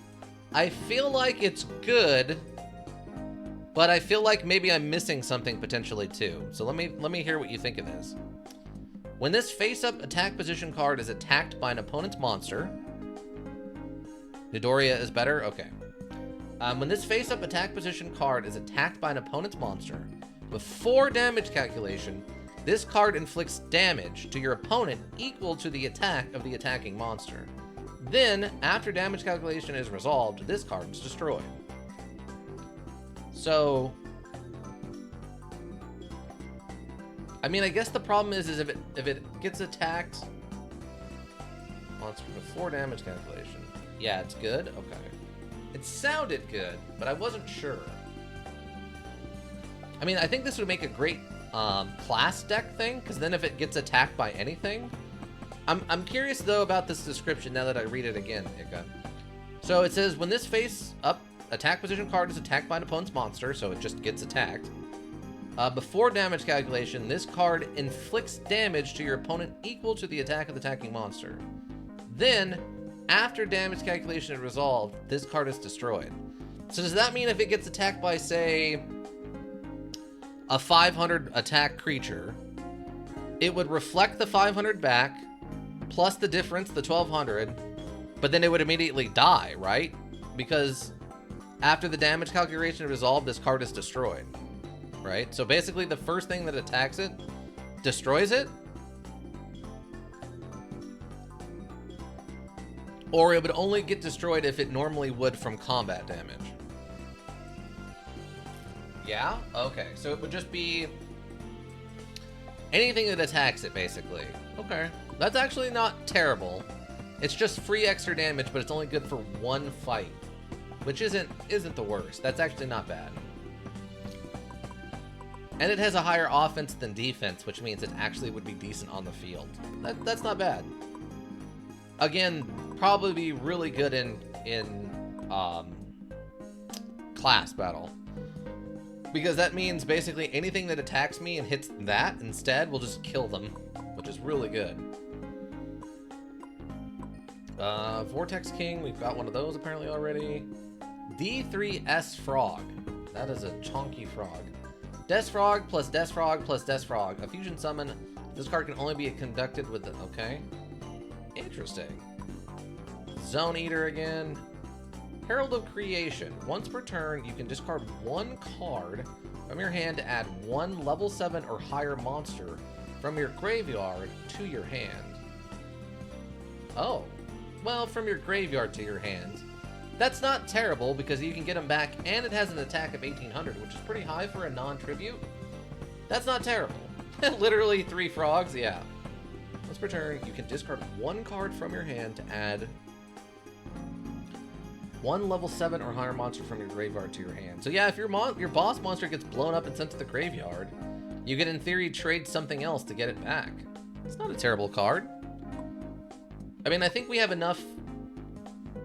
I feel like it's good, but I feel like maybe I'm missing something potentially too. So let me hear what you think of this. When this face-up attack position card is attacked by an opponent's monster... Nidoria is better? Okay. When this face-up attack position card is attacked by an opponent's monster, before damage calculation, This card inflicts damage to your opponent equal to the attack of the attacking monster. Then, after damage calculation is resolved, this card is destroyed. So, I mean, I guess the problem is if it gets attacked monster before damage calculation. Yeah, it's good. Okay, it sounded good, but I wasn't sure. I mean, I think this would make a great class deck thing, because then if it gets attacked by anything, I'm curious though about this description now that I read it again, Ika. So it says when this face up attack position card is attacked by an opponent's monster, so it just gets attacked. Before damage calculation, this card inflicts damage to your opponent equal to the attack of the attacking monster. Then, after damage calculation is resolved, this card is destroyed. So does that mean if it gets attacked by, say, a 500 attack creature, it would reflect the 500 back, plus the difference, the 1200, but then it would immediately die, right? Because after the damage calculation is resolved, this card is destroyed, right? So basically the first thing that attacks it destroys it? Or it would only get destroyed if it normally would from combat damage. Yeah? Okay, so it would just be anything that attacks it, basically. Okay, that's actually not terrible. It's just free extra damage, but it's only good for one fight, which isn't the worst. That's actually not bad. And it has a higher offense than defense, which means it actually would be decent on the field. That's not bad. Again, probably be really good in class battle. Because that means basically anything that attacks me and hits that instead will just kill them, which is really good. Vortex King, we've got one of those apparently already. D3S Frog. That is a chonky frog. Des Frog plus Des Frog plus Des Frog. A fusion summon. This card can only be conducted with the... Okay. Interesting. Zone Eater again. Herald of Creation. Once per turn, you can discard one card from your hand to add one level 7 or higher monster from your graveyard to your hand. Oh. Well, from your graveyard to your hand. That's not terrible because you can get them back and it has an attack of 1800, which is pretty high for a non-tribute. That's not terrible. Literally 3 frogs, yeah. Once per turn, you can discard one card from your hand to add one level 7 or higher monster from your graveyard to your hand. So yeah, if your boss monster gets blown up and sent to the graveyard, you can in theory trade something else to get it back. It's not a terrible card. I mean, I think we have enough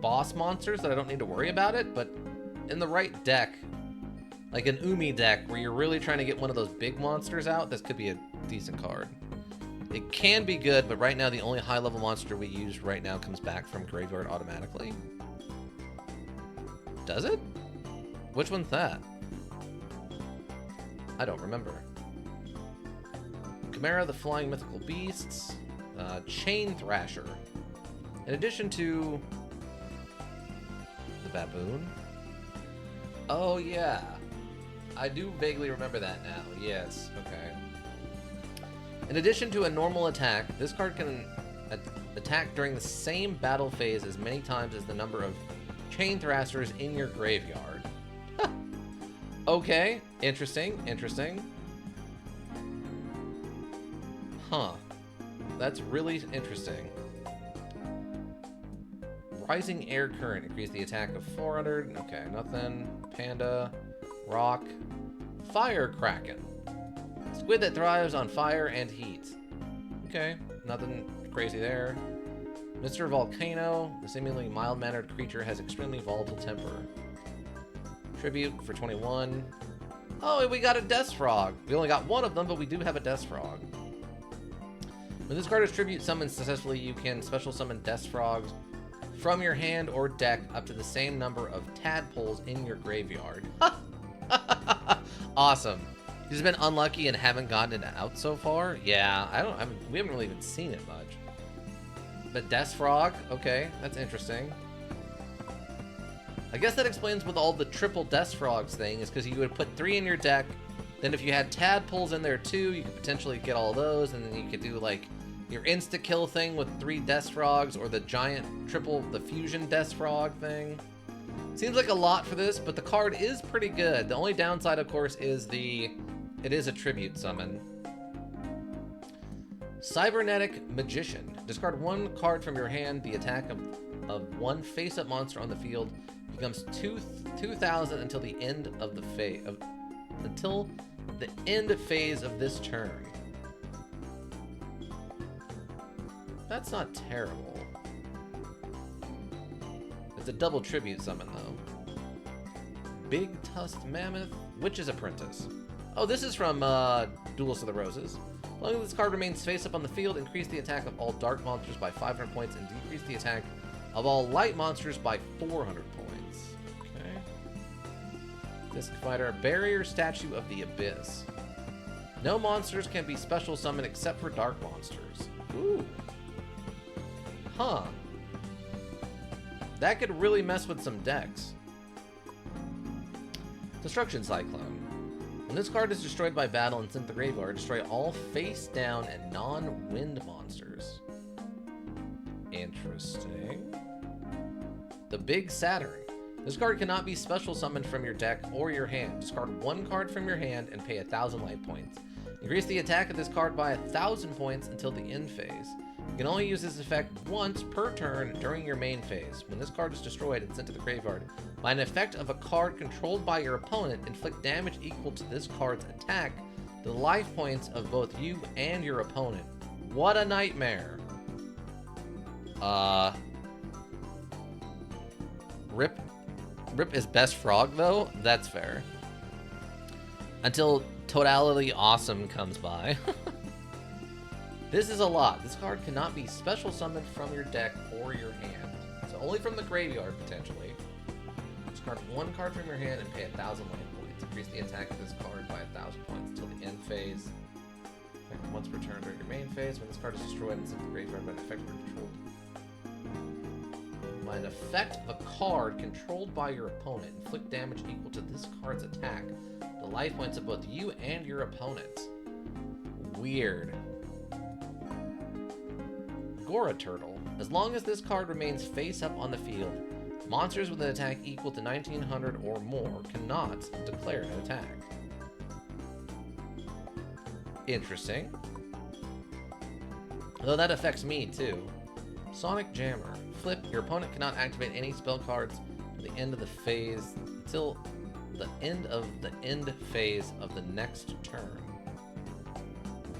boss monsters that I don't need to worry about it, but in the right deck, like an Umi deck where you're really trying to get one of those big monsters out, this could be a decent card. It can be good, but right now the only high level monster we use right now comes back from graveyard automatically. Does it? Which one's that? I don't remember. Chimera, the Flying Mythical Beasts. Chain Thrasher. In addition to the Baboon. Oh yeah. I do vaguely remember that now. Yes, okay. In addition to a normal attack, this card can attack during the same battle phase as many times as the number of Chain Thrashers in your graveyard. Okay, interesting, interesting. Huh. That's really interesting. Rising Air Current, increase the attack of 400. Okay, nothing. Panda, Rock, Fire Kraken. Squid that thrives on fire and heat. Okay, nothing crazy there. Mr. Volcano, the seemingly mild-mannered creature, has extremely volatile temper. Tribute for 21. Oh, we got a Death Frog. We only got one of them, but we do have a Death Frog. When this card is tribute summoned successfully, you can special summon Death Frogs from your hand or deck up to the same number of tadpoles in your graveyard. Awesome. You've been unlucky and haven't gotten it out so far? Yeah, we haven't really even seen it much. But Death Frog, okay, that's interesting. I guess that explains with all the triple Death Frogs thing, is because you would put 3 in your deck, Then if you had tadpoles in there too, you could potentially get all those, and then you could do like your insta-kill thing with 3 Death Frogs, or the giant the fusion Death Frog thing. Seems like a lot for this, but the card is pretty good. The only downside, of course, is it is a tribute summon. Cybernetic Magician. Discard 1 card from your hand. The attack of 1 face-up monster on the field becomes 2,000 until the end of the phase of this turn. That's not terrible. It's a double tribute summon, though. Big Tusked Mammoth, Witch's Apprentice. Oh, this is from Duels of the Roses. As long as this card remains face up on the field, increase the attack of all dark monsters by 500 points and decrease the attack of all light monsters by 400 points. Okay. Disc Fighter, Barrier Statue of the Abyss. No monsters can be special summoned except for dark monsters. Ooh. Huh. That could really mess with some decks. Destruction Cyclone. When this card is destroyed by battle and sent to the graveyard, destroy all face-down and non-wind monsters. Interesting. The Big Saturn. This card cannot be special summoned from your deck or your hand. Discard 1 card from your hand and pay 1,000 life points. Increase the attack of this card by 1,000 points until the end phase. You can only use this effect once per turn during your main phase. When this card is destroyed and sent to the graveyard, by an effect of a card controlled by your opponent, inflict damage equal to this card's attack to the life points of both you and your opponent. What a nightmare. Rip is best frog, though? That's fair. Until Totality Awesome comes by. This is a lot. This card cannot be special summoned from your deck or your hand. So only from the graveyard, potentially. Discard 1 card from your hand and pay 1,000 life points. Increase the attack of this card by 1,000 points until the end phase. Effect once per turn during your main phase. When this card is destroyed and sent to the graveyard by an effect controlled. By an effect of a card controlled by your opponent, inflict damage equal to this card's attack. The life points of both you and your opponent. Weird. Gora Turtle. As long as this card remains face up on the field, monsters with an attack equal to 1,900 or more cannot declare an attack. Interesting. Though that affects me too. Sonic Jammer. Flip. Your opponent cannot activate any spell cards at the end of the phase until the end of the end phase of the next turn.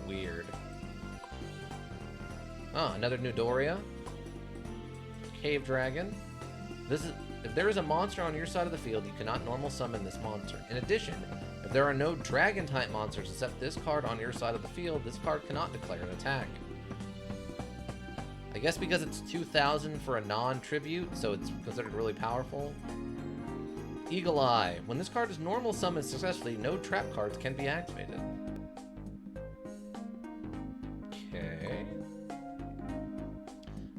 Weird. Oh, another new Doria. Cave Dragon. If there is a monster on your side of the field, you cannot normal summon this monster. In addition, if there are no dragon-type monsters except this card on your side of the field, this card cannot declare an attack. I guess because it's 2,000 for a non-tribute, so it's considered really powerful. Eagle Eye. When this card is normal summoned successfully, no trap cards can be activated. Okay.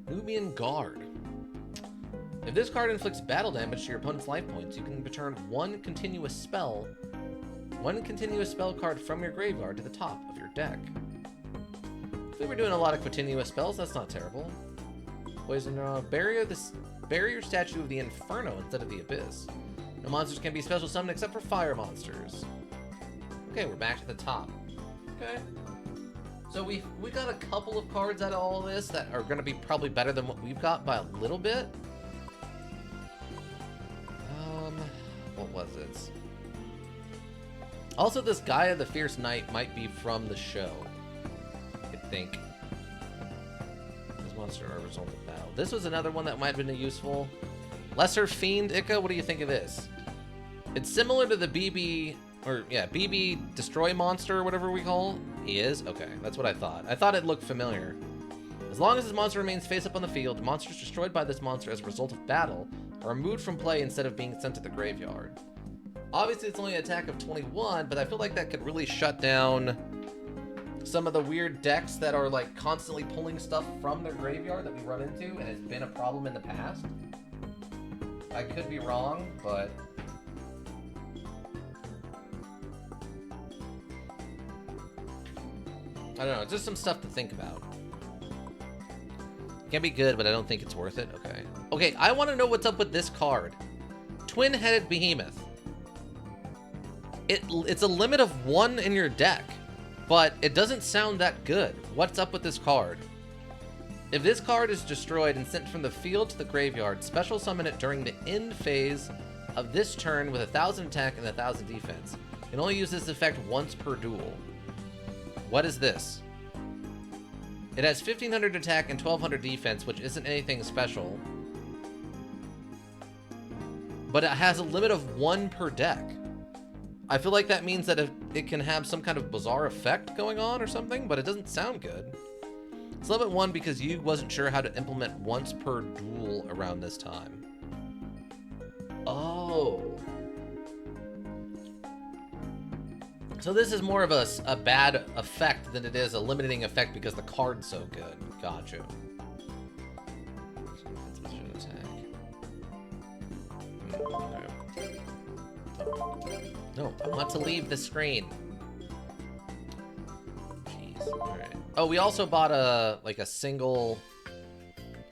Nubian Guard. If this card inflicts battle damage to your opponent's life points, you can return one continuous spell card from your graveyard to the top of your deck. If we were doing a lot of continuous spells, that's not terrible. Poison Barrier Statue of the Inferno instead of the Abyss. No monsters can be special summoned except for fire monsters. Okay, we're back to the top. Okay. So we got a couple of cards out of all this that are going to be probably better than what we've got by a little bit. What was it? Also, this Gaia the Fierce Knight might be from the show. I think. This monster are a result of battle. This was another one that might have been useful. Lesser Fiend, Ika, what do you think of this? It's similar to the BB Destroy Monster, or whatever we call. He is? Okay, that's what I thought. I thought it looked familiar. As long as this monster remains face up on the field, monsters destroyed by this monster as a result of battle are removed from play instead of being sent to the graveyard. Obviously, it's only an attack of 21, but I feel like that could really shut down some of the weird decks that are like constantly pulling stuff from their graveyard that we run into, and has been a problem in the past. I could be wrong, but I don't know. It's just some stuff to think about. Can be good, but I don't think it's worth it. Okay. Okay, I want to know what's up with this card. Twin-headed behemoth. It's a limit of 1 in your deck, but it doesn't sound that good. What's up with this card? If this card is destroyed and sent from the field to the graveyard, special summon it during the end phase of this turn with 1,000 attack and 1,000 defense. You can only use this effect once per duel. What is this? It has 1,500 attack and 1,200 defense, which isn't anything special. But it has a limit of 1 per deck. I feel like that means that it can have some kind of bizarre effect going on or something, but it doesn't sound good. It's limit 1 because you wasn't sure how to implement once per duel around this time. Oh. So this is more of a bad effect than it is a limiting effect because the card's so good. Gotcha. No, I want to leave the screen. Jeez. Alright. Oh, we also bought a single...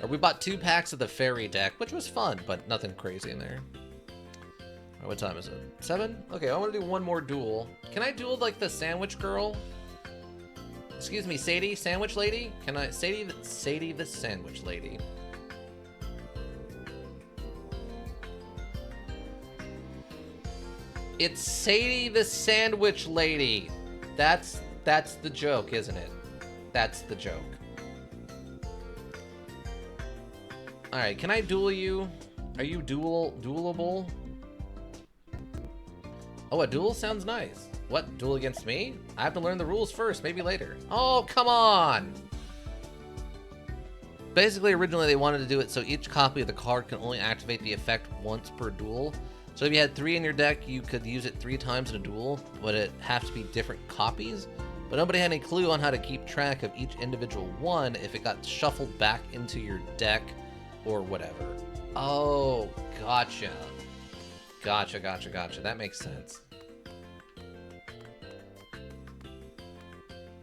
Or we bought 2 packs of the fairy deck, which was fun, but nothing crazy in there. Right, what time is it? 7? Okay, I want to do one more duel. Can I duel like the sandwich girl? Excuse me, Sadie, sandwich lady? Can I... Sadie the sandwich lady. It's Sadie the sandwich lady. That's the joke, isn't it? That's the joke. Alright, can I duel you? Are you duelable? Oh, a duel sounds nice. What, duel against me? I have to learn the rules first, maybe later. Oh, come on! Basically, originally they wanted to do it so each copy of the card can only activate the effect once per duel. So if you had 3 in your deck, you could use it 3 times in a duel, but it have to be different copies. But nobody had any clue on how to keep track of each individual one if it got shuffled back into your deck or whatever. Oh, gotcha. Gotcha. That makes sense.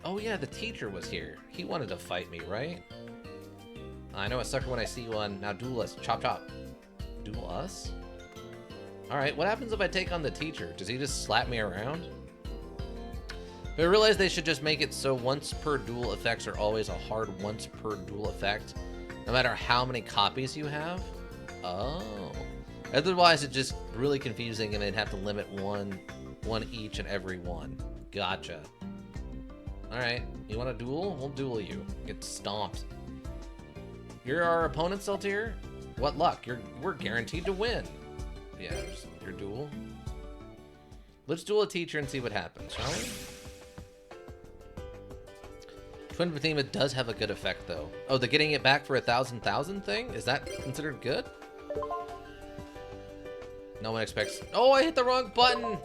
Oh yeah, the teacher was here. He wanted to fight me, right? I know a sucker when I see one. Now duel us. Chop chop. Duel us? Alright, what happens if I take on the teacher? Does he just slap me around? But I realized they should just make it so once per duel effects are always a hard once per duel effect, no matter how many copies you have. Oh. Otherwise it's just really confusing and they'd have to limit one each and every one. Gotcha. Alright, you want to duel? We'll duel you. Get stomped. You're our opponent, Saltier? What luck? We're guaranteed to win. Yeah, just your duel. Let's duel a teacher and see what happens, shall we? Twin Behemoth does have a good effect, though. Oh, the getting it back for 1,000 thing? Is that considered good? No one expects... Oh, I hit the wrong button!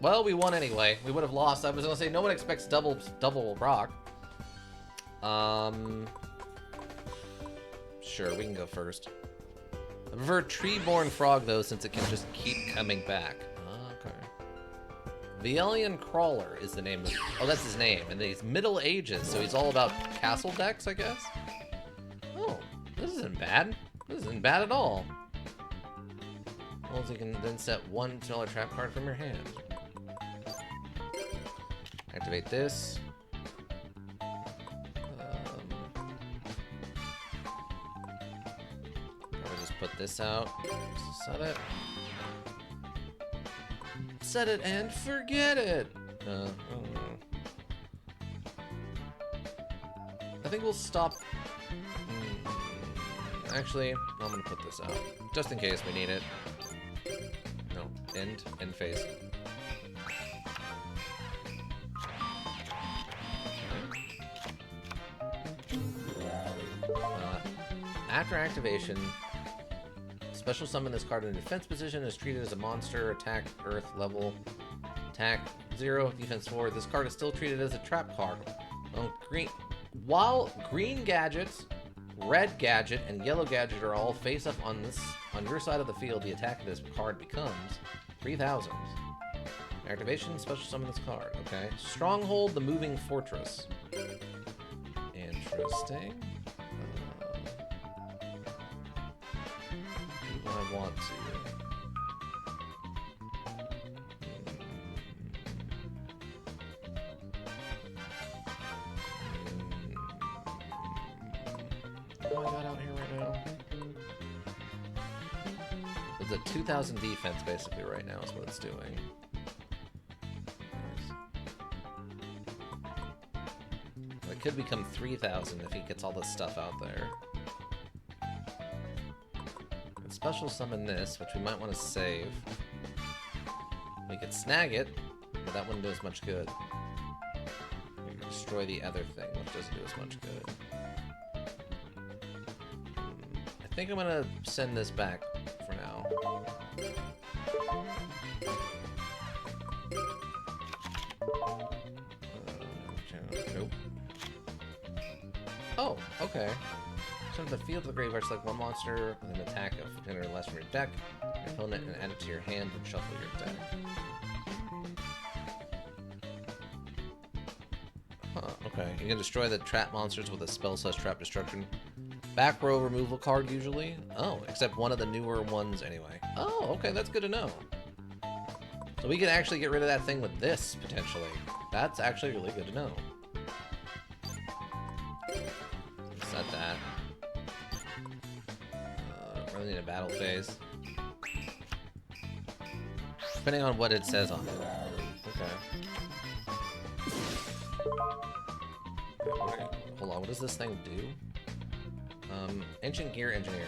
Well, we won anyway. We would have lost. I was gonna say, no one expects double rock. Sure, we can go first. I prefer Treeborn Frog, though, since it can just keep coming back. Okay. Vielian Crawler is the name of... Oh, that's his name. And he's Middle Ages, so he's all about castle decks, I guess? Oh, this isn't bad. This isn't bad at all. Well, you can then set 1 smaller trap card from your hand. Activate this. Put this out. Set it. Set it and forget it. I think we'll stop. Actually, I'm gonna put this out just in case we need it. No, end phase. After activation. Special summon this card in a defense position, is treated as a monster, attack, earth, level, attack 0, defense 4. This card is still treated as a trap card. While green gadgets, red gadget, and yellow gadget are all face up on your side of the field, the attack of this card becomes 3,000. Activation, special summon this card. Okay. Stronghold, the moving fortress. Interesting. Do I want to? What do I got out here right now? It's a 2,000 defense basically right now is what it's doing. It could become 3,000 if he gets all this stuff out there. And special summon this, which we might want to save. We could snag it, but that wouldn't do as much good. We could destroy the other thing, which doesn't do as much good. I think I'm gonna send this back for now. Nope. Oh, okay. Send the field to the graveyard, select one monster with an attack of 10 or less from your deck, your opponent, and add it to your hand and shuffle your deck. Huh, okay. You can destroy the trap monsters with a spell / trap destruction. Back row removal card, usually. Oh, except one of the newer ones anyway. Oh, okay, that's good to know. So we can actually get rid of that thing with this, potentially. That's actually really good to know. Set that. Really need a battle phase. Depending on what it says on it. Okay. Hold on, what does this thing do? Ancient Gear Engineer.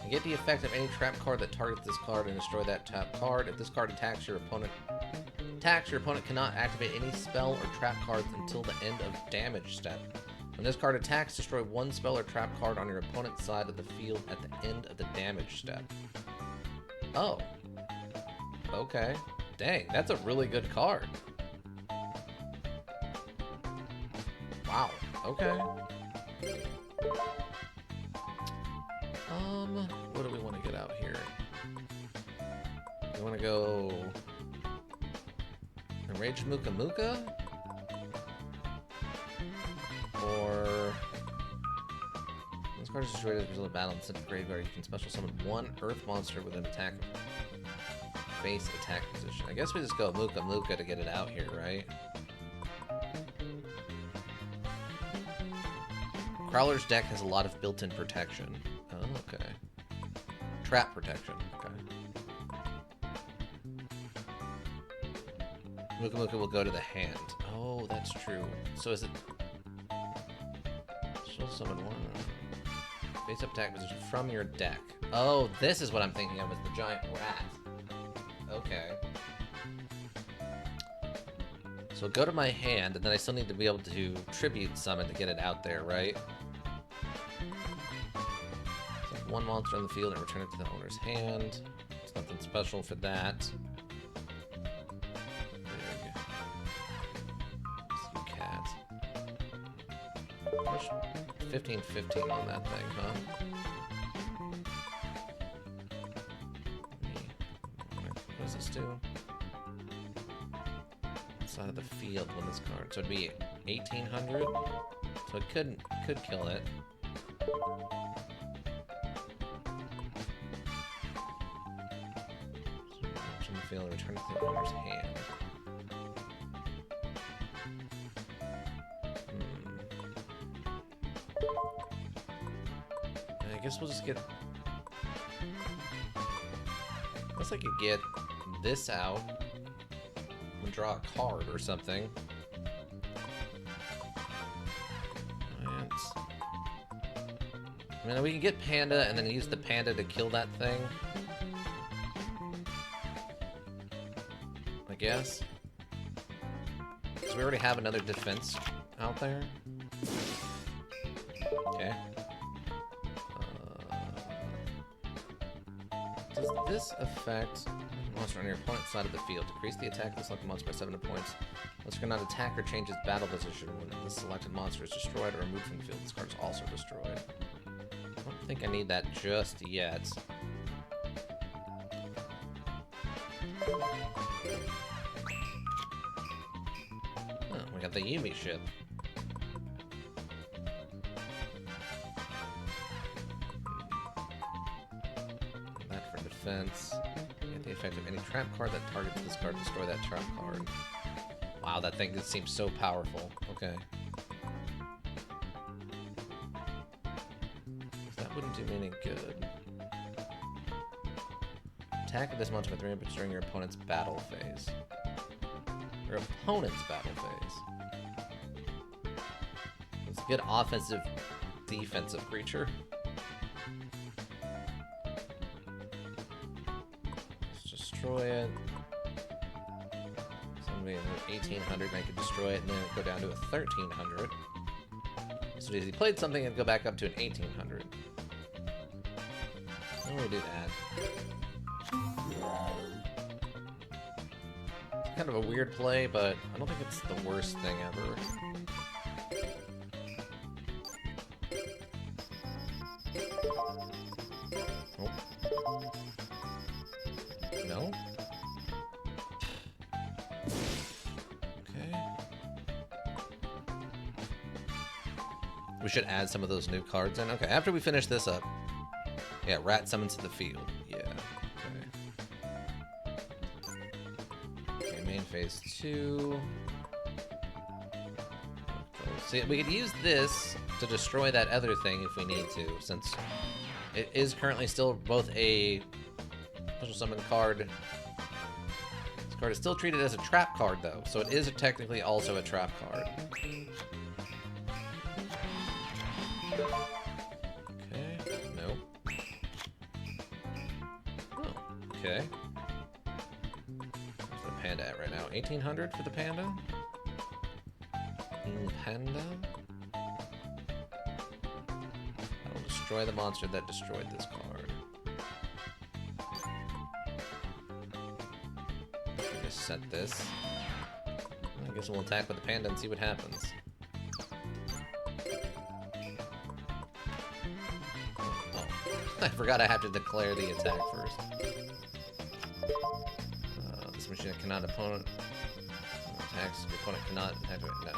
You get the effect of any trap card that targets this card and destroy that trap card. If this card attacks your opponent, cannot activate any spell or trap cards until the end of damage step. When this card attacks, destroy one spell or trap card on your opponent's side of the field at the end of the damage step. Oh. Okay. Dang, that's a really good card. Wow. Okay. What do we want to get out here? We want to go Enraged Muka Muka? Or this card is destroyed as a result of battle instead of graveyard. You can special summon one earth monster with an attack base attack position. I guess we just go Muka Muka to get it out here, right? Crawler's deck has a lot of built-in protection. Oh, okay. Trap protection. Okay. Muka Muka will go to the hand. Oh, that's true. So is it... She'll summon one. Face up attack position from your deck. Oh, this is what I'm thinking of as the giant rat. Okay. So go to my hand, and then I still need to be able to tribute summon to get it out there, right? So one monster on the field and return it to the owner's hand. There's nothing special for that. Big. Sea cat. 15/15 on that thing, huh? What does this do? Side of the field when this card. So it'd be 1,800. So it could kill it. So the field and return it to the owner's hand. I guess we'll just get. I guess I could get this out. Draw a card or something. And I mean, we can get Panda and then use the Panda to kill that thing. I guess. Because we already have another defense out there. Okay. Does this affect monster on your opponent's side of the field? Decrease the attack of the selected monster by 7 points. Monster cannot attack or change its battle position when the selected monster is destroyed or removed from the field. This card is also destroyed. I don't think I need that just yet. Oh, we got the Yumi ship. defense. Get the effect of any trap card that targets this card. Destroy that trap card. Wow, that thing just seems so powerful. Okay. That wouldn't do me any good. Attack this monster with 3 inputs during your opponent's battle phase. Your opponent's battle phase. It's a good offensive, defensive creature. Let's destroy it. Somebody 1800, and I could destroy it, and then go down to a 1300. So as he played something, and go back up to an 1800. What do we do that? It's kind of a weird play, but I don't think it's the worst thing ever. Oh. No? Okay. We should add some of those new cards in. Okay, after we finish this up. Yeah, rat summons to the field. Yeah. Okay, main phase 2. See, we could use this to destroy that other thing if we need to, since it is currently still both a special summon card. This card is still treated as a trap card, though, so it is technically also a trap card. Okay, no. Oh, okay. Where's the panda at right now? 1800 for the panda? Panda? I will destroy the monster that destroyed this card. Just set this. I guess we'll attack with the panda and see what happens. Oh. I forgot I have to declare the attack first. This machine cannot opponent attacks. Your opponent cannot attack it. No.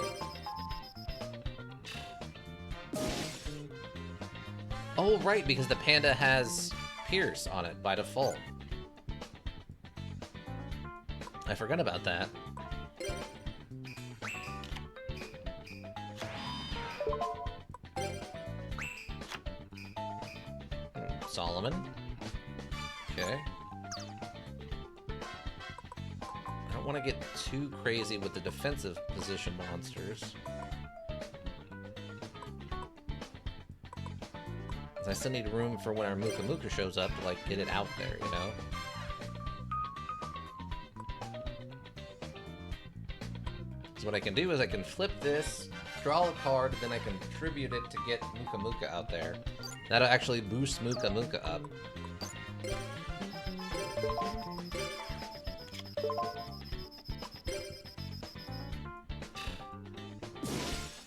Oh, right, because the panda has Pierce on it by default. I forgot about that. Solomon. Okay. I don't want to get too crazy with the defensive position monsters. I still need room for when our Muka Muka shows up to, like, get it out there, you know? So what I can do is I can flip this, draw a card, then I can tribute it to get Muka Muka out there. That'll actually boost Muka Muka up.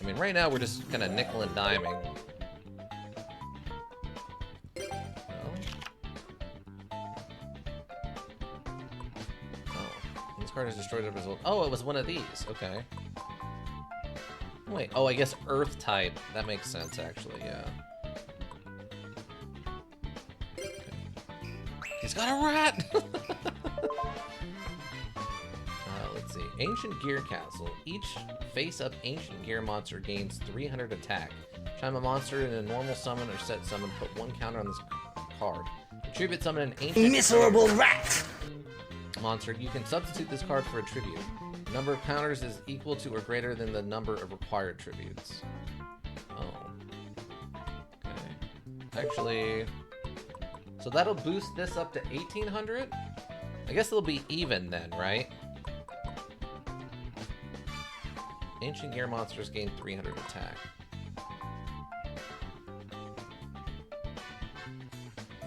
I mean, right now we're just kind of nickel and diming. Card is destroyed as a result. Oh, it was one of these. Okay. Wait. Oh, I guess Earth type. That makes sense, actually. Yeah. Okay. He's got a rat. Let's see. Ancient Gear Castle. Each face-up Ancient Gear monster gains 300 attack. Chime a monster in a normal summon or set summon. Put 1 counter on this card. Tribute summon an ancient Miserable rat! monster. You can substitute this card for a tribute. The number of counters is equal to or greater than the number of required tributes. Oh. Okay. Actually, so that'll boost this up to 1800? I guess it'll be even then, right? Ancient Gear monsters gain 300 attack.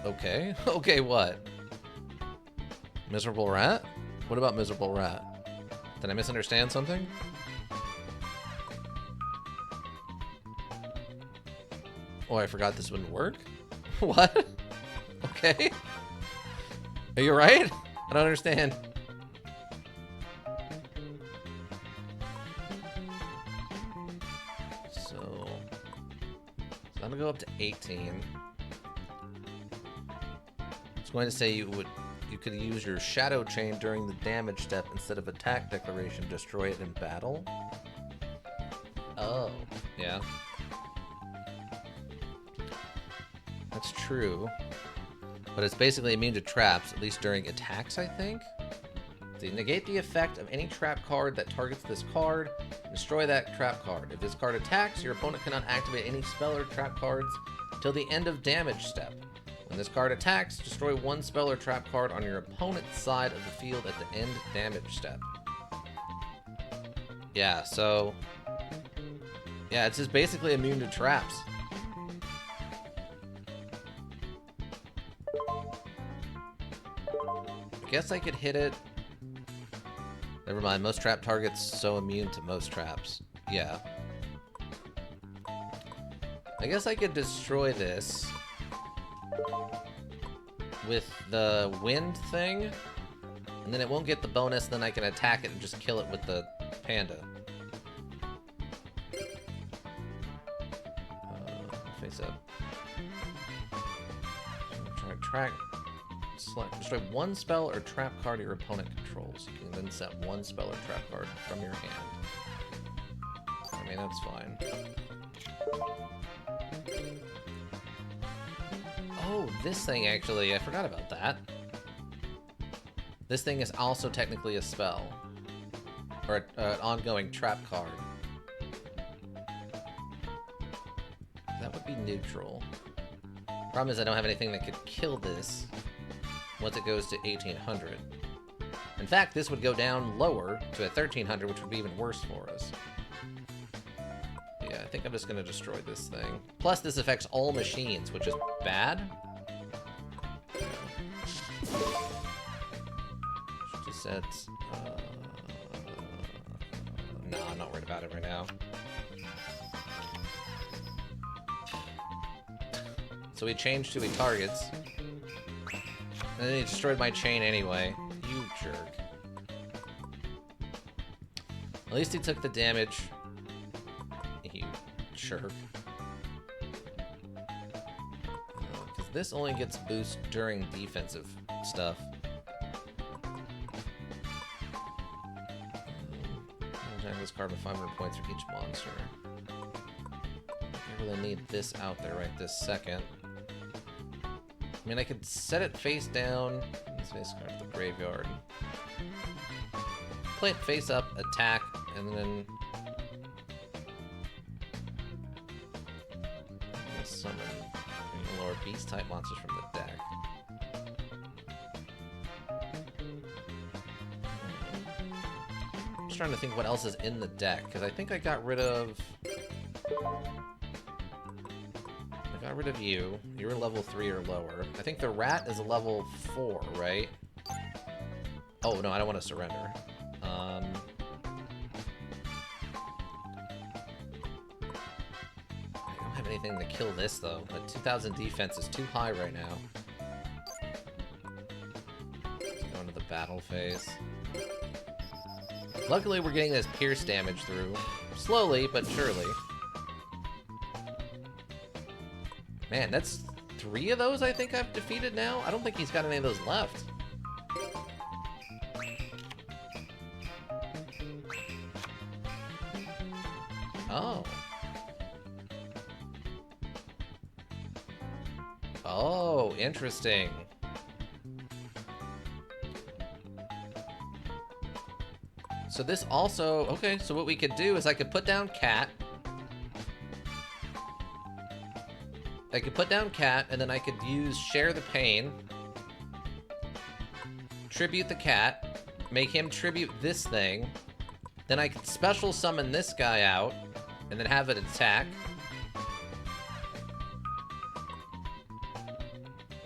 Okay. Okay, what? Miserable rat? What about miserable rat? Did I misunderstand something? Oh, I forgot this wouldn't work? What? Okay. Are you right? I don't understand. So I'm gonna go up to 18. going to say you could use your shadow chain during the damage step instead of attack declaration. Destroy it in battle. Oh, yeah. That's true. But it's basically immune to traps, at least during attacks, I think. Negate the effect of any trap card that targets this card. Destroy that trap card. If this card attacks, your opponent cannot activate any spell or trap cards till the end of damage step. When this card attacks, destroy one spell or trap card on your opponent's side of the field at the end damage step. Yeah, so... yeah, it's just basically immune to traps. I guess I could hit it... never mind, most trap targets so immune to most traps. Yeah. I guess I could destroy this with the wind thing, and then it won't get the bonus, then I can attack it and just kill it with the panda. Face up. Track. Select. Destroy one spell or trap card your opponent controls. You can then set one spell or trap card from your hand. I mean, that's fine. Oh, this thing actually, I forgot about that. This thing is also technically a spell. Or an ongoing trap card. That would be neutral. Problem is I don't have anything that could kill this once it goes to 1800. In fact, this would go down lower to a 1300, which would be even worse for us. Yeah, I think I'm just gonna destroy this thing. Plus, this affects all machines, which is bad. Just sets. Nah, I'm not worried about it right now. So he changed who he targets. And then he destroyed my chain anyway. You jerk. At least he took the damage. You jerk. Because this only gets boost during defensive stuff. Attack this card with 500 points for each monster. I really need this out there right this second. I mean, I could set it face down. Let's face card the graveyard. Play it face up, attack, and then summon lower beast type monsters from the deck. I'm just trying to think what else is in the deck, because I think I got rid of. Got rid of you. You're level 3 or lower. I think the rat is a level 4, right? Oh, no, I don't want to surrender. I don't have anything to kill this, though. The 2000 defense is too high right now. Going to the battle phase. Luckily, we're getting this pierce damage through. Slowly, but surely. Man, that's 3 of those I think I've defeated now? I don't think he's got any of those left. Oh. Oh, interesting. So this also... okay, so what we could do is I could put down Cat. I could put down Cat, and then I could use Share the Pain. Tribute the Cat. Make him tribute this thing. Then I could special summon this guy out, and then have it attack.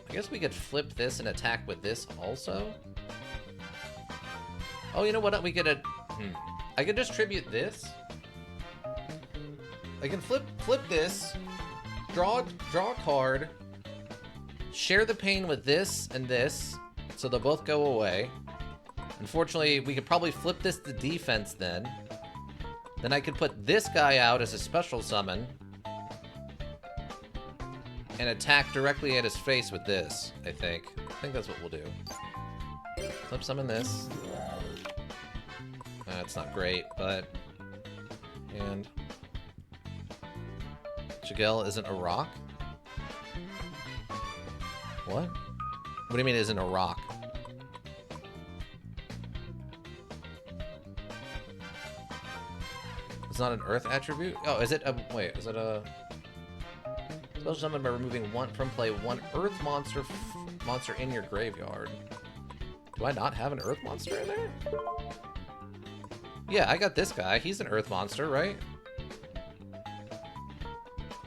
I guess we could flip this and attack with this also. Oh, you know what? We could... I could just tribute this. I can flip this. Draw a card, share the pain with this and this, so they'll both go away. Unfortunately, we could probably flip this to defense then. Then I could put this guy out as a special summon. and attack directly at his face with this, I think. I think that's what we'll do. Flip summon this. That's not great, but... And... Chigel isn't a rock? What? What do you mean isn't a rock? It's not an earth attribute? Oh, is it a... Wait, is it a... Special summon by removing one from play one earth monster in your graveyard. Do I not have an earth monster in there? Yeah, I got this guy. He's an earth monster, right?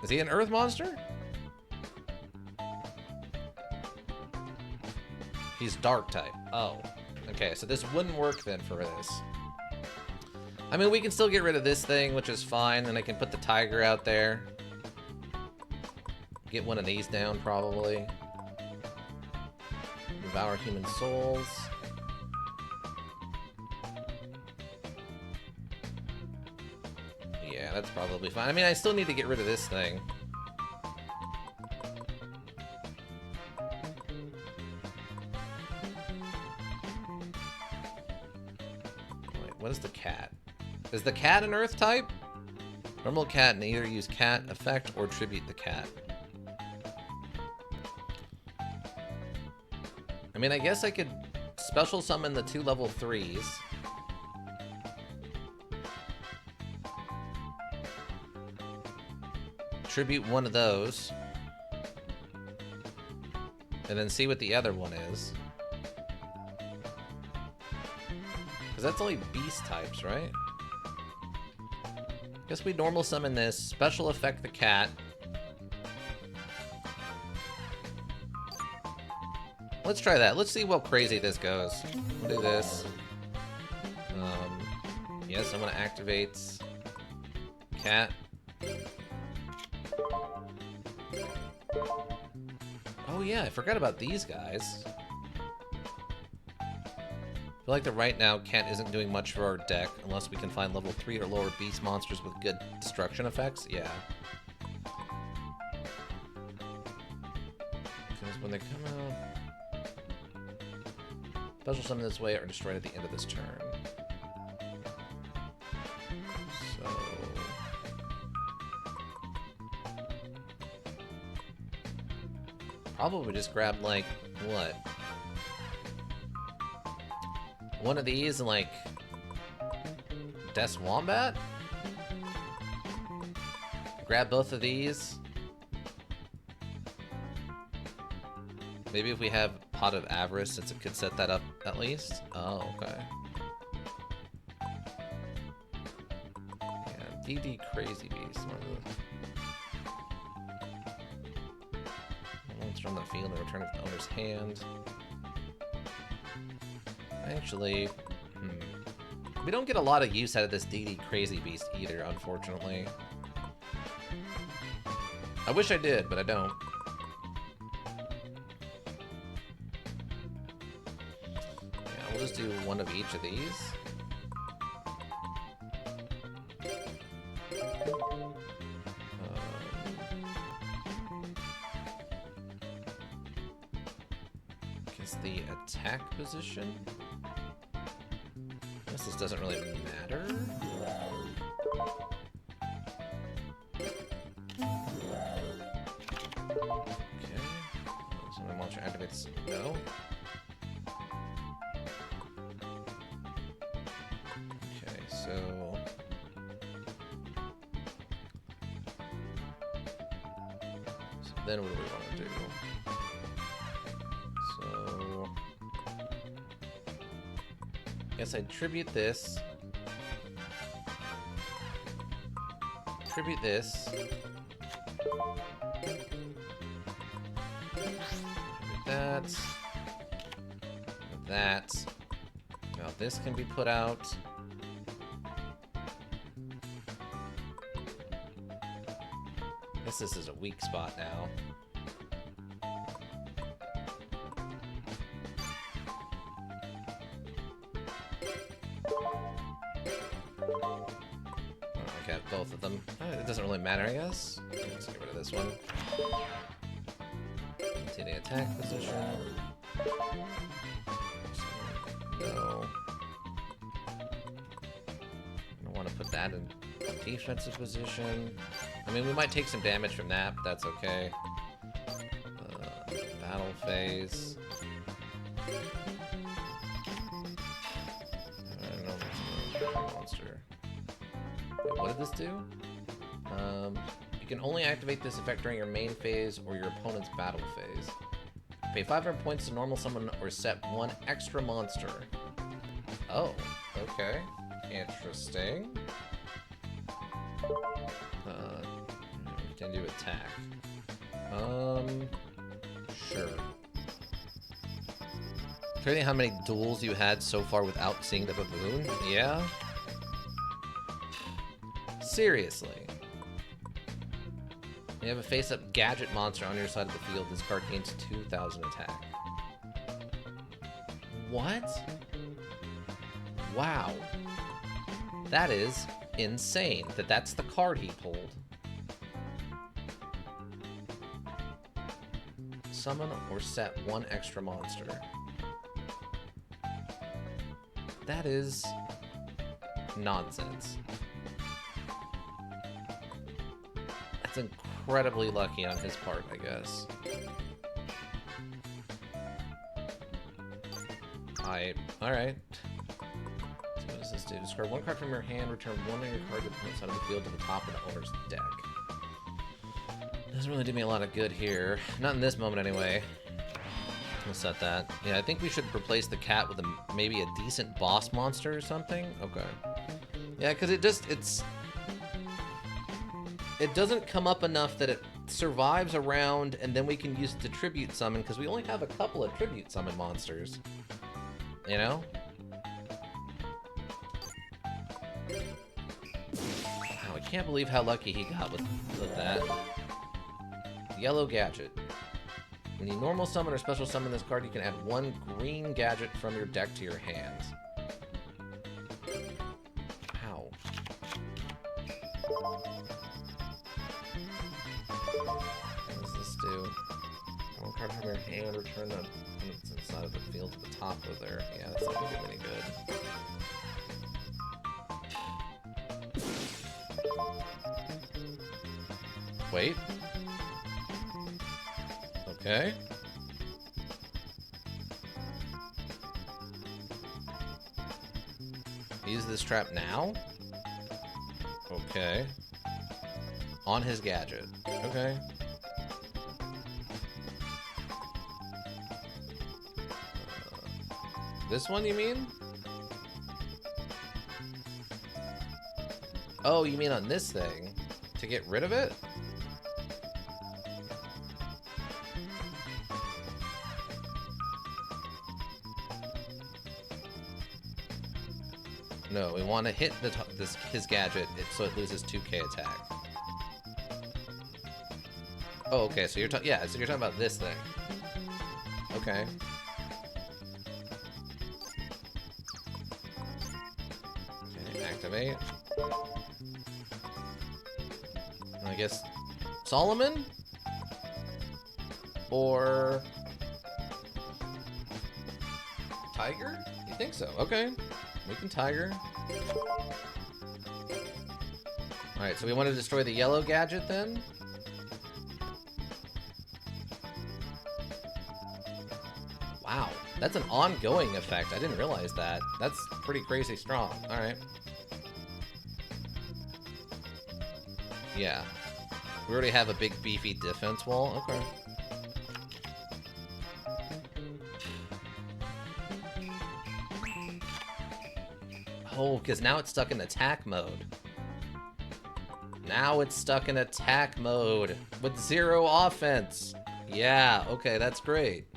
Is he an earth monster? He's dark type. Oh. Okay, so this wouldn't work then for this. I mean, we can still get rid of this thing, which is fine, and I can put the tiger out there. Get one of these down, probably. Devour human souls. Yeah, that's probably fine. I mean, I still need to get rid of this thing. Wait, what is the cat? Is the cat an earth type? Normal cat and either use cat effect or tribute the cat. I mean, I guess I could special summon the 2 level 3s. Tribute one of those. And then see what the other one is. Because that's only beast types, right? Guess we normal summon this, special effect the cat. Let's try that. Let's see how crazy this goes. We'll do this. Yes, I'm gonna activate cat. Oh yeah, I forgot about these guys. I feel like that right now cat isn't doing much for our deck unless we can find level 3 or lower beast monsters with good destruction effects. Yeah. Because when they come out... Special summon this way or destroyed at the end of this turn. So... Probably just grab, like, what? One of these and, like... Death's Wombat? Grab both of these. Maybe if we have Pot of Avarice, since it could set that up at least. Oh, okay. Yeah, DD Crazy Beast. Once from the field and return it to the owner's hand. Actually, we don't get a lot of use out of this DD Crazy Beast either, unfortunately. I wish I did, but I don't. We'll just do one of each of these. Guess the attack position. I guess this doesn't really matter. Okay. So my monster activates. No. So then what do we want to do? So guess I'd tribute this. Tribute this. Tribute that. That. Now this can be put out. I guess this is a weak spot now. I got both of them. It doesn't really matter, I guess. Let's get rid of this one. the attack position. No. I don't want to put that in defensive position. I mean, we might take some damage from that, but that's okay. Battle phase. I don't know. Monster. Wait, what did this do? You can only activate this effect during your main phase or your opponent's battle phase. Pay 500 points to normal summon or set one extra monster. Oh, okay. Interesting. Can do attack. Sure. Clearly how many duels you had so far without seeing the baboon? Yeah? Seriously. You have a face-up gadget monster on your side of the field. This card gains 2,000 attack. What? Wow. That is insane that that's the card he pulled. Summon or set one extra monster. That is nonsense. That's incredibly lucky on his part, I guess. Alright. So what does this do? Discard one card from your hand, return one of your cards to the side of the field to the top of the owner's deck. Doesn't really do me a lot of good here. Not in this moment, anyway. We'll set that. Yeah, I think we should replace the cat with maybe a decent boss monster or something. Okay. Yeah, because it doesn't come up enough that it survives a round, and then we can use it to tribute summon, because we only have a couple of tribute summon monsters. You know? Wow, I can't believe how lucky he got with that. Yellow gadget. When you normal summon or special summon this card, you can add one green gadget from your deck to your hands. Ow. What does this do? One card from your hand, return the opponent's inside of the field to the top of there. Yeah, that's not gonna do any good. Wait. Okay. Use this trap now? Okay. On his gadget. Okay. This one, you mean? Oh, you mean on this thing? To get rid of it? No, we want to hit his gadget so it loses 2k attack. Oh, okay. So you're talking about this thing. Okay. Okay, activate. I guess Solomon or Tiger? You think so? Okay. We can Tiger. Alright, so we want to destroy the yellow gadget then? Wow, that's an ongoing effect. I didn't realize that. That's pretty crazy strong. Alright. Yeah. We already have a big beefy defense wall. Okay. Oh, because now it's stuck in attack mode. Now it's stuck in attack mode with 0 offense. Yeah, okay, that's great.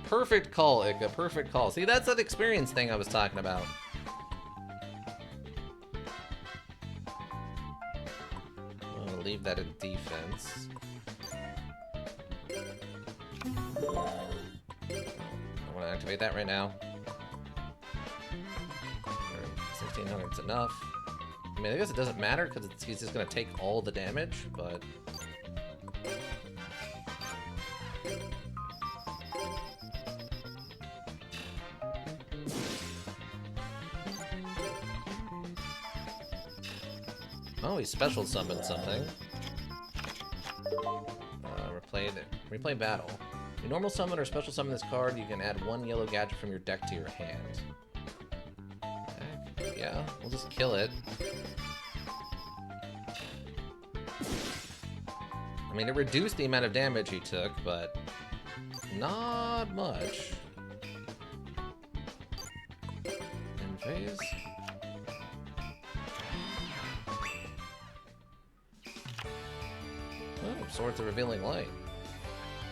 Perfect call, Ika, perfect call. See, that's that experience thing I was talking about. I'm gonna leave that in defense. I want to activate that right now. 1600's enough. I mean, I guess it doesn't matter because he's just gonna take all the damage, but Oh, he special summoned something. Replay battle. You normal summon or special summon this card, you can add 1 yellow gadget from your deck to your hand. Okay. Yeah, we'll just kill it. I mean, it reduced the amount of damage he took, but not much. End phase. Oh, Swords of Revealing Light.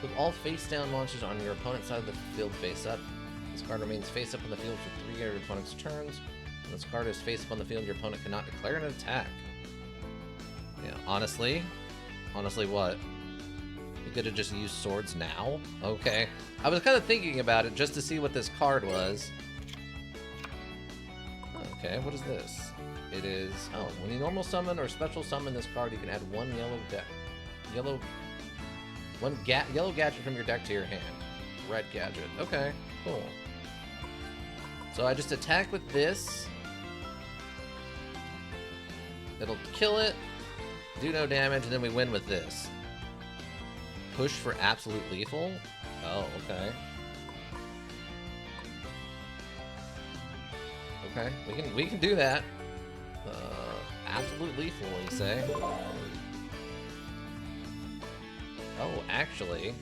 Put all face-down launches on your opponent's side of the field face-up. This card remains face-up on the field for 3 of your opponent's turns. When this card is face-up on the field, your opponent cannot declare an attack. Yeah, honestly what? You could have just used swords now? Okay. I was kind of thinking about it just to see what this card was. Okay, what is this? It is... Oh, when you normal summon or special summon this card, you can add 1 yellow gadget from your deck to your hand. Red gadget. Okay, cool. So I just attack with this. It'll kill it, do no damage, and then we win with this. Push for absolute lethal? Oh, okay. Okay, we can do that. Absolute lethal, you say? Oh, actually.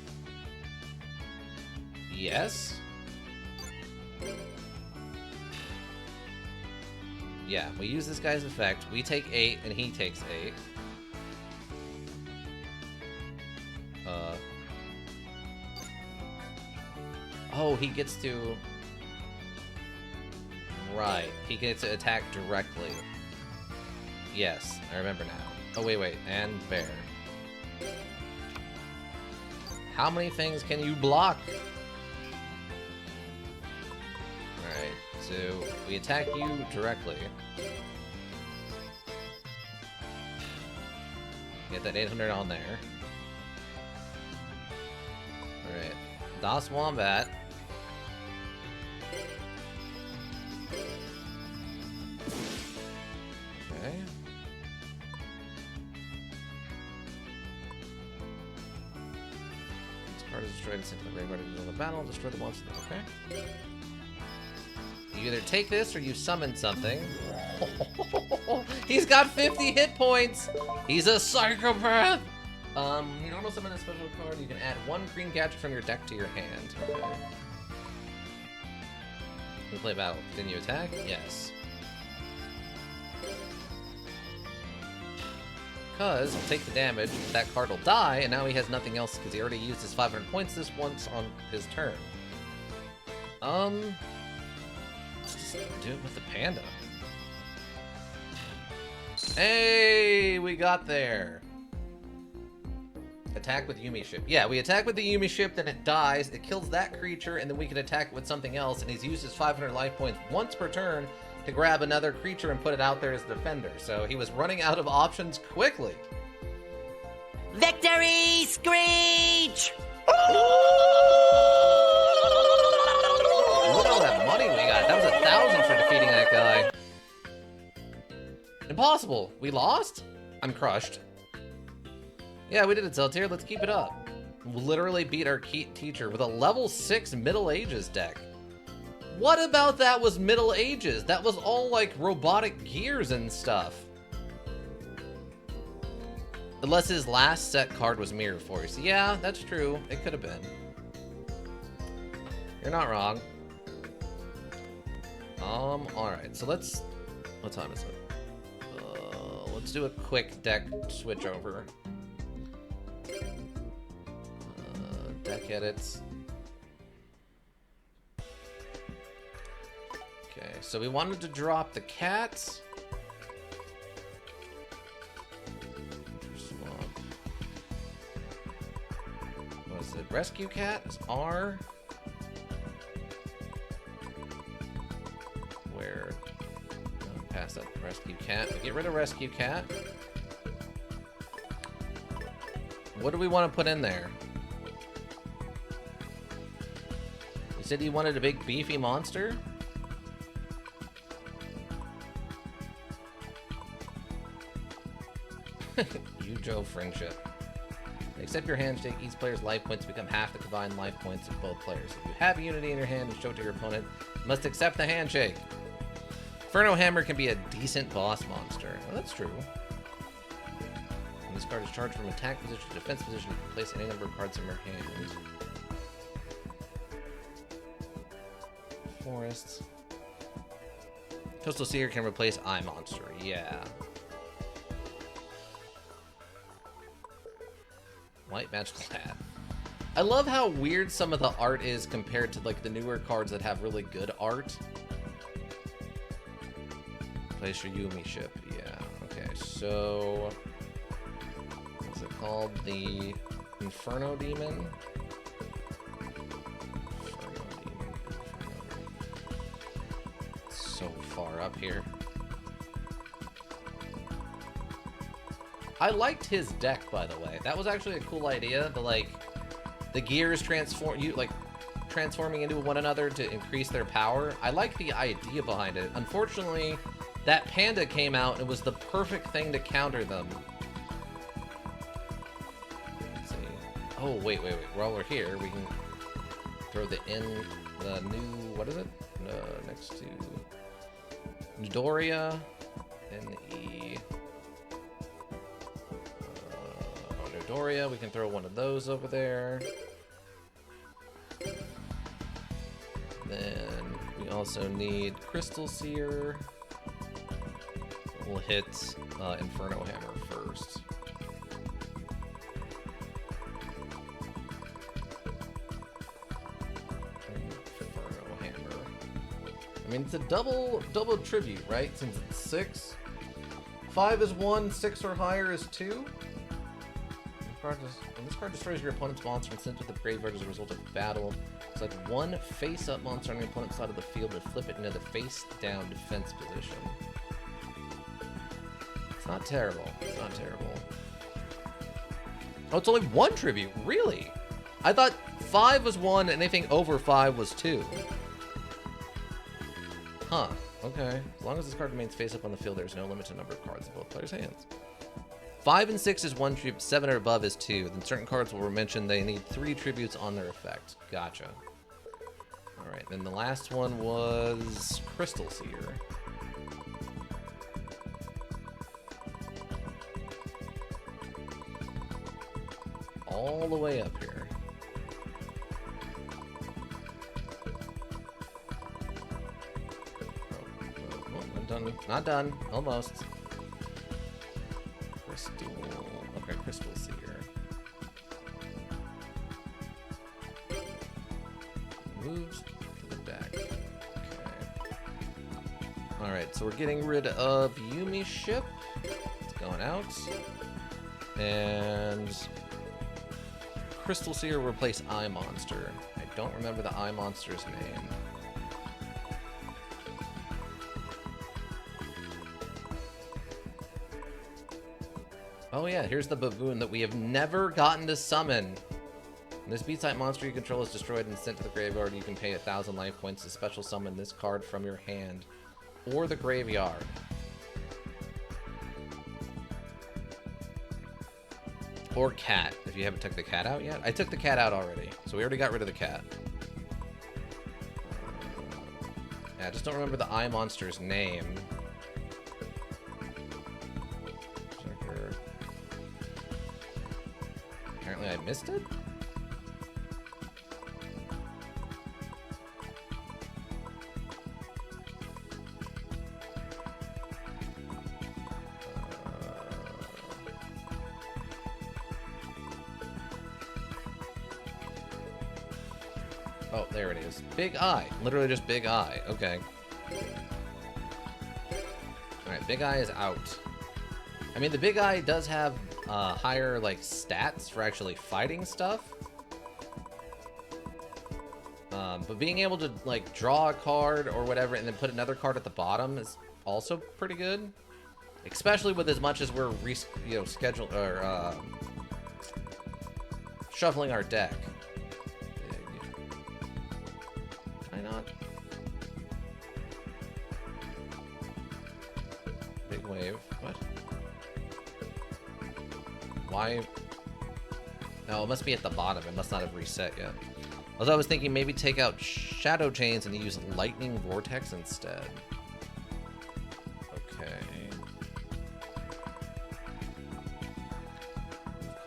Yes? Yeah, we use this guy's effect. We take 8 and he takes 8. Oh, he gets to... Right, he gets to attack directly. Yes, I remember now. Oh, wait, and bear. How many things can you block? Alright, so we attack you directly. Get that 800 on there. Alright, Das Wombat. Okay. Card is destroyed and sent to the graveyard in the battle. Destroy the monster. Okay. You either take this or you summon something. He's got 50 hit points. He's a psychopath. You normal summon a special card. You can add 1 green gadget from your deck to your hand. Okay. We play battle. Continue attack. Yes. Because he'll take the damage, that card will die, and now he has nothing else because he already used his 500 points this once on his turn. Let's just do it with the panda. Hey, we got there. Attack with Yumi ship. Yeah, we attack with the Yumi ship, then it dies, it kills that creature, and then we can attack it with something else, and he's used his 500 life points once per turn to grab another creature and put it out there as defender. So he was running out of options quickly. Victory Screech! Look at all that money we got. That was 1,000 for defeating that guy. Impossible. We lost? I'm crushed. Yeah, we did it, Zeltier. Let's keep it up. We'll literally beat our teacher with a level 6 Middle Ages deck. What about that was Middle Ages? That was all like robotic gears and stuff. Unless his last set card was Mirror Force. Yeah, that's true. It could have been. You're not wrong. Alright, so let's... What time is it? Let's do a quick deck switch over. Deck edits. Okay, so we wanted to drop the cats. Swamp. What is it? Rescue cat is R. Where? Oh, pass that rescue cat. We get rid of rescue cat. What do we want to put in there? You said you wanted a big beefy monster? Show friendship. Accept your handshake. Each player's life points become half the combined life points of both players. If you have unity in your hand and show it to your opponent, you must accept the handshake. Inferno Hammer can be a decent boss monster. Well, that's true. When this card is charged from attack position to defense position, you can place any number of cards in your hand. Forests. Coastal Seer can replace Eye Monster. Yeah. White Magical Hat. I love how weird some of the art is compared to like the newer cards that have really good art. Place your Yumi ship. Yeah. Okay. So, what's it called? The Inferno Demon. Inferno Demon. It's so far up here. I liked his deck, by the way. That was actually a cool idea. The gears transforming into one another to increase their power. I like the idea behind it. Unfortunately, that panda came out and it was the perfect thing to counter them. Let's see. Oh, wait. While we're here, we can throw the new, what is it? Next to Nidoria and the Nidoria. We can throw one of those over there. Then we also need Crystal Seer. We'll hit Inferno Hammer first. Inferno Hammer. I mean, it's a double tribute, right? Since it's 6. 5 is 1, 6 or higher is 2. When this card destroys your opponent's monster and sent to the graveyard as a result of battle, it's like one face-up monster on your opponent's side of the field and flip it into the face-down defense position. It's not terrible. It's not terrible. Oh, it's only 1 tribute. Really? I thought 5 was 1 and anything over 5 was 2. Huh. Okay. As long as this card remains face-up on the field, there's no limited number of cards in both players' hands. 5 and 6 is 1 tribute, 7 or above is 2. Then certain cards will mention they need 3 tributes on their effect. Gotcha. Alright, then the last one was Crystal Seer. All the way up here. Oh, I'm done. Not done. Almost. Okay, Crystal Seer. Moves to the deck. Okay. Alright, so we're getting rid of Yumi's ship. It's going out. And Crystal Seer will replace Eye Monster. I don't remember the Eye Monster's name. Oh yeah, here's the baboon that we have never gotten to summon. When this B-type monster you control is destroyed and sent to the graveyard, you can pay 1,000 life points to special summon this card from your hand or the graveyard. Or cat, if you haven't took the cat out yet. I took the cat out already, so we already got rid of the cat. Yeah, I just don't remember the Eye Monster's name. Apparently I missed it? Oh, there it is. Big Eye. Literally just Big Eye. Okay. Alright, Big Eye is out. I mean, the Big Eye does have higher, like, stats for actually fighting stuff. But being able to, like, draw a card or whatever and then put another card at the bottom is also pretty good. Especially with as much as we're, shuffling our deck. Can I not? Big wave. What? Why? No, it must be at the bottom. It must not have reset yet. Although I was thinking maybe take out Shadow Chains and use Lightning Vortex instead. Okay.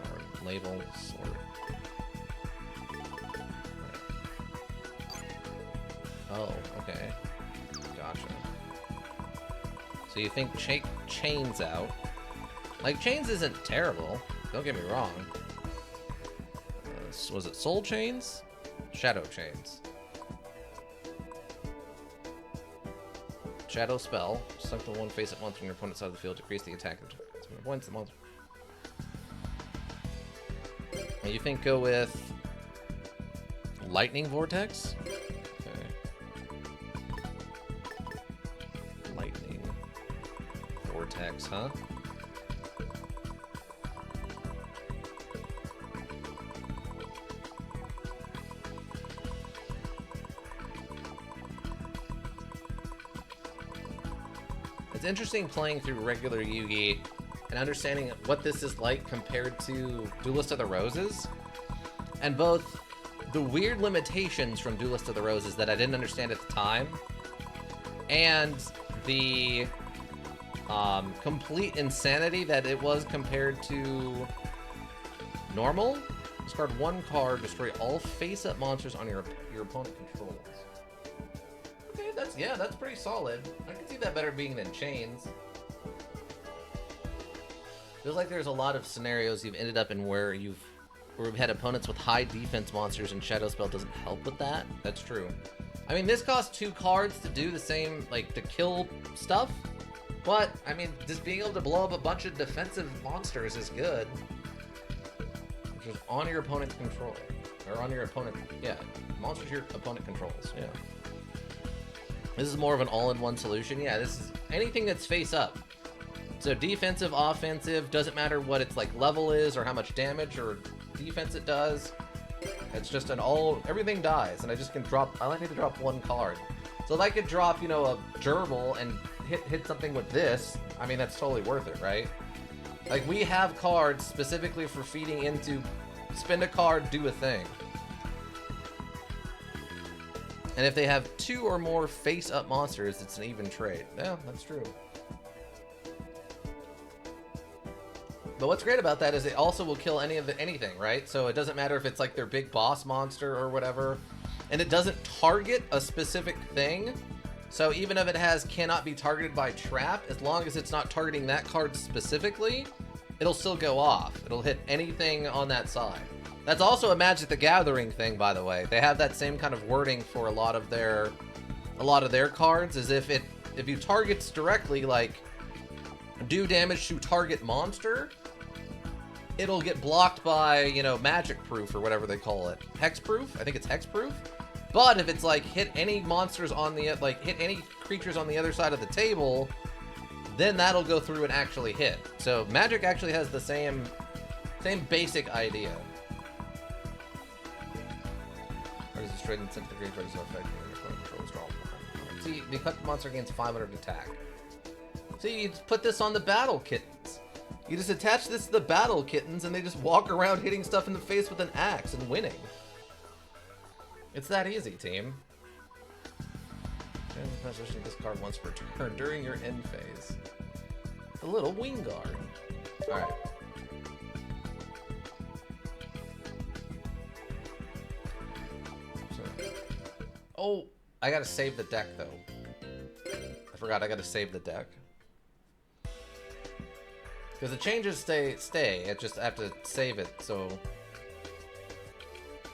Card label sort. Oh, okay. Gotcha. So you think Chains out. Like, Chains isn't terrible. Don't get me wrong. Was it Soul Chains? Shadow Chains. Shadow Spell. Sunk the one face at once when your opponent's side of the field. Decrease the attack of points the monster. And you think go with Lightning Vortex? Okay. Lightning Vortex, huh? It's interesting playing through regular Yugi and understanding what this is like compared to Duelist of the Roses. And both the weird limitations from Duelist of the Roses that I didn't understand at the time, and the complete insanity that it was compared to normal. Discard one card, destroy all face-up monsters on your opponent controls. Okay, that's pretty solid. I can see that better being than Chains. Feels like there's a lot of scenarios you've ended up in where we've had opponents with high defense monsters and Shadow Spell doesn't help with that. That's true. I mean, this costs 2 cards to do the same, like, to kill stuff. But, I mean, just being able to blow up a bunch of defensive monsters is good. Which is on your opponent's control. Or on your opponent, yeah. Monsters your opponent controls, yeah. This is more of an all-in-one solution. Yeah, this is anything that's face up. So defensive, offensive, doesn't matter what its like level is or how much damage or defense it does. It's just everything dies, and I just can drop, I only need to drop 1 card. So if I could drop, you know, a gerbil and hit something with this, I mean, that's totally worth it, right? Like, we have cards specifically for feeding into spend a card, do a thing. And if they have 2 or more face-up monsters, it's an even trade. Yeah, that's true. But what's great about that is it also will kill anything, right? So it doesn't matter if it's like their big boss monster or whatever. And it doesn't target a specific thing. So even if it has cannot be targeted by trap, as long as it's not targeting that card specifically, it'll still go off. It'll hit anything on that side. That's also a Magic the Gathering thing, by the way. They have that same kind of wording for a lot of their cards, as if you targets directly, like do damage to target monster, it'll get blocked by, you know, magic proof or whatever they call it. Hex proof? I think it's hex proof. But if it's like hit any monsters on the hit any creatures on the other side of the table, then that'll go through and actually hit. So Magic actually has the same basic idea. Or is it straight and sent to the graveyard so effective when your opponent controls draw? See, the collected monster gains 500 attack. See, you just put this on the battle kittens. You just attach this to the battle kittens and they just walk around hitting stuff in the face with an axe and winning. It's that easy, team. Position this card once per turn during your end phase. The little wing guard. Alright. Oh, I gotta save the deck though. I forgot I gotta save the deck. Because the changes stay. I just have to save it, so.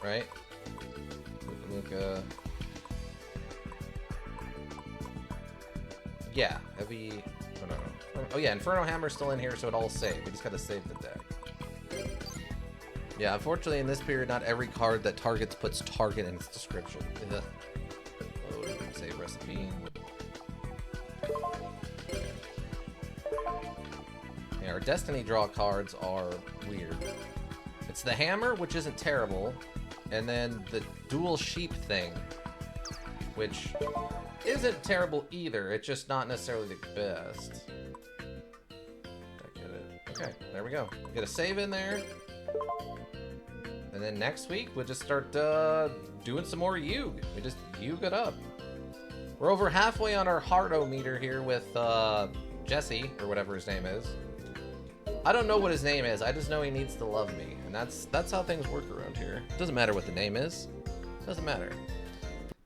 Right? Yeah, heavy. No. Oh yeah, Inferno Hammer's still in here, so it all saved. We just gotta save the deck. Yeah, unfortunately, in this period, not every card that targets puts target in its description. Ugh. Oh, save recipe. Yeah, our Destiny draw cards are weird. It's the hammer, which isn't terrible, and then the dual sheep thing, which isn't terrible either. It's just not necessarily the best. I get it. Okay, there we go. Get a save in there. And then next week, we'll just start doing some more Yug. We just Yug it up. We're over halfway on our heart-o-meter here with Jesse, or whatever his name is. I don't know what his name is. I just know he needs to love me. And that's how things work around here. Doesn't matter what the name is. Doesn't matter.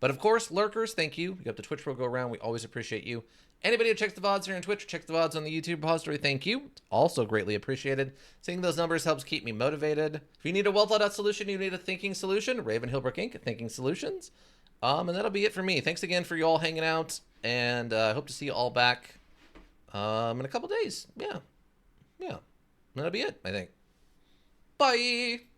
But of course, lurkers, thank you. You got the Twitch world go around. We always appreciate you. Anybody who checks the VODs here on Twitch, checks the VODs on the YouTube repository, thank you. It's also greatly appreciated. Seeing those numbers helps keep me motivated. If you need a well-thought-out solution, you need a thinking solution, Raven Hillbrook Inc., Thinking Solutions. And that'll be it for me. Thanks again for you all hanging out, and I hope to see you all back in a couple days. Yeah. That'll be it, I think. Bye!